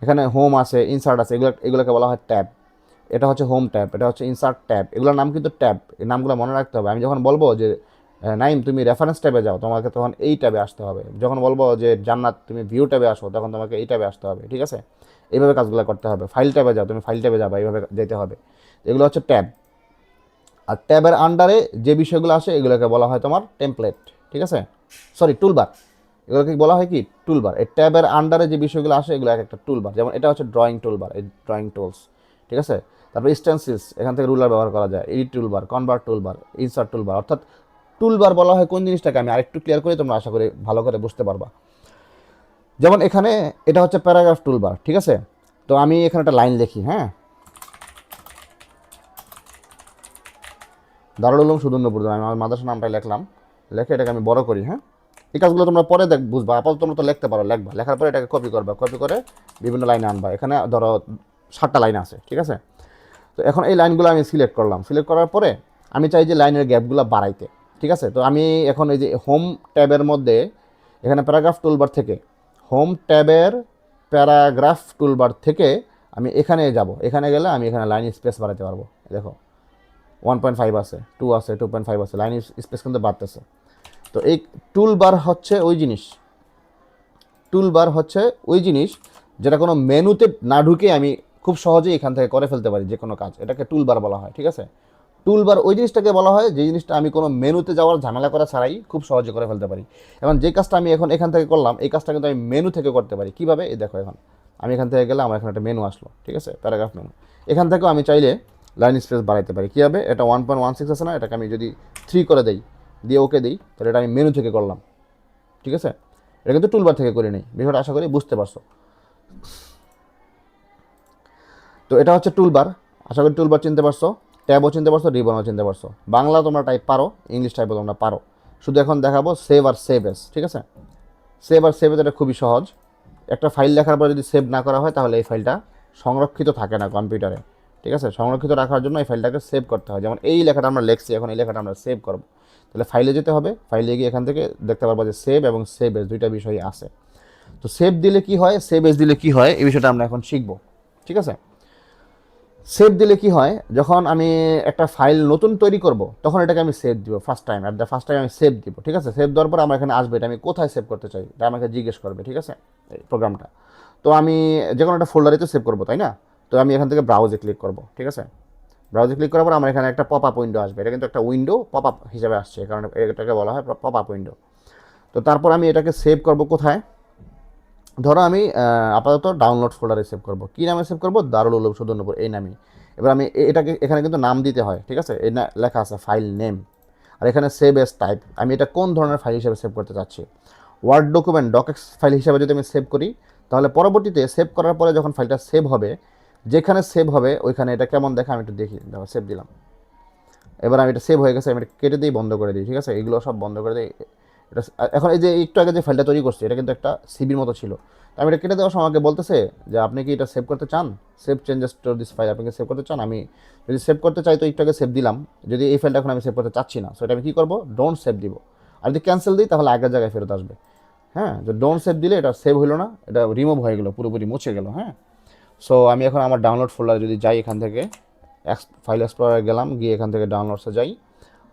এখানে হোম আছে, ইনসার্ট আছে, এগুলোকে বলা হয় ট্যাব। এটা হচ্ছে হোম ট্যাব, এটা হচ্ছে ইনসার্ট ট্যাব, এগুলোর নাম কিন্তু ট্যাব। এই নামগুলো মনে রাখতে হবে। আমি যখন বলবো যে নাইম তুমি রেফারেন্স ট্যাবে যাও, তোমাকে তখন এই ট্যাবে আসতে হবে। যখন বলবো যে জান্নাত তুমি ভিউ ট্যাবে আসো, তখন তোমাকে এই ট্যাবে আসতে হবে, ঠিক আছে? এইভাবে কাজগুলো করতে হবে। ফাইল ট্যাবে যাও, তুমি ফাইল ট্যাবে যাবা, এইভাবে যেতে হবে। এগুলো হচ্ছে ট্যাব। আর ট্যাবের আন্ডারে যে বিষয়গুলো আসে এগুলোকে বলা হয় তোমার টেমপ্লেট, ঠিক আছে? টুলবার। এগুলোকে বলা হয় কি? টুলবার। এই ট্যাবের আন্ডারে যে বিষয়গুলো আসে এগুলো এক একটা টুলবার। যেমন এটা হচ্ছে ড্রয়িং টুলবার, এই ড্রয়িং টুলস, ঠিক আছে? তারপর স্টেন্সিলস, এখান থেকে রুলার ব্যবহার করা যায়, edit toolbar, convert toolbar, insert toolbar. অর্থাৎ টুলবার বলা হয় কোন জিনিসটাকে আমি আরেকটু ক্লিয়ার করে তোমরা আশা করি ভালো করে বুঝতে পারবা। যেমন এখানে এটা হচ্ছে প্যারাগ্রাফ টুলবার, ঠিক আছে? তো আমি এখানে একটা লাইন লিখি। হ্যাঁ, দারুল উলুম সুদূরপুর, আমি আমার মাদ্রাসার নামটা লিখলাম, লিখে এটাকে আমি বড় করি। হ্যাঁ, এই কাজগুলো তোমরা পরে বুঝবা, আপাতত তোমরা তো লিখতে পারো, লিখবা, লেখার পরে এটাকে কপি করবা, কপি করে বিভিন্ন লাইনে আনবা। এখানে ধরো 7টা লাইন আছে, ঠিক আছে? তো এখন এই লাইনগুলো আমি সিলেক্ট করলাম, সিলেক্ট করার পরে আমি চাই যে লাইনের গ্যাপগুলো বাড়াইতে, ঠিক আছে? তো আমি এখন এই যে হোম ট্যাবের মধ্যে এখানে প্যারাগ্রাফ টুলবার থেকে হোম ট্যাবের প্যারাগ্রাফ টুলবার থেকে আমি এখানে যাব। এখানে গেলে আমি এখানে লাইন স্পেস বাড়াতে পারবো। দেখো 1.5 আছে, 2 আছে, 2.5 আছে, লাইন স্পেস কিন্তু বাড়তেছে। তো এই টুলবার হচ্ছে ওই জিনিস যেটা কোনো মেনুতে না ঢুকে আমি খুব সহজেই এখান থেকে করে ফেলতে পারি যে কোনো কাজ, এটাকে টুলবার বলা হয়, ঠিক আছে? টুলবার ওই জিনিসটাকে বলা হয় যে জিনিসটা আমি কোনো মেনুতে যাওয়ার ঝামেলা করা ছাড়াই খুব সহজে করে ফেলতে পারি। এখন যে কাজটা আমি এখন এখান থেকে করলাম, এই কাজটা কিন্তু আমি মেনু থেকে করতে পারি। কীভাবে? এই দেখো, এখন আমি এখান থেকে গেলে আমার এখানে একটা মেনু আসলো, ঠিক আছে? Paragraph menu. এখান থেকেও আমি চাইলে লাইন স্পেস বাড়াইতে পারি। কীভাবে? এটা 1.16 আছে না, এটাকে আমি যদি 3 করে দেই, দিয়ে ওকে দিই, তাহলে এটা আমি মেনু থেকে করলাম, ঠিক আছে? এটা কিন্তু টুলবার থেকে করে নেই। বিষয়টা আশা করি বুঝতে পারছো। তো এটা হচ্ছে টুলবার। আশা করি টুলবার চিনতে পারছো, ট্যাবও চিনতে পারছো, রিবনও চিনতে পারছো। বাংলা তোমরা টাইপ পারো, ইংলিশ টাইপও তোমরা পারো। শুধু এখন দেখাবো সেভ আর সেভ এস, ঠিক আছে? সেভ আর সেভ এস এটা খুবই সহজ। একটা ফাইল লেখার পরে যদি সেভ না করা হয় তাহলে এই ফাইলটা সংরক্ষিত থাকে না কম্পিউটারে, ঠিক আছে? সংরক্ষিত রাখার জন্য এই ফাইলটাকে সেভ করতে হয়। যেমন এই লেখাটা আমরা লিখছি, এখন এই লেখাটা আমরা সেভ করব। তাহলে ফাইলে যেতে হবে, ফাইলে গিয়ে এখান থেকে দেখতে পারবো যে সেভ এবং সেভ এস দুইটা বিষয়ই আছে। তো সেভ দিলে কি হয়, সেভ এস দিলে কি হয়, এই বিষয়টা আমরা এখন শিখবো, ঠিক আছে? সেভ দিলে কি হয়, যখন আমি একটা ফাইল নতুন তৈরি করব তখন এটাকে আমি সেভ দিব first time, at the first time আমি সেভ দিব, ঠিক আছে? সেভ দেওয়ার পর আমার এখানে আসবে, এটা আমি কোথায় সেভ করতে চাই এটা আমাকে জিজ্ঞেস করবে, ঠিক আছে? এই প্রোগ্রামটা। তো আমি যে কোনো একটা ফোল্ডারে তো সেভ করবো, তাই না? তো আমি এখান থেকে ব্রাউজে ক্লিক করব, ঠিক আছে? ব্রাউজে ক্লিক করার পর আমার এখানে একটা পপ আপ উইন্ডো আসবে। এটা কিন্তু একটা উইন্ডো পপ আপ হিসেবে আসছে, কারণ এটাকে বলা হয় পপ আপ উইন্ডো। তো তারপর আমি এটাকে সেভ করব কোথায়? ধরো আমি আপাতত ডাউনলোড ফোল্ডারে সেভ করব। কী নামে সেভ করব? দারুল উলুম সুদনপুর, এই নামই। এবার আমি এটাকে এখানে কিন্তু নাম দিতে হয়, ঠিক আছে? এই লেখা আছে ফাইল নেম, আর এখানে সেভ এস টাইপ। আমি এটা কোন ধরনের ফাইল হিসেবে সেভ করতে চাচ্ছি? ওয়ার্ড ডকুমেন্ট ডকেক্স ফাইল হিসেবে যদি আমি সেভ করি, তাহলে পরবর্তীতে সেভ করার পরে যখন ফাইলটা সেভ হবে, যেখানে সেভ হবে ওইখানে এটা কেমন দেখে আমি একটু দেখি। দেখো সেভ দিলাম, এবার আমি এটা সেভ হয়ে গেছে, আমি এটা কেটে দিই, বন্ধ করে দিই, ঠিক আছে? এগুলো সব বন্ধ করে দিই। এটা এখন এই যে একটু আগে যে ফাইলটা তৈরি করছি এটা কিন্তু একটা সিবির মতো ছিল। তো আমি এটা কেটে দেওয়ার সময় আমাকে বলতেছে যে আপনি কি এটা সেভ করতে চান, save changes to this file, আপনি কি সেভ করতে চান? আমি যদি সেভ করতে চাই তো একটু আগে সেভ দিলাম, যদি এই ফাইলটা এখন আমি সেভ করতে চাচ্ছি না, সো এটা আমি কী করবো? ডোন্ট সেভ দিব। আর যদি ক্যান্সেল দিই তাহলে আগের জায়গায় ফেরত আসবে। হ্যাঁ, যে ডোন্ট সেভ দিলে এটা সেভ হলো না, এটা রিমুভ হয়ে গেলো, পুরোপুরি মুছে গেলো। হ্যাঁ, সো আমি এখন আমার ডাউনলোড ফোল্ডারে যদি যাই, এখান থেকে ফাইল এক্সপ্লোরারে গেলাম, গিয়ে এখান থেকে ডাউনলোডসে যাই,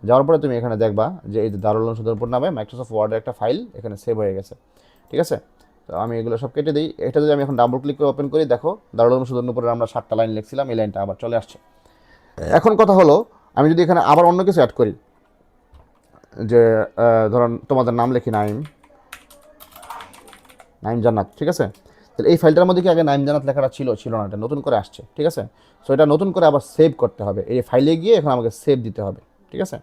যাওয়ার পরে তুমি এখানে দেখবা যে এই যে দারুল উলুম সুদনপুর নামে মাইক্রোসফট ওয়ার্ডের একটা ফাইল এখানে সেভ হয়ে গেছে, ঠিক আছে? তো আমি এগুলো সব কেটে দিই। এটা যদি আমি এখন ডাবল ক্লিক করে ওপেন করি, দেখো দারুল উলুম সুদনপুরের আমরা 7টা লাইন লিখছিলাম, এই লাইনটা আবার চলে আসছে। এখন কথা হলো, আমি যদি এখানে আবার অন্য কিছু অ্যাড করি, যে ধরুন তোমাদের নাম লিখি নাইম জান্নাত, ঠিক আছে? তাহলে এই ফাইলটার মধ্যে কি আগে নাইম জান্নাত লেখাটা ছিল? ছিল না, এটা নতুন করে আসছে, ঠিক আছে? সো এটা নতুন করে আবার সেভ করতে হবে, এই ফাইলে গিয়ে এখন আমাকে সেভ দিতে হবে, ঠিক আছে?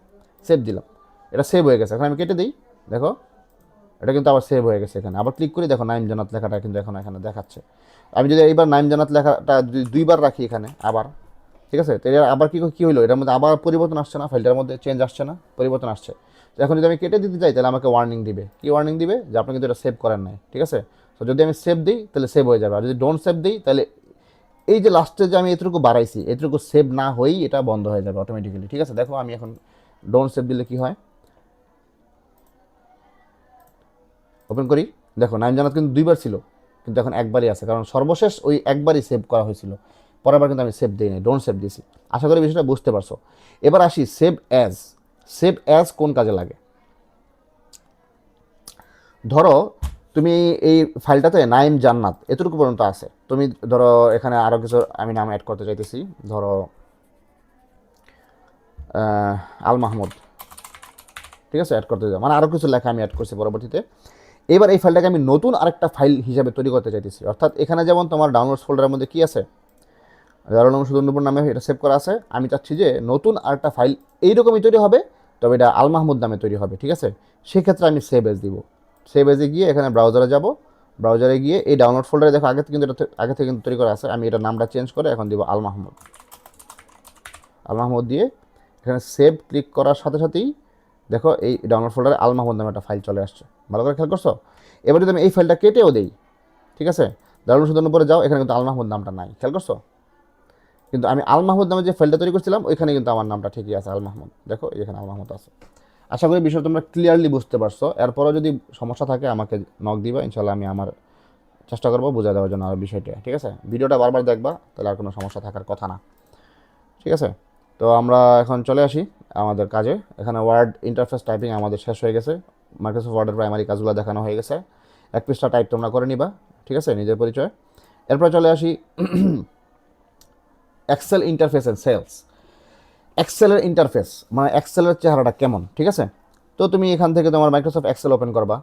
সেভ দিলাম, এটা সেভ হয়ে গেছে। এখন আমি কেটে দিই, দেখো এটা কিন্তু আবার সেভ হয়ে গেছে। এখানে আবার ক্লিক করি, দেখো নাইম জান্নাত লেখাটা কিন্তু এখন এখানে দেখাচ্ছে। আমি যদি এইবার নাইম জান্নাত লেখাটা যদি দুইবার রাখি এখানে আবার, ঠিক আছে? তো এটা আবার কী হলো, এটার মধ্যে আবার পরিবর্তন আসছে না, ফাইলটার মধ্যে চেঞ্জ আসছে না, পরিবর্তন আসছে। তো এখন যদি আমি কেটে দিতে চাই তাহলে আমাকে ওয়ার্নিং দিবে। কি ওয়ার্নিং দিবে? যে আপনি কিন্তু এটা সেভ করেন নাই, ঠিক আছে? তো যদি আমি সেভ দিই তাহলে সেভ হয়ে যাবে, আর যদি ডোন্ট সেভ দিই তাহলে এই যে লাস্টে যে আমি এতটুকু বাড়াইছি এতটুকু সেভ না হয়েই এটা বন্ধ হয়ে যাবে অটোমেটিক্যালি, ঠিক আছে? দেখো আমি এখন ডোন্ট সেভ দিলে কি হয়, ওপেন করি, দেখো নাইম জান্নাত কিন্তু দুইবার ছিল, কিন্তু এখন একবারই আছে, কারণ সর্বশেষ ওই একবারই সেভ করা হয়েছিল, পরের বার কিন্তু আমি সেভ দিই নাই, ডোন্ট সেভ দিয়েছি। আশা করি বিষয়টা বুঝতে পারছো। এবার আসি সেভ অ্যাজ। সেভ অ্যাজ কোন কাজে লাগে? ধরো তুমি এই ফাইলটাতে নাইম জান্নাত এতটুকু পর্যন্ত আছে, তুমি ধরো এখানে আরও কিছু আমি নাম অ্যাড করতে চাইতেছি, ধরো আল মাহমুদ, ঠিক আছে? অ্যাড করতে যাও, মানে আরও কিছু লেখা আমি অ্যাড করছি পরবর্তীতে। এবার এই ফাইলটাকে আমি নতুন আরেকটা ফাইল হিসাবে তৈরি করতে চাইতেছি, অর্থাৎ এখানে যেমন তোমার ডাউনলোডস ফোল্ডারের মধ্যে কী আছে, দারুল উলুম সুদনপুর নামে এটা সেভ করা আছে, আমি চাচ্ছি যে নতুন আরেকটা ফাইল এইরকমই তৈরি হবে, তবে এটা আল মাহমুদ নামে তৈরি হবে, ঠিক আছে? সেক্ষেত্রে আমি সেভ এজ দিব। সেভ এজে গিয়ে এখানে ব্রাউজারে যাব, ব্রাউজারে গিয়ে এই ডাউনলোড ফোল্ডারে দেখো আগে থেকে কিন্তু তৈরি করা আছে, আমি এটা নামটা চেঞ্জ করে এখন দিব আল মাহমুদ। আল মাহমুদ দিয়ে এখানে সেভ ক্লিক করার সাথে সাথেই দেখো এই ডাউনলোড ফোল্ডারে আল মাহমুদ নামে একটা ফাইল চলে আসছে, ভালো করে খেয়াল করছো? এবার যদি আমি এই ফাইলটা কেটেও দিই, ঠিক আছে? দারুল উলুম সুদনপুরে যাও, এখানে কিন্তু আল মাহমুদ নামটা নাই, খেয়াল করছো? কিন্তু আমি আল মাহমুদ নামে যে ফাইলটা তৈরি করছিলাম ওইখানে কিন্তু আমার নামটা ঠিকই আছে, আল মাহমুদ, দেখো এখানে আল মাহমুদ আছে। আশা করি বিষয়টা তোমরা ক্লিয়ারলি বুঝতে পারছো। এরপরও যদি সমস্যা থাকে আমাকে নক দিবা, ইনশাল্লাহ আমি আমার চেষ্টা করবো বোঝা দেওয়ার জন্য আর বিষয়টা, ঠিক আছে? ভিডিওটা বারবার দেখবা, তাহলে আর কোনো সমস্যা থাকার কথা না, ঠিক আছে? তো আমরা এখন চলে আসি আমাদের কাজে। এখানে ওয়ার্ড ইন্টারফেস টাইপিং আমাদের শেষ হয়ে গেছে, মাইক্রোসফট ওয়ার্ডের প্রাইমারি কাজগুলো দেখানো হয়ে গেছে। এক পৃষ্ঠা টাইপ তোমরা করে নিবা, ঠিক আছে? নিজের পরিচয়। এরপর চলে আসি এক্সেল ইন্টারফেস এন্ড সেলস। এক্সেলের ইন্টারফেস মানে এক্সেলের চেহারাটা কেমন, ঠিক আছে? তো তুমি এখান থেকে তোমার মাইক্রোসফট এক্সেল ওপেন করবা,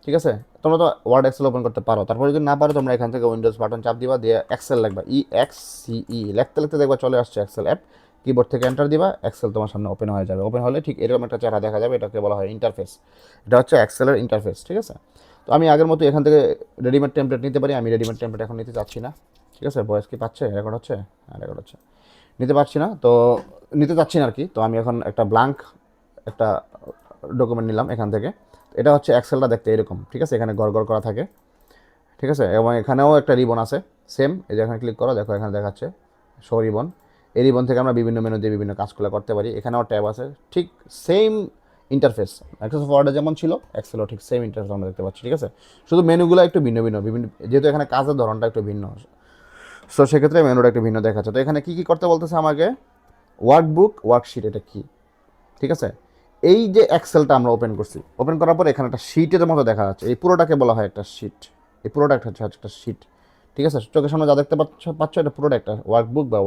ঠিক আছে? তোমরা তো ওয়ার্ড এক্সেল ওপেন করতে পারো, তারপরে যদি না পারো তোমরা এখান থেকে উইন্ডোজ বাটন চাপ দিবা, দিয়ে এক্সেল লিখবা, EXCE লিখতে লিখতে দেখবা চলে আসছে এক্সেল অ্যাপ, কিবোর্ড থেকে এন্টার দিবা, এক্সেল তোমার সামনে ওপেন হয়ে যাবে। ওপেন হলে ঠিক এরকম একটা চেহারা দেখা যাবে, এটাকে বলা হয় ইন্টারফেস। এটা হচ্ছে এক্সেলের ইন্টারফেস, ঠিক আছে? তো আমি আগের মতো এখান থেকে রেডিমেড টেমপ্লেট নিতে পারি, আমি রেডিমেড টেমপ্লেট এখন নিতে চাচ্ছি না, ঠিক আছে? ভয়েস কি পাচ্ছে? রেকর্ড হচ্ছে? হ্যাঁ রেকর্ড হচ্ছে, নিতে পারছি না, তো নিতে চাচ্ছি না আর কি। তো আমি এখন একটা ব্ল্যাঙ্ক একটা ডকুমেন্ট নিলাম এখান থেকে। এটা হচ্ছে এক্সেলটা দেখতে এরকম, ঠিক আছে, এখানে গড় করা থাকে, ঠিক আছে, এবং এখানেও একটা রিবন আছে সেম, এই যে এখানে ক্লিক করো, দেখো এখানে দেখাচ্ছে শো রিবন। এই রিবন থেকে আমরা বিভিন্ন মেনু দিয়ে বিভিন্ন কাজগুলো করতে পারি। এখানেও ট্যাব আছে, ঠিক সেম ইন্টারফেস মাইক্রোসফট ওয়ার্ডে যেমন ছিল এক্সেলও ঠিক সেম ইন্টারফেস আমরা দেখতে পাচ্ছি, ঠিক আছে। শুধু মেনুগুলো একটু ভিন্ন ভিন্ন বিভিন্ন, যেহেতু এখানে কাজের ধরনটা একটু ভিন্ন, সো সেক্ষেত্রে মেনুটা একটু ভিন্ন দেখাচ্ছে। তো এখানে কী কী করতে বলতেছে আমাকে, ওয়ার্কবুক, ওয়ার্কশিট, এটা কি, ঠিক আছে। এই যে এক্সেলটা আমরা ওপেন করছি, ওপেন করার পর এখানে একটা শিটের মতো দেখা যাচ্ছে, এই পুরোটাকে বলা হয় একটা শিট। এই পুরোটা হচ্ছে একটা শিট, ঠিক আছে। চোখের সামনে যা দেখতে পাচ্ছ এটা পুরোটা একটা ওয়ার্কবুক বা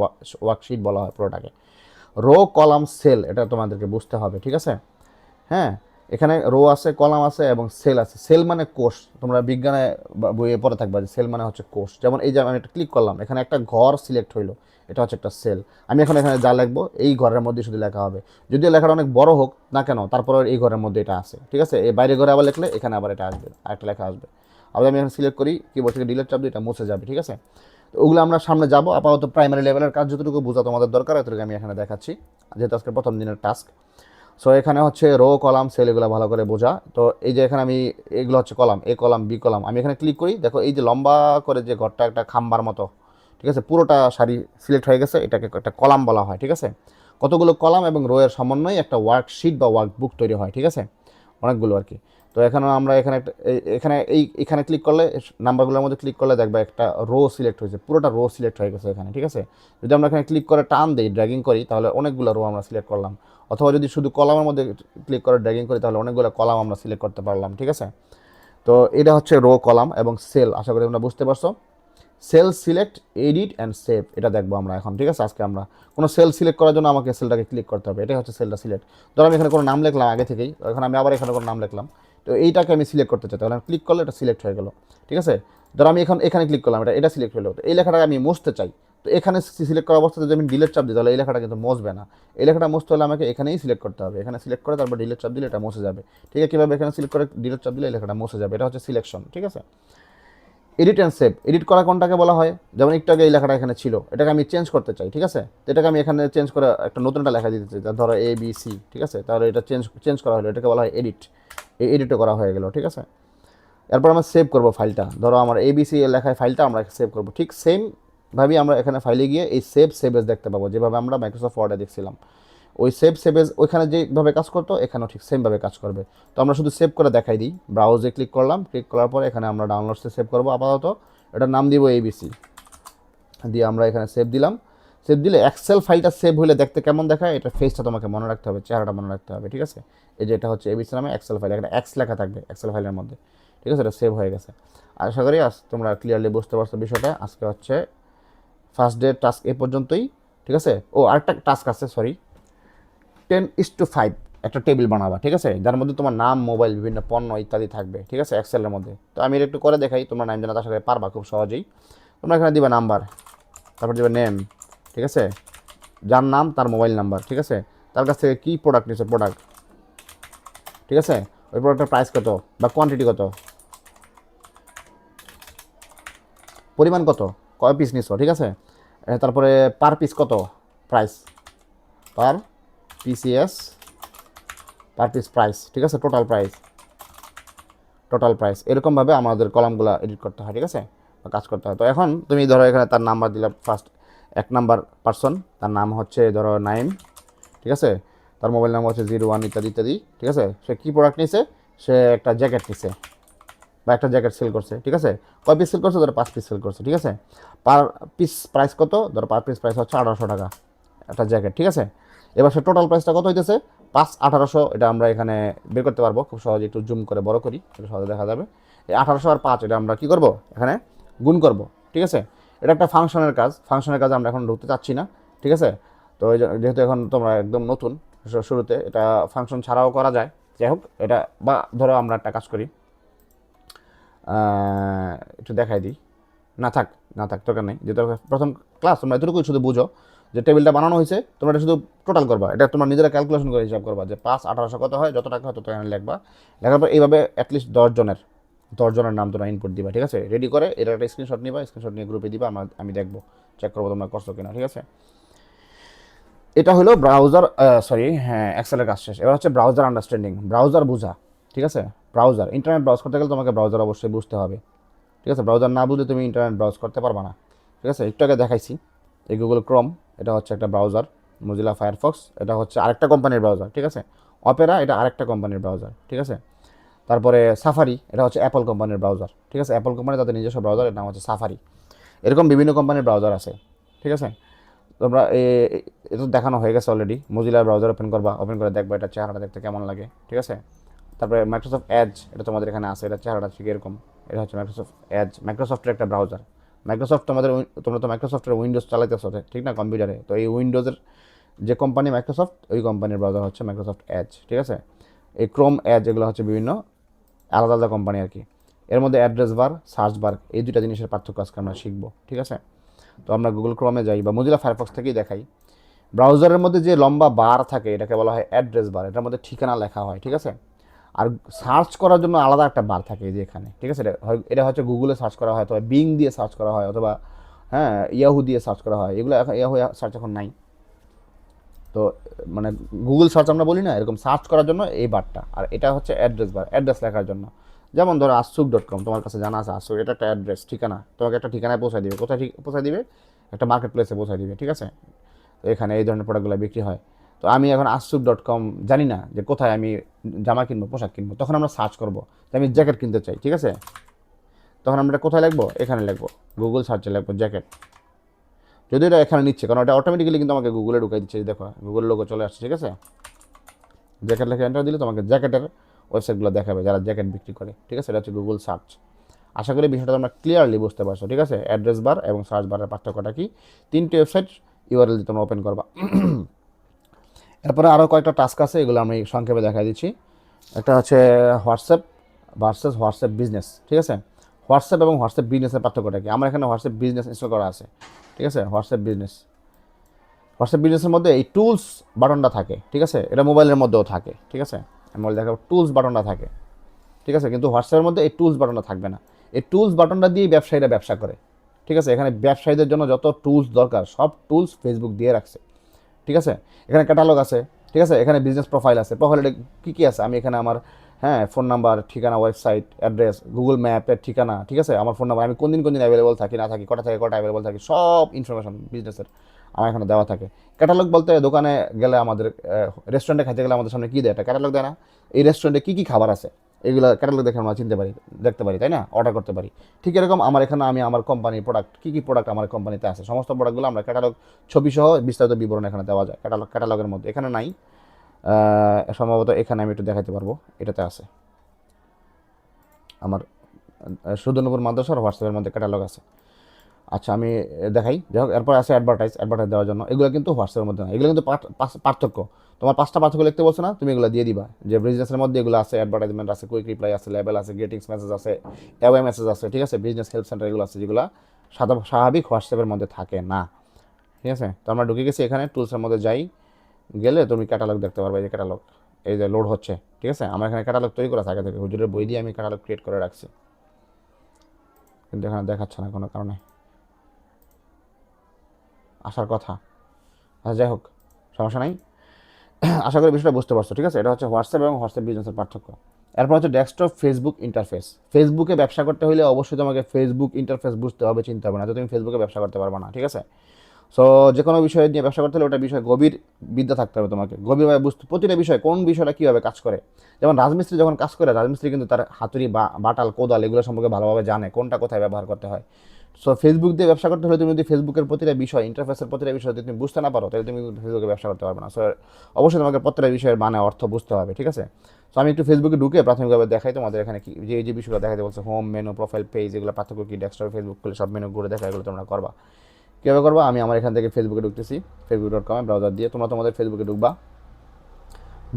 ওয়ার্কশিট বলা হয় পুরোটাকে। রো, কলাম, সেল, এটা তোমাদেরকে বুঝতে হবে, ঠিক আছে। হ্যাঁ, এখানে রো আছে, কলাম আছে এবং সেল আছে। সেল মানে কোষ, তোমরা বিজ্ঞানে বইয়ে পড়ে থাকবা যে সেল মানে হচ্ছে কোষ। যেমন এই যে আমি একটা ক্লিক করলাম, এখানে একটা ঘর সিলেক্ট হইলো, এটা হচ্ছে একটা সেল। আমি এখন এখানে যা লিখবো এই ঘরের মধ্যে শুধু লেখা হবে, যদিও লেখাটা অনেক বড় হোক না কেন, তারপরে এই ঘরের মধ্যে এটা আছে, ঠিক আছে। এই বাইরে ঘরে আবার লিখলে এখানে আবার এটা আসবে, আরেকটা লেখা আসবে। আবার আমি এখানে সিলেক্ট করি, কিবোর্ড থেকে ডিলিট চাপ দিই, এটা মুছে যাবে, ঠিক আছে। তো ওগুলো আমরা সামনে যাবো। আপাতত প্রাইমারি লেভেলের কাজ যতটুকু বোঝা তোমাদের দরকার এতটুকু আমি এখানে দেখাচ্ছি, যেহেতু আজকে প্রথম দিনের টাস্ক। সো এখানে হচ্ছে রো, কলাম, সেল, এগুলো ভালো করে বোঝা। তো এই যে এখানে আমি, এগুলো হচ্ছে কলাম, এ কলাম, বি কলাম। আমি এখানে ক্লিক করি, দেখো এই যে লম্বা করে যে ঘরটা একটা খাম্বার মতো, ঠিক আছে, পুরোটা সারি সিলেক্ট হয়ে গেছে, এটাকে একটা কলাম বলা হয়, ঠিক আছে। কতগুলো কলাম এবং রো এর সমন্বয়ে একটা ওয়ার্কশিট বা ওয়ার্কবুক তৈরি হয়, ঠিক আছে, অনেকগুলো আর কি। তো এখানে আমরা এখানে একটা এখানে ক্লিক করলে, নাম্বারগুলোর মধ্যে ক্লিক করলে দেখবে একটা রো সিলেক্ট হয়েছে, পুরোটা রো সিলেক্ট হয়ে গেছে এখানে, ঠিক আছে। যদি আমরা এখানে ক্লিক করে টান দিই, ড্র্যাগিং করি, তাহলে অনেকগুলো রো আমরা সিলেক্ট করলাম। অথবা যদি শুধু কলামের মধ্যে ক্লিক করে ড্র্যাগিং করি, তাহলে অনেকগুলো কলাম আমরা সিলেক্ট করতে পারলাম, ঠিক আছে। তো এটা হচ্ছে রো, কলাম এবং সেল, আশা করি তোমরা বুঝতে পারছো। Sell select, edit and save, এটা দেখবো আমরা এখন, ঠিক আছে। আজকে আমরা কোনো সেল সিলেক্ট করার জন্য আমাকে সেলটাকে ক্লিক করতে হবে, এটাই হচ্ছে সেলটা সিলেক্ট। ধরো আমি এখানে কোনো নাম লিখলাম আগে থেকেই, এখন আমি আবার এখানে কোনো নাম লিখলাম, তো এইটাকে আমি সিলেক্ট করতে চাই, তাহলে আমি ক্লিক করলে এটা সিলেক্ট হয়ে গেল, ঠিক আছে। ধরো আমি এখানে ক্লিক করলাম, এটা সিলেক্ট হলো, তো এই লেখাটাকে আমি মুছতে চাই, তো এখানে সিলেক্ট করা অবস্থাতে যদি আমি ডিলেট চাপ দিই, তাহলে এই লেখাটা কিন্তু মুছবে না। এই লেখাটা মুছতে হলে আমাকে এখানেই সিলেক্ট করতে হবে, এখানে সিলেক্ট করে তারপর ডিলেট চাপ দিলে এটা মুছে যাবে, ঠিক আছে। কীভাবে, এখানে সিলেক্ট করে ডিলেট চাপ দিলে এই লেখাটা মুছে যাবে, এটা হচ্ছে সিলেকশন, ঠিক আছে। এডিট অ্যান্ড সেভ, এডিট করা কোনটাকে বলা হয়, যেমন একটু আগে এই লেখাটা এখানে ছিল, এটাকে আমি চেঞ্জ করতে চাই, ঠিক আছে। তো এটাকে আমি এখানে চেঞ্জ করে একটা নতুন একটা লেখা দিতে চাই, ধরো ABC, ঠিক আছে, তাহলে এটা চেঞ্জ করা হলো, এটাকে বলা হয় এডিট। এই এডিটও করা হয়ে গেল, ঠিক আছে। এরপর আমরা সেভ করবো ফাইলটা, ধরো আমার ABC এর লেখায় ফাইলটা আমরা সেভ করবো, ঠিক সেমভাবেই আমরা এখানে ফাইলে গিয়ে এই সেভ এজ দেখতে পাবো, যেভাবে আমরা মাইক্রোসফট ওয়ার্ডে দেখছিলাম। ওই সেভ এজ ওইখানে যেভাবে কাজ করতো এখানেও ঠিক সেমভাবে কাজ করবে। তো আমরা শুধু সেভ করে দেখাই দিই, ব্রাউজে ক্লিক করলাম, ক্লিক করার পরে এখানে আমরা ডাউনলোডসে সেভ করবো আপাতত, এটার নাম দিব ABC, দিয়ে আমরা এখানে সেভ দিলাম। সেভ দিলে এক্সেল ফাইলটা সেভ হলে দেখতে কেমন দেখায়, এটা ফেসটা তোমাকে মনে রাখতে হবে, চেহারাটা মনে রাখতে হবে, ঠিক আছে। এই যে এটা হচ্ছে ABC নামে এক্সেল ফাইল, এখানে এক্স লেখা থাকবে এক্সেল ফাইলের মধ্যে, ঠিক আছে। এটা সেভ হয়ে গেছে। আশা করি তোমরা ক্লিয়ারলি বুঝতে পারছো বিষয়টা। আজকে হচ্ছে ফার্স্ট ডে টাস্ক এ পর্যন্তই, ঠিক আছে। ও আরেকটা টাস্ক আছে, সরি, 10:5 একটা টেবিল বানাবা, ঠিক আছে, যার মধ্যে তোমার নাম, মোবাইল, বিভিন্ন পণ্য ইত্যাদি থাকবে, ঠিক আছে, এক্সেলের মধ্যে। তো আমি এটা একটু করে দেখাই, তোমরা নাম জানা আশা করি পারবা খুব সহজেই। তোমরা এখানে দিবা নাম্বার, তারপর দিবে নেম, ঠিক আছে, যার নাম তার মোবাইল নাম্বার, ঠিক আছে, তার কাছ থেকে কী প্রোডাক্ট নিচ্ছে, প্রোডাক্ট, ঠিক আছে, ওই প্রোডাক্টের প্রাইস কত বা কোয়ান্টিটি কত, পরিমাণ কত, কয় পিস নিচ্ছ, ঠিক আছে। তারপরে পার পিস কত, প্রাইস, পার PCS, পার পিস প্রাইস, ঠিক আছে, টোটাল প্রাইস, এরকমভাবে আমাদের কলামগুলো এডিট করতে হয়, ঠিক আছে, বা কাজ করতে হয়। তো এখন তুমি ধরো এখানে তার নাম্বার দিলাম, ফার্স্ট 1 নাম্বার পার্সন, তার নাম হচ্ছে ধরো 9, ঠিক আছে, তার মোবাইল নাম্বার হচ্ছে 01 ইত্যাদি ইত্যাদি, ঠিক আছে। সে কী প্রোডাক্ট নিছে, সে একটা জ্যাকেট নিছে বা একটা জ্যাকেট সেল করছে, ঠিক আছে। কয় পিস সেল করছে, ধরো 5 পিস সেল করছে, ঠিক আছে। পার পিস প্রাইস কত, ধরো পার পিস প্রাইস হচ্ছে 1800 টাকা একটা জ্যাকেট, ঠিক আছে। এবার সে টোটাল প্রাইসটা কত হইতেছে, 5 1800, এটা আমরা এখানে বের করতে পারবো খুব সহজে, একটু জুম করে বড় করি, এটা সহজে দেখা যাবে। এই 1800 আর 5 এটা আমরা কী করবো, এখানে গুণ করব, ঠিক আছে। এটা একটা ফাংশনের কাজ আমরা এখন ঢুকতে চাচ্ছি না, ঠিক আছে। তো যেহেতু এখন তোমরা একদম নতুন, শুরুতে এটা ফাংশন ছাড়াও করা যায়, যাই হোক এটা, বা ধরো আমরা একটা কাজ করি, একটু দেখাই দিই, না থাক দরকার নেই, যেহেতু প্রথম ক্লাস, তোমরা এতটুকুই শুধু বুঝো যে টেবিলটা বানানো হয়েছে, তোমরা এটা শুধু টোটাল করবা, এটা তোমরা নিজেরা ক্যালকুলেশন করে হিসাব করবা যে 5 1800 কত হয়, যত টাকা হয় তত এখানে লিখবা। লেখার পর এইভাবে অ্যাটলিস্ট 10 জনের নাম তোমরা ইনপুট দিবা, ঠিক আছে। রেডি করে এটা একটা স্ক্রিনশট নিবা, স্ক্রিনশট নিয়ে গ্রুপে দিবা, আমি দেখবো, চেক করবো তোমরা করছো কিনা, ঠিক আছে। এটা হলো ব্রাউজার, সরি হ্যাঁ এক্সেলের কাজ শেষ। এবার হচ্ছে ব্রাউজার আন্ডারস্ট্যান্ডিং, ব্রাউজার বোঝা। ঠিক আছে, ব্রাউজার, ইন্টারনেট ব্রাউজ করতে গেলে তোমাকে ব্রাউজার অবশ্যই বুঝতে হবে। ঠিক আছে, ব্রাউজার না বুঝলে তুমি ইন্টারনেট ব্রাউজ করতে পারবা না। ঠিক আছে, একটু আগে দেখাইছি এই গুগল ক্রোম, এটা হচ্ছে একটা ব্রাউজার। মজিলা ফায়ারফক্স এটা হচ্ছে আরেকটা কোম্পানির ব্রাউজার। ঠিক আছে, অপেরা এটা আরেকটা কোম্পানির ব্রাউজার। ঠিক আছে, তারপরে সাফারি এটা হচ্ছে অ্যাপল কোম্পানির ব্রাউজার। ঠিক আছে, অ্যাপল কোম্পানি তাদের নিজস্ব ব্রাউজার, এর নাম হচ্ছে সাফারি। এরকম বিভিন্ন কোম্পানির ব্রাউজার আছে। ঠিক আছে, তোমরা এটা দেখানো হয়ে গেছে অলরেডি। মজিলার ব্রাউজার ওপেন করবা, ওপেন করে দেখবা এটা চেহারাটা দেখতে কেমন লাগে। ঠিক আছে, তারপরে মাইক্রোসফট এজ এটা তোমাদের এখানে আছে, এটা চেহারাটা ঠিক এরকম। এটা হচ্ছে মাইক্রোসফট এজ, মাইক্রোসফটের একটা ব্রাউজার। মাইক্রোসফট তোমরা তো মাইক্রোসফটের উইন্ডোজ চালাইতেছো ঠিক না কম্পিউটারে, তো এই উইন্ডোজের যে কোম্পানি মাইক্রোসফট, ওই কোম্পানির ব্রাউজার হচ্ছে মাইক্রোসফট এজ। ঠিক আছে, এই ক্রোম এজ এগুলো হচ্ছে বিভিন্ন আলাদা আলাদা কোম্পানি আর কি। এর মধ্যে অ্যাড্রেস বার, সার্চ বার, এই দুইটা জিনিসের পার্থক্য আজকে আমরা শিখবো। ঠিক আছে, তো আমরা গুগল ক্রোমে যাই বা মজিলা ফায়ারফক্স থেকেই দেখাই। ব্রাউজারের মধ্যে যে লম্বা বার থাকে এটাকে বলা হয় অ্যাড্রেস বার, এটার মধ্যে ঠিকানা লেখা হয়। ঠিক আছে, আর সার্চ করার জন্য আলাদা একটা বার থাকে এই যে এখানে। ঠিক আছে, এটা হচ্ছে গুগলে সার্চ করা হয়, অথবা বিং দিয়ে সার্চ করা হয়, অথবা হ্যাঁ ইয়াহু দিয়ে সার্চ করা হয়। এগুলো এখন ইয়াহু সার্চ এখন নাই, তো মানে গুগল সার্চ আমরা বলি না, এরকম সার্চ করার জন্য এই বারটা। আর এটা হচ্ছে অ্যাড্রেস বার, অ্যাড্রেস লেখার জন্য। যেমন ধরো আসুক.com, তোমার কাছে জানা আছে আসুক, এটা একটা অ্যাড্রেস, ঠিকানা। তোমাকে একটা ঠিকানায় পৌঁছায় দিবে। কোথায় পৌঁছায় দিবে? একটা মার্কেট প্লেসে পৌঁছায় দিবে। ঠিক আছে, তো এখানে এই ধরনের প্রোডাক্টগুলো বিক্রি হয়। তো আমি এখন আসুক.com জানি না যে কোথায় আমি জামা কিনবো, পোশাক কিনবো, তখন আমরা সার্চ করবো যে আমি জ্যাকেট কিনতে চাই। ঠিক আছে, তখন আমরা কোথায় লিখবো? এখানে লিখবো, গুগল সার্চে লিখবো জ্যাকেট। যদি এটা এখানে নিচ্ছে, কারণ এটা অটোমেটিক্যালি কিন্তু আমাকে গুগলে ঢুকাই দিচ্ছে। দেখো গুগল লোগো চলে আসছে। ঠিক আছে, জ্যাকেট লেখে এন্টার দিলে তোমাকে জ্যাকেটের ওয়েবসাইটগুলো দেখাবে যারা জ্যাকেট বিক্রি করে। ঠিক আছে, এটা হচ্ছে গুগল সার্চ। আশা করি বিষয়টা তোমরা ক্লিয়ারলি বুঝতে পারছো। ঠিক আছে, অ্যাড্রেস বার এবং সার্চ বারের পার্থক্যটা কি? তিনটে ওয়েবসাইট ইউআরএল দিয়ে তোমরা ওপেন করবা। এরপরে আরও কয়েকটা টাস্ক আছে, এগুলো আমি সংক্ষেপে দেখা দিচ্ছি। একটা হচ্ছে হোয়াটসঅ্যাপ ভার্সেস হোয়াটসঅ্যাপ বিজনেস। ঠিক আছে, হোয়াটসঅ্যাপ এবং হোয়াটসঅ্যাপ বিজনেসের পার্থক্যটা কি? আমার এখানে হোয়াটসঅ্যাপ বিজনেস ইনস্টল করা আছে। ঠিক আছে, হোয়াটসঅ্যাপ বিজনেসের মধ্যে এই টুলস বাটনটা থাকে। ঠিক আছে, এটা মোবাইলের মধ্যেও থাকে। ঠিক আছে, আমি বলে দেখাবো, টুলস বাটনটা থাকে। ঠিক আছে, কিন্তু হোয়াটসঅ্যাপের মধ্যে এই টুলস বাটনটা থাকবে না। এই টুলস বাটনটা দিয়েই ব্যবসায়ীরা ব্যবসা করে। ঠিক আছে, এখানে ব্যবসায়ীদের জন্য যত টুলস দরকার সব টুলস ফেসবুক দিয়ে রাখছে। ঠিক আছে, এখানে ক্যাটালগ আছে। ঠিক আছে, এখানে বিজনেস প্রোফাইল আছে। প্রোফাইলে কী কী আছে? আমি এখানে আমার ফোন নাম্বার, ঠিকানা, ওয়েবসাইট অ্যাড্রেস, গুগল ম্যাপের ঠিকানা। ঠিক আছে, আমার ফোন নাম্বার, আমি কোন দিন অ্যাভেলেবল থাকি না থাকি, কটা থেকে কটা অ্যাভেলেবল থাকি, সব ইনফরমেশন বিজনেসের আমার এখানে দেওয়া থাকে। ক্যাটালগ বলতে দোকানে গেলে, আমাদের রেস্টুরেন্টে খাইতে গেলে আমাদের সামনে কী দেয়? একটা ক্যাটালগ দেয় না? এই রেস্টুরেন্টে কী কী খাবার আছে এগুলো ক্যাটালগ দেখে আমরা চিনতে পারি, দেখতে পারি, তাই না? অর্ডার করতে পারি। ঠিক এরকম আমার এখানে আমি আমার কোম্পানির প্রোডাক্ট, কী কী প্রোডাক্ট আমার কোম্পানিতে আছে, সমস্ত প্রোডাক্টগুলো আমরা ক্যাটালগ ছবি সহ বিস্তারিত বিবরণ এখানে দেওয়া যায়। ক্যাটালগের মধ্যে এখানে নাই, সম্ভবত এখানে আমি একটু দেখাতে পারবো, এটাতে আছে। আমার সুদনপুর মাদ্রাসার হোয়াটসঅ্যাপের মধ্যে ক্যাটালগ আছে। আচ্ছা আমি দেখাই। যাই হোক, এরপর আছে অ্যাডভার্টাইজ দেওয়ার জন্য। এগুলো কিন্তু হোয়াটসঅ্যাপের মধ্যে না, এগুলো কিন্তু পার্থক্য। তোমার 5টা পার্থক্য লিখতে বলছো না, তুমি এগুলো দিয়ে দিবা যে বিজনেসের মধ্যে এগুলো আছে, অ্যাডভার্টাইজমেন্ট আছে, কুইক রিপ্লাই আছে, লেবেল আছে, গ্রিটিংস মেসেজ আছে, অ্যাওয়ে মেসেজ আছে। ঠিক আছে, বিজনেস হেল্প সেন্টার এগুলো আছে, যেগুলো স্বাভাবিক হোয়াটসঅ্যাপের মধ্যে থাকে না। ঠিক আছে, তো আমরা ঢুকে গেছি এখানে, টুলসের মধ্যে যাই, গেলে তুমি ক্যাটালগ দেখতে পারবে। এই যে ক্যাটালগ, এই যে লোড হচ্ছে। ঠিক আছে, আমার এখানে ক্যাটালগ তৈরি করা থাকে থেকে, হুজুরের বই দিয়ে আমি ক্যাটালগ ক্রিয়েট করে রাখছি, কিন্তু এখানে দেখাচ্ছে না কোনো কারণে, আসার কথা। আচ্ছা যাই হোক, সমস্যা নাই। আশা করি বিষয়টা বুঝতে পারছো। ঠিক আছে, এটা হচ্ছে হোয়াটসঅ্যাপ এবং হোয়াটসঅ্যাপ বিজনেসের পার্থক্য। এরপর হচ্ছে ডেস্কটপ ফেসবুক ইন্টারফেস। ফেসবুকে ব্যবসা করতে হলে অবশ্যই তোমাকে ফেসবুক ইন্টারফেস বুঝতে হবে, চিনতে হবে, না তো তুমি ফেসবুকে ব্যবসা করতে পারবে না। ঠিক আছে, সো যে কোনো বিষয় নিয়ে ব্যবসা করতে হলে ওটা বিষয়ে গভীর বিদ্যা থাকতে হবে তোমাকে, গভীরভাবে বুঝতে, প্রতিটা বিষয় কোন বিষয়টা কীভাবে কাজ করে। যেমন রাজমিস্ত্রি যখন কাজ করে, রাজমিস্ত্রি কিন্তু তার হাতুড়ি বা বাটাল, কোদাল এগুলো সম্পর্কে ভালোভাবে জানে, কোনটা কোথায় ব্যবহার করতে হয়। সো ফেসবুক দিয়ে ব্যবসা করতে হলে তুমি যদি ফেসবুকের প্রতিটা বিষয়, ইন্টারফেসের প্রতিটা বিষয় যদি তুমি বুঝতে না পারো, তাহলে তুমি ফেসবুকে ব্যবসা করতে পারবে না। সো অবশ্যই তোমাকে প্রতিটা বিষয়ের মানে অর্থ বুঝতে হবে। ঠিক আছে, সো আমি একটু ফেসবুকে ঢুকে প্রাথমিকভাবে দেখাই তোমাদের এখানে কি যে বিষয়গুলো দেখাতে বলছে, হোম, মেনু, প্রোফাইল, পেজ, এগুলো পার্থক্য কি, ডেস্কটপ, ফেসবুক খুলে সব মেনু ঘুরে দেখা, এগুলো তোমরা করবা। কীভাবে করবা? আমি আমার এখান থেকে ফেসবুকে ঢুকতেছি, facebook.com ব্রাউজার দিয়ে। তোমরা তোমাদের ফেসবুকে ঢুকবা,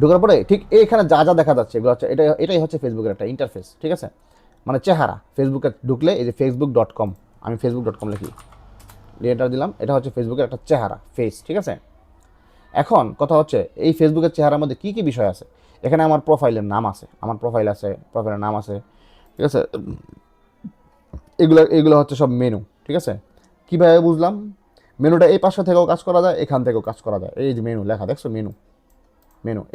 ঢোকার পরে ঠিক এখানে যা যা দেখা যাচ্ছে এগুলো হচ্ছে, এটাই হচ্ছে ফেসবুকের একটা ইন্টারফেস। ঠিক আছে, মানে চেহারা। ফেসবুকে ঢুকলে এই যে facebook.com, আমি facebook.com লিখি, এন্টার দিলাম, এটা হচ্ছে ফেসবুকের একটা চেহারা, ফেস। ঠিক আছে, এখন কথা হচ্ছে এই ফেসবুকের চেহারার মধ্যে কী কী বিষয় আছে। এখানে আমার প্রোফাইলের নাম আছে, আমার প্রোফাইল আছে, প্রোফাইলের নাম আছে। ঠিক আছে, এগুলো হচ্ছে সব মেনু। ঠিক আছে, কীভাবে বুঝলাম? মেনুটা এই পাশে থেকেও কাজ করা যায়, এখান থেকেও কাজ করা যায়। এই যে মেনু লেখা দেখছো, মেনু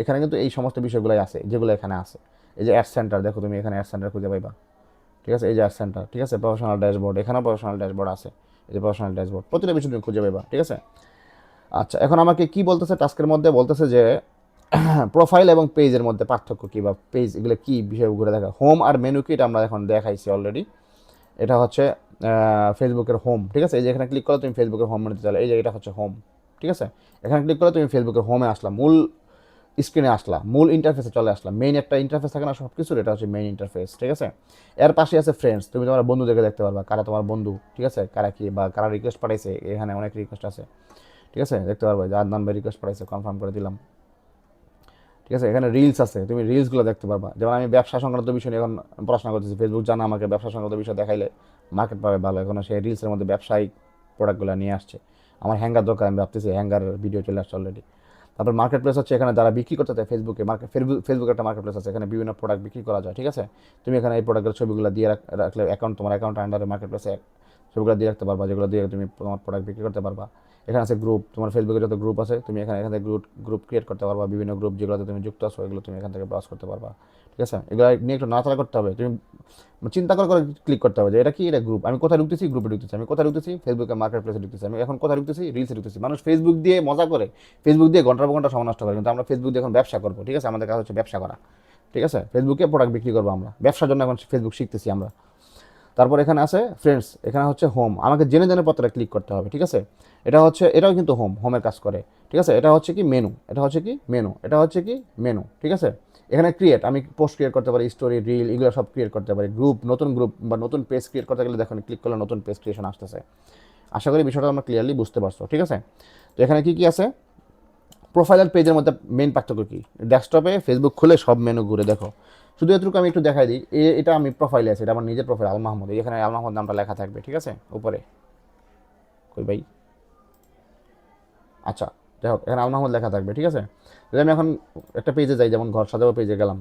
এখানে কিন্তু এই সমস্ত বিষয়গুলোই আছে যেগুলো এখানে আছে। এই যে অ্যাড সেন্টার দেখো, তুমি এখানে অ্যাড সেন্টার খুঁজে পাইবা, ঠিক আছে। এই যে অ্যাড সেন্টার, ঠিক আছে। প্রফেশনাল ড্যাশবোর্ড, এখানেও প্রফেশনাল ড্যাশবোর্ড আছে, এই যে প্রফেশনাল ড্যাশবোর্ড, প্রতিটা বিষয় তুমি খুঁজে পাইবা, ঠিক আছে। আচ্ছা, এখন আমাকে কি বলতেছে টাস্কের মধ্যে, বলতেছে যে প্রোফাইল এবং পেজের মধ্যে পার্থক্য কী, বা পেজ এগুলো কী বিষয়গুলো দেখা। হোম আর মেনু কি, এটা আমরা এখন দেখাইছি অলরেডি। এটা হচ্ছে ফেসবুকের হোম, ঠিক আছে। এই যে এখানে ক্লিক করলে তুমি ফেসবুকের হোম মেনুতে চলে, এই যে এটা হচ্ছে হোম, ঠিক আছে। এখানে ক্লিক করলে তুমি ফেসবুকের হোমে আসলা, মূল স্ক্রিনে আসলা, মূল ইন্টারফেসে চলে আসলাম। মেইন একটা ইন্টারফেস থাকে না সব কিছুর, এটা হচ্ছে মেইন ইন্টারফেস, ঠিক আছে। এর পাশে আছে ফ্রেন্ডস, তুমি তোমার বন্ধুদেরকে দেখতে পারবা, কারা তোমার বন্ধু, ঠিক আছে, কারা কি বা কারা রিকোয়েস্ট পাঠাইছে, এখানে অনেক রিকোয়েস্ট আছে, ঠিক আছে, দেখতে পারবা যে আদনান ভাই রিকোয়েস্ট পাঠাইছে, কনফার্ম করে দিলাম, ঠিক আছে। এখানে রিলস আছে, তুমি রিলসগুলো দেখতে পারবা। যেমন আমি ব্যবসা সংক্রান্ত বিষয় নিয়ে এখন পড়াশোনা করতেছি, ফেসবুক জানা আমাকে ব্যবসা সংক্রান্ত বিষয় দেখাইলে মার্কেট পাবে ভালো। এখন সেই রিলসের মধ্যে ব্যবসায়িক প্রোডাক্টগুলো নিয়ে আসছে। আমার হ্যাঙ্গার দরকার, আমি ভাবতেছি হ্যাঙ্গার ভিডিও চলে আসছে অলরেডি। তারপর মার্কেট প্লেস হচ্ছে এখানে যারা বিক্রি করতে চায় ফেসবুকে, ফেসবুক একটা মার্কেট প্লেস আছে, এখানে বিভিন্ন প্রোডাক্ট বিক্রি করা যায়, ঠিক আছে। তুমি এখানে এই প্রোডাক্টের ছবিগুলো দিয়ে রাখলে অ্যাকাউন্ট, তোমার অ্যাকাউন্ট আন্ডারে মার্কেট প্লেসে ছবিগুলো দিয়ে রাখতে পারবা, যেগুলো দিয়ে তুমি তোমার প্রোডাক্ট বিক্রি করতে পারবা। এখানে আছে গ্রুপ, তোমার ফেসবুকে যত গ্রুপ আছে তুমি এখানে থেকে গ্রুপ ক্রিয়েট করতে পারবা। বিভিন্ন গ্রুপ যেগুলোতে তুমি যুক্ত আছো এগুলো তুমি এখান থেকে ব্রাউজ করতে পারবা, ঠিক আছে। এগুলো নিয়ে একটু নাড়াচাড়া করতে হবে, তুমি চিন্তা করে ক্লিক করতে হবে যে এটা কি, এটা গ্রুপ, আমি কোথায় ঢুকতেছি, গ্রুপে ঢুকতেছি, আমি কোথায় ঢুকতেছি, ফেসবুকে মার্কেট প্লেসে ঢুকতেছি, আমি এখন কোথায় ঢুকতেছি, রিলসে ঢুকতেছি। মানুষ ফেসবুক দিয়ে মজা করে, ফেসবুক দিয়ে ঘন্টার পর ঘন্টা সময় নষ্ট করে, কিন্তু আমরা ফেসবুক দিয়ে এখন ব্যবসা করবো, ঠিক আছে। আমাদের কাজ হচ্ছে ব্যবসা করা, ঠিক আছে। ফেসবুকে প্রোডাক্ট বিক্রি করবো আমরা, ব্যবসার জন্য এখন ফেসবুক শিখতেছি আমরা। তারপর এখানে আছে ফ্রেন্ডস, এখানে হচ্ছে হোম, আমাকে জেনে জেনে পত্রে ক্লিক করতে হবে, ঠিক আছে। এটা হচ্ছে, এটাও কিন্তু হোমের কাজ করে, ঠিক আছে। এটা হচ্ছে কি মেনু, এটা হচ্ছে কি মেনু, এটা হচ্ছে কি মেনু, ঠিক আছে। এখানে ক্রিয়েট, আমি পোস্ট ক্রিয়েট করতে পারি, স্টোরি, রিল, এগুলো সব ক্রিয়েট করতে পারি। নতুন গ্রুপ বা নতুন পেজ ক্রিয়েট করতে গেলে দেখুন ক্লিক করলে নতুন পেজ ক্রিয়েশন আসতেছে। আশা করি বিষয়টা আমরা ক্লিয়ারলি বুঝতে পারছো, ঠিক আছে। তো এখানে কি কি আছে, প্রোফাইল আর পেজের মধ্যে মেন পার্থক্য কী, ডেস্কটপে ফেসবুক খুলে সব মেনু ঘুরে দেখো। শুধু এটুকু আমি একটু দেখাই দিই, এটা আমি প্রোফাইলে আছে, এটা আমার নিজের প্রোফাইল আল মাহমুদ, এখানে আল মাহমুদ নামটা লেখা থাকবে, ঠিক আছে, উপরে। কই ভাই, আচ্ছা, যাই হোক, এখানে আল মাহমুদ লেখা থাকবে, ঠিক আছে। যদি আমি এখন একটা পেজে যাই, যেমন ঘর সাজাবো পেজে গেলাম,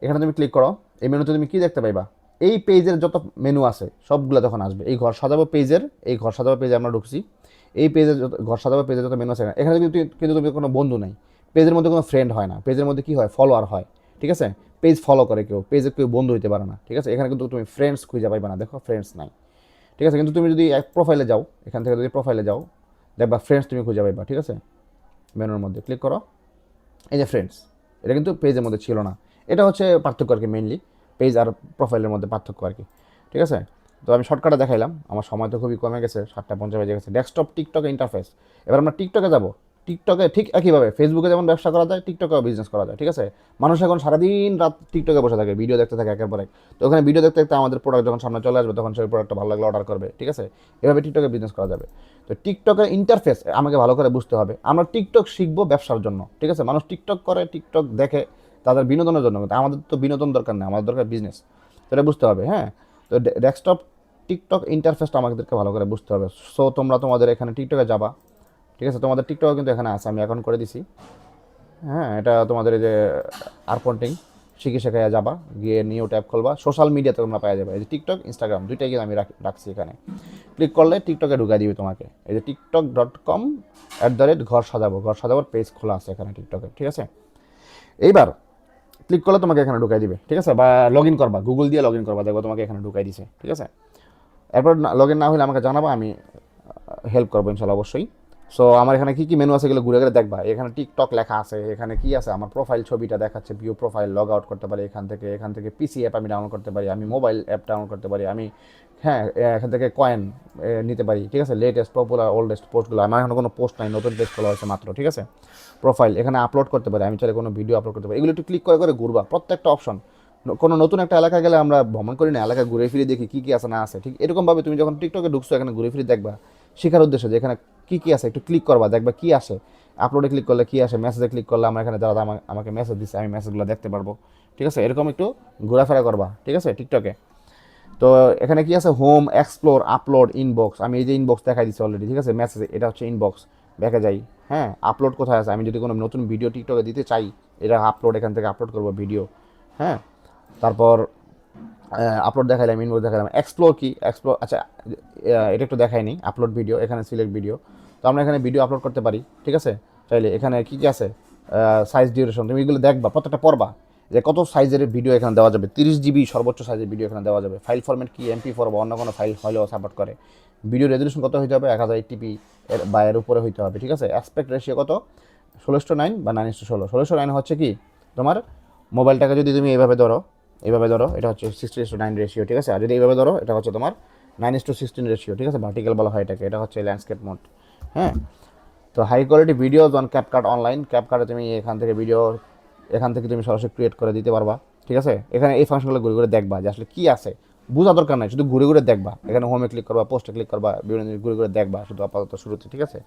এখানে তুমি ক্লিক করো, এই মেনুতে তুমি কী দেখতে পাইবা, এই পেজের যত মেনু আছে সবগুলো তখন আসবে। এই ঘর সাজাবো পেজে আমরা ঢুকছি, এই পেজের যত ঘর সাজাবো পেজের যত মেনু আছে এখানে কিন্তু তুমি কোনো বন্ধু নাই, পেজের মধ্যে কোনো ফ্রেন্ড হয় না, পেজের মধ্যে কী হয়, ফলোয়ার হয়, ঠিক আছে। পেজ ফলো করে কেউ, পেজে কেউ বন্ধু হইতে পারে না, ঠিক আছে। এখানে কিন্তু তুমি ফ্রেন্ডস খুঁজে পাইবা না, দেখো ফ্রেন্ডস নাই, ঠিক আছে। কিন্তু তুমি যদি এক প্রোফাইলে যাও, এখান থেকে যদি প্রোফাইলে যাও দেখবা ফ্রেন্ডস তুমি খুঁজে পাইবা, ঠিক আছে। মেনুর মধ্যে ক্লিক করো, এই যে ফ্রেন্ডস, এটা কিন্তু পেজের মধ্যে ছিল না। এটা হচ্ছে পার্থক্য আর কি, মেইনলি পেজ আর প্রোফাইলের মধ্যে পার্থক্য আর কি, ঠিক আছে। তো আমি শর্টকাটে দেখাইলাম, আমার সময় তো খুবই কমে গেছে, 7:50 বেজে গেছে। ডেস্কটপ টিকটক ইন্টারফেস, এবার আমরা টিকটকে যাব। টিকটকে ঠিক একইভাবে ফেসবুকে যেমন ব্যবসা করা যায়, টিকটকেও বিজনেস করা যায়, ঠিক আছে। মানুষ এখন সারাদিন রাত টিকটকে বসে থাকে, ভিডিও দেখতে থাকে একের পর এক। তো ওখানে ভিডিও দেখতে দেখতে আমাদের প্রোডাক্ট যখন সামনে চলে আসবে তখন সেই প্রোডাক্টটা ভালো লাগলে অর্ডার করবে, ঠিক আছে। এভাবে টিকটকে বিজনেস করা যাবে। তো টিকটকের ইন্টারফেস আমাকে ভালো করে বুঝতে হবে। আমরা টিকটক শিখবো ব্যবসার জন্য, ঠিক আছে। মানুষ টিকটক করে, টিকটক দেখে তাদের বিনোদনের জন্য, কিন্তু আমাদের তো বিনোদন দরকার নেই, আমাদের দরকার বিজনেস। তো এটা বুঝতে হবে, হ্যাঁ। তো ডেস্কটপ টিকটক ইন্টারফেসটা আমাদেরকে ভালো করে বুঝতে হবে। সো তোমরা তোমাদের এখানে টিকটকে যাবা, ঠিক আছে। তোমাদের টিকটক কিন্তু এখানে আছে, আমি এখন করে দিছি, হ্যাঁ। এটা তোমাদের এই যে আরপন্টিং শিখে শেখাইয়া যাবা, গিয়ে নিউ ট্যাব খুলবা, সোশ্যাল মিডিয়াতে তোমরা পাওয়া যাবে। এই যে টিকটক, ইনস্টাগ্রাম দুইটাই কিন্তু আমি রাখছি এখানে। ক্লিক করলে টিকটকে ঢুকাই দিবে তোমাকে, এই যে tiktok.com ঘর সাজাবোর পেজ খোলা আছে এখানে টিকটকে, ঠিক আছে। এইবার ক্লিক করলে তোমাকে এখানে ঢুকাই দিবে, ঠিক আছে। বা লগ ইন করবা, গুগল দিয়ে লগ ইন করবা, দেখবো তোমাকে এখানে ঢুকাই দিছে, ঠিক আছে। এরপর লগ ইন না হলে আমাকে জানাবা, আমি হেল্প করবো ইনশাল্লাহ অবশ্যই। সো আমার এখানে কী কী মেনু আছে এগুলো ঘুরে ঘুরে দেখবা। এখানে টিকটক লেখা আছে, এখানে কি আছে, আমার প্রোফাইল ছবিটা দেখাচ্ছে, ভিউ প্রোফাইল, লগ আউট করতে পারি এখান থেকে পিসি অ্যাপ আমি ডাউনলোড করতে পারি, আমি মোবাইল অ্যাপ ডাউনলোড করতে পারি, আমি, হ্যাঁ, এখান থেকে কয়েন নিতে পারি, ঠিক আছে। লেটেস্ট পপুলার ওল্ডেস্ট পোস্টগুলো, আমার এখন কোনো পোস্ট নাই, নতুন পেজ খোলা হয়েছে মাত্র, ঠিক আছে। প্রোফাইল এখানে আপলোড করতে পারি, আমি চাইলে কোনো ভিডিও আপলোড করতে পারি। এগুলো একটু ক্লিক করে ঘুরবা, প্রত্যেকটা অপশন। কোনো নতুন একটা এলাকা গেলে আমরা ভ্রমণ করি না, এলাকা ঘুরে ফিরে দেখি কী কী আছে না আছে, ঠিক এরকমভাবে তুমি যখন টিকটকে ঢুকছো এখানে ঘুরে ফিরে দেখবা, শেখার উদ্দেশ্যে যে এখানে কী কী আছে একটু ক্লিক করবা, দেখবা কী আসে। আপলোডে ক্লিক করলে কী আসে, মেসেজে ক্লিক করলে আমরা এখানে যারা আমাকে মেসেজ দিচ্ছে আমি মেসেজগুলো দেখতে পারবো, ঠিক আছে। এরকম একটু ঘোরাফেরা করবা, ঠিক আছে, টিকটকে। তো এখানে কি আছে, হোম, এক্সপ্লোর, আপলোড, ইনবক্স, আমি এই যে ইনবক্স দেখাই দিচ্ছি অলরেডি, ঠিক আছে। মেসেজ, এটা হচ্ছে ইনবক্স, দেখে যাই, হ্যাঁ। আপলোড কোথায় আছে, আমি যদি কোনো নতুন ভিডিও টিকটকে দিতে চাই, এটা আপলোড, এখান থেকে আপলোড করবো ভিডিও, হ্যাঁ। তারপর আপলোড দেখাইলাম, ইনবক্স দেখাইলাম। এক্সপ্লোর কি? এক্সপ্লোর, আচ্ছা এটা একটু দেখাইনি। আপলোড ভিডিও, এখানে সিলেক্ট ভিডিও। তো আমরা এখানে ভিডিও আপলোড করতে পারি, ঠিক আছে? চাইলে এখানে কী কী আছে, সাইজ, ডিউরেশন, তুমি এগুলো দেখবা, প্রত্যেকটা পড়বা যে কত সাইজের ভিডিও এখানে দেওয়া যাবে। 30 জিবি সর্বোচ্চ সাইজের ভিডিও এখানে দেওয়া যাবে। ফাইল ফরম্যাট কি, MP4 বা অন্য কোনো ফাইল হলেও সাপোর্ট করে। ভিডিও রেজলিউশন কত হইতে হবে, 1080p এর বা এর উপরে হইতে হবে, ঠিক আছে? অ্যাসপেক্ট রেশিও কত, 16:9 বা 9:16। 16:9 হচ্ছে কি, তোমার মোবাইলটাকে যদি তুমি এইভাবে ধরো, এটা হচ্ছে 60:9 রেশিও, ঠিক আছে? আর যদি এইভাবে ধরো, এটা হচ্ছে তোমার 9:16 রেশিও, ঠিক আছে? ভার্টিক্যাল বলা হয় এটাকে, এটা হচ্ছে ল্যান্ডস্কেপ মোড। হ্যাঁ, তো high quality videos on CapCut online. ক্যাপকাটে তুমি এখান থেকে তুমি সরাসরি ক্রিয়েট করে দিতে পারবা, ঠিক আছে? এখানে এই ফাংশনগুলো ঘুরে ঘুরে দেখবা যে আসলে কী আছে, বোঝা দরকার নাই, শুধু ঘুরে ঘুরে দেখবা। এখানে হোমে ক্লিক করবা, পোস্টে ক্লিক করবা, বিভিন্ন জিনিস ঘুরে ঘুরে দেখবা শুধু আপাতত শুরুতে, ঠিক আছে?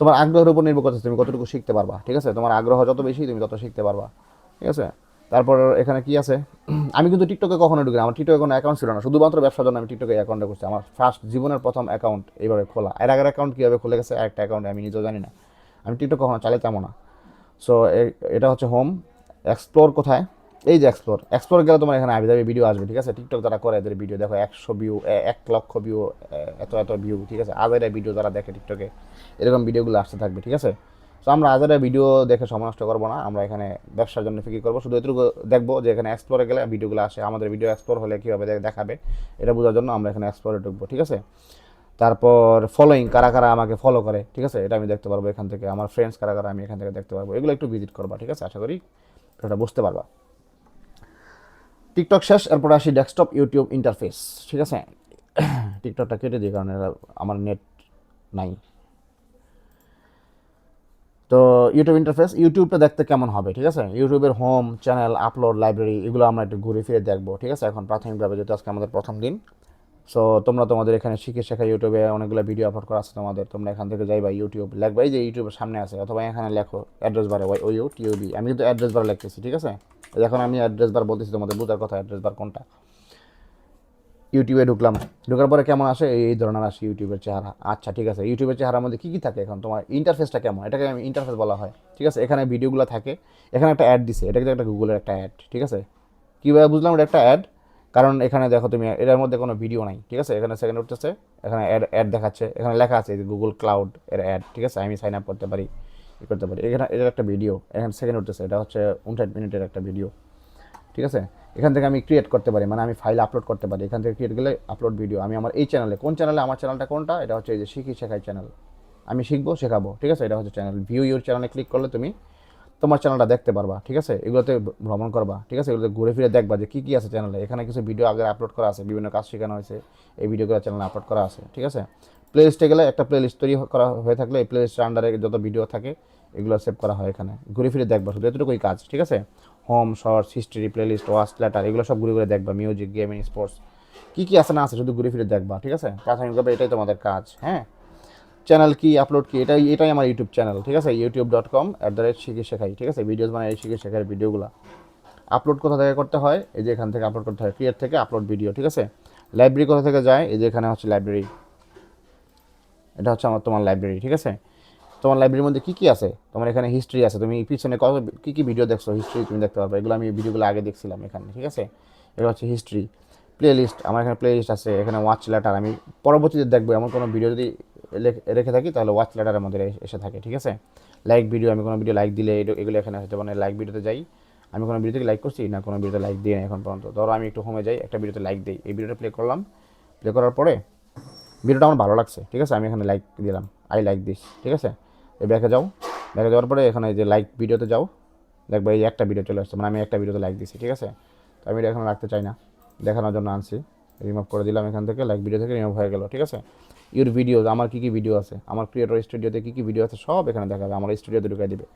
তোমার আগ্রহের উপর নির্ভর করছে তুমি কতটুকু শিখতে পারবা, ঠিক আছে? তোমার আগ্রহ যত বেশি তুমি তত শিখতে পারবা, ঠিক আছে? তারপর এখানে কি আছে, আমি কিন্তু টিকটকে কখনো ঢুকি না। আমার টিকটকে কোনো অ্যাকাউন্ট ছিল না, শুধুমাত্র ব্যবসার জন্য আমি টিকটকে অ্যাকাউন্টটা করছি। আমার ফার্স্ট জীবনের প্রথম অ্যাকাউন্ট এইভাবে খোলা। এর আগের অ্যাকাউন্ট কীভাবে খুলে গেছে, একটা অ্যাকাউন্ট আমি নিজেও জানি না। আমি টিকটক কখনো চালাতামও না। সো এটা হচ্ছে হোম। এক্সপ্লোর কোথায়, এই যে এক্সপ্লোর গেলে তোমার এখানে আবিধাবি ভিডিও আসবে, ঠিক আছে? টিকটক যারা করে এদের ভিডিও দেখো, 100 ভিউ, 1 লক্ষ ভিউ, এত ভিউ, ঠিক আছে? আজাইরা ভিডিও যারা দেখে টিকটকে, এরকম ভিডিওগুলো আসতে থাকবে, ঠিক আছে? সো আমরা আজাইরা ভিডিও দেখে সময় নষ্ট করবো না, আমরা এখানে ব্যবসার জন্য ফিকির করবো। শুধু এটুকু দেখবো যে এখানে এক্সপ্লোরে গেলে ভিডিওগুলো আসে, আমাদের ভিডিও এক্সপ্লোর হলে কীভাবে দেখাবে এটা বোঝার জন্য আমরা এখানে এক্সপ্লোরে ঢুকবো, ঠিক আছে? তারপর ফলোয়িং, কারা কারা আমাকে ফলো করে, ঠিক আছে? এটা আমি দেখতে পারবো এখান থেকে। আমার ফ্রেন্ডস কারা কারা, আমি এখান থেকে দেখতে পারবো। এগুলো একটু ভিজিট করবা, ঠিক আছে? আশা করি এটা বুঝতে পারবা। টিকটক শেষ, এরপর আসি ডেস্কটপ ইউটিউব ইন্টারফেস, ঠিক আছে? টিকটকটা কেটে দিই কারণ আমার নেট নাই। তো ইউটিউব ইন্টারফেস, ইউটিউবটা দেখতে কেমন হবে, ঠিক আছে? ইউটিউবের হোম, চ্যানেল, আপলোড, লাইব্রেরি, এগুলো আমরা একটু ঘুরে ফিরে দেখবো, ঠিক আছে? এখন প্রাথমিকভাবে যেহেতু আজকে আমাদের প্রথম দিন, সো তোমরা তোমাদের এখানে শিখে শেখা ইউটিউবে অনেকগুলো ভিডিও আপলোড করা আছে তোমাদের। তোমরা এখান থেকে যাইবা, ইউটিউব লিখবা, এই যে ইউটিউবের সামনে আছে, অথবা এখানে লেখো অ্যাড্রেস বারে YOUTUB। আমি কিন্তু অ্যাড্রেস বার লিখতেছি, ঠিক আছে? এখন আমি অ্যাড্রেস বার বলতেছি, তোমাদের বোঝার কথা অ্যাড্রেস বার কোনটা। ইউটিউবে ঢুকলাম, ঢোকার পরে কেমন আসে, এই ধরনের আসে ইউটিউবের চেহারা। আচ্ছা, ঠিক আছে, ইউটিউবের চেহারার মধ্যে কী কী থাকে, এখন তোমার ইন্টারফেসটা কেমন, এটাকে আমি ইন্টারফেস বলা হয়, ঠিক আছে? এখানে ভিডিওগুলো থাকে, এখানে একটা অ্যাড দিছে, এটা কিন্তু একটা গুগলের একটা অ্যাড, ঠিক আছে? কীভাবে বুঝলাম এটা একটা অ্যাড, কারণ এখানে দেখো তুমি এটার মধ্যে কোনো ভিডিও নাই, ঠিক আছে? এখানে সেকেন্ড উঠতেছে, এখানে অ্যাড দেখাচ্ছে, এখানে লেখা আছে যে গুগল ক্লাউড এর অ্যাড, ঠিক আছে? আমি সাইন আপ করতে পারি, করতে পারি। এখানে এটার একটা ভিডিও এখানে সেকেন্ড উঠতেছে, এটা হচ্ছে 59 মিনিটের একটা ভিডিও, ঠিক আছে? এখান থেকে আমি ক্রিয়েট করতে পারি, মানে আমি ফাইল আপলোড করতে পারি। এখান থেকে ক্রিয়েট গেলে আপলোড ভিডিও, আমি আমার এই চ্যানেলে, কোন চ্যানেলে, আমার চ্যানেলটা কোনটা, এটা হচ্ছে এই যে শিখি শেখাই চ্যানেল, আমি শিখবো শেখাবো, ঠিক আছে? এটা হচ্ছে চ্যানেল। ভিউ ইউর চ্যানেলে ক্লিক করলে তুমি তোমার চ্যানেলটা দেখতে পারবা, ঠিক আছে? এগুলোতে ভ্রমণ করবা, ঠিক আছে? এগুলোতে ঘুরে ফিরে দেখবা যে কী কী আছে চ্যানেলে। এখানে কিছু ভিডিও আগে আপলোড করা আছে, বিভিন্ন কাজ শেখানো হয়েছে, এই ভিডিওগুলো চ্যানেলে আপলোড করা আছে, ঠিক আছে? প্লে লিস্টে গেলে একটা প্লে লিস্ট তৈরি করা হয়ে থাকলে এই প্লে লিস্টের আন্ডারে যত ভিডিও থাকে এগুলো সেভ করা হয় এখানে। ঘুরে ফিরে দেখবা, শুধু এতটুকুই কাজ, ঠিক আছে? Home, shorts, history, playlist, watch later, এগুলো সব ঘুরে ঘুরে দেখবা। মিউজিক, গেমিং, স্পোর্টস, কী কী আছে না আছে শুধু ঘুরে ফিরে দেখবা, ঠিক আছে? প্রাথমিকভাবে এটাই তোমাদের কাজ। হ্যাঁ, চ্যানেল কি, আপলোড কি, এটাই আমার ইউটিউব চ্যানেল, ঠিক আছে? youtube.com/শিখে শেখাই, ঠিক আছে? ভিডিওস বানাই, এই শিখে শেখার ভিডিওগুলো আপলোড কোথা থেকে করতে হয়, এই যে এখান থেকে আপলোড করতে হয়, ক্রিয়েট থেকে আপলোড ভিডিও, ঠিক আছে? লাইব্রেরি কোথা থেকে যায়, এই যে এখানে হচ্ছে লাইব্রেরি, এটা হচ্ছে তোমার লাইব্রেরি, ঠিক আছে? তোমার লাইব্রেরির মধ্যে কী কী আছে, তোমার এখানে হিস্ট্রি আছে, তুমি পিছনে কত কী কী ভিডিও দেখছো, হিস্ট্রি তুমি দেখতে পারবে। এগুলো আমি ভিডিওগুলো আগে দেখছিলাম এখানে, ঠিক আছে? এগুলো হচ্ছে হিস্ট্রি। প্লে লিস্ট, আমার এখানে প্লে লিস্ট আছে, এখানে ওয়াচ লেটার, আমি পরবর্তীতে দেখবো এমন কোনো ভিডিও যদি রেখে থাকি তাহলে ওয়াচ লেটারের মধ্যে এসে থাকে, ঠিক আছে? লাইক ভিডিও, আমি কোনো ভিডিও লাইক দিলে এগুলো এখানে আসতে, মানে লাইক ভিডিওতে যাই, আমি কোনো ভিডিওতে লাইক করছি না, কোনো ভিডিওতে লাইক দিই না এখন পর্যন্ত। ধরো আমি একটু হোমে যাই, একটা ভিডিওতে লাইক দিই, এই ভিডিওটা প্লে করলাম, প্লে করার পরে ভিডিওটা আমার ভালো লাগছে, ঠিক আছে? আমি এখানে লাইক দিলাম, আই লাইক দিস, ঠিক আছে? এই ব্যাকে যাও, ব্যাকে যাওয়ার পরে এখানে যে লাইক ভিডিওতে যাও, দেখবো এই একটা ভিডিও চলে আসছে, মানে আমি একটা ভিডিওতে লাইক দিছি, ঠিক আছে? তো আমি এটা এখন রাখতে চাই না, দেখানোর জন্য আনছি, রিমুভ করে দিলাম এখান থেকে, লাইক ভিডিও থেকে রিমুভ হয়ে গেল, ঠিক আছে? ইউর ভিডিওস, আমার কী কী ভিডিও আছে, আমার ক্রিয়েটর স্টুডিওতে কী কী ভিডিও আছে সব এখানে দেখাবে, আমার স্টুডিওতে ঢুকিয়ে দিবে।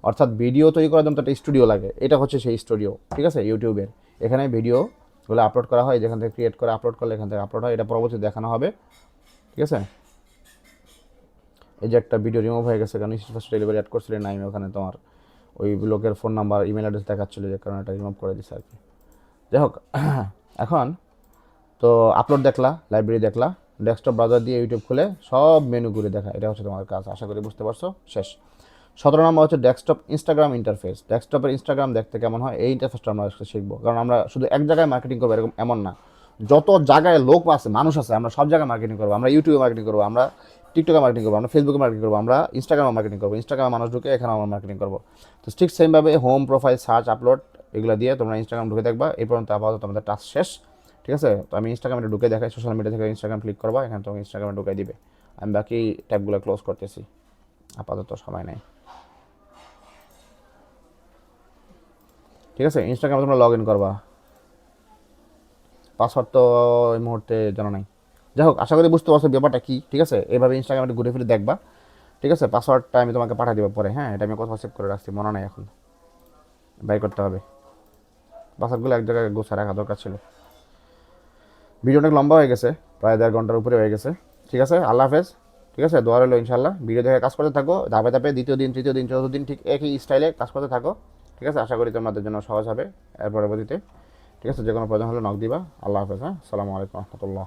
অর্থাৎ ভিডিও তৈরি করার জন্য তো একটা স্টুডিও লাগে, এটা হচ্ছে সেই স্টুডিও, ঠিক আছে? ইউটিউবের এখানে ভিডিওগুলো আপলোড করা হয়, যেখান থেকে ক্রিয়েট করে আপলোড করলে এখান থেকে আপলোড হয়, এটা পরবর্তীতে দেখানো হবে, ঠিক আছে? এই যে একটা ভিডিও রিমুভ হয়ে গেছে, কারণ ফার্স্ট ডেলিভারি অ্যাড করছিলেন না, আমি ওখানে তোমার ওই লোকের ফোন নাম্বার, ইমেল অ্যাড্রেস দেখাচ্ছিলো, যে কারণে এটা রিমুভ করে দিচ্ছে আর কি। যাই হোক, এখন তো আপলোড দেখলা, লাইব্রেরি দেখলা, ডেস্কটপ ব্রাউজার দিয়ে ইউটিউব খুলে সব মেনু ঘুরে দেখা, এটা হচ্ছে তোমার কাজ। আশা করি বুঝতে পারছো। শেষ। 17 নম্বর হচ্ছে ডেস্কটপ ইনস্টাগ্রাম ইন্টারফেস। ডেস্কটপের ইনস্টাগ্রাম দেখতে কেমন হয় এই ইন্টারফেসটা আমরা আজকে শিখবো, কারণ আমরা শুধু এক জায়গায় মার্কেটিং করবো এরকম এমন না, যত জায়গায় লোক আছে মানুষ আছে আমরা সব জায়গায় মার্কেটিং করবো। আমরা ইউটিউবে মার্কেটিং করবো, আমরা টিকটকে মার্কেটিং করবো, আমরা ফেসবুকে মার্কেটিং করবো, আমরা ইনস্টাগ্রামে মার্কেটিং করবো, ইনস্টাগ্রামে মানুষ ঢুকে এখানে আমরা মার্কেটিং করবো। তো ঠিক সেমভাবে হোম, প্রোফাইল, সার্চ, আপলোড এগুলো দিয়ে তোমরা ইনস্টাগ্রাম ঢুকে দেখবা। এই পর্যন্ত আপাতত তোমাদের টাস্ক শেষ, ঠিক আছে? তো আমি ইনস্টাগ্রামে ঢুকে দেখাই, সোশ্যাল মিডিয়া থেকে ইনস্টাগ্রাম ক্লিক করবা, এখানে তোমাকে ইনস্টাগ্রামে ঢুকে দিবে। আমি বাকি ট্যাবগুলো ক্লোজ করতেছি, আপাতত সময় নেই, ঠিক আছে? ইনস্টাগ্রামে তোমরা লগ ইন করবা, পাসওয়ার্ড তো এই মুহূর্তে জানা নাই। যাই হোক, আশা করি বুঝতে পারছো ব্যাপারটা কী, ঠিক আছে? এইভাবে ইনস্টাগ্রামে ঘুরে ফিরে দেখবা, ঠিক আছে? পাসওয়ার্ডটা আমি তোমাকে পাঠিয়ে দেবো পরে, হ্যাঁ? এটা আমি কোথাও সেভ করে রাখছি, মনে নাই এখন, বাই করতে হবে। পাসওয়ার্ডগুলো এক জায়গায় গোছা রাখা দরকার ছিল। ভিডিও অনেক লম্বা হয়ে গেছে, প্রায় 1.5 ঘন্টার উপরে হয়ে গেছে, ঠিক আছে? আল্লাহ হাফেজ, ঠিক আছে? দোয়া রইলো ইনশাল্লাহ। ভিডিও দেখে কাজ করতে থাকো, ধাপে ধাপে, দ্বিতীয় দিন, তৃতীয় দিন, চতুর্থ দিন ঠিক একই স্টাইলে কাজ করতে থাকো, ঠিক আছে? আশা করি তোমাদের জন্য সহজ হবে এর পরবর্তীতে, ঠিক আছে? যে কোনো প্রয়োজন হলে নক দিবা। আল্লাহ হাফেজ, হ্যাঁ? আসসালামু আলাইকুম রহমতুল্লাহ।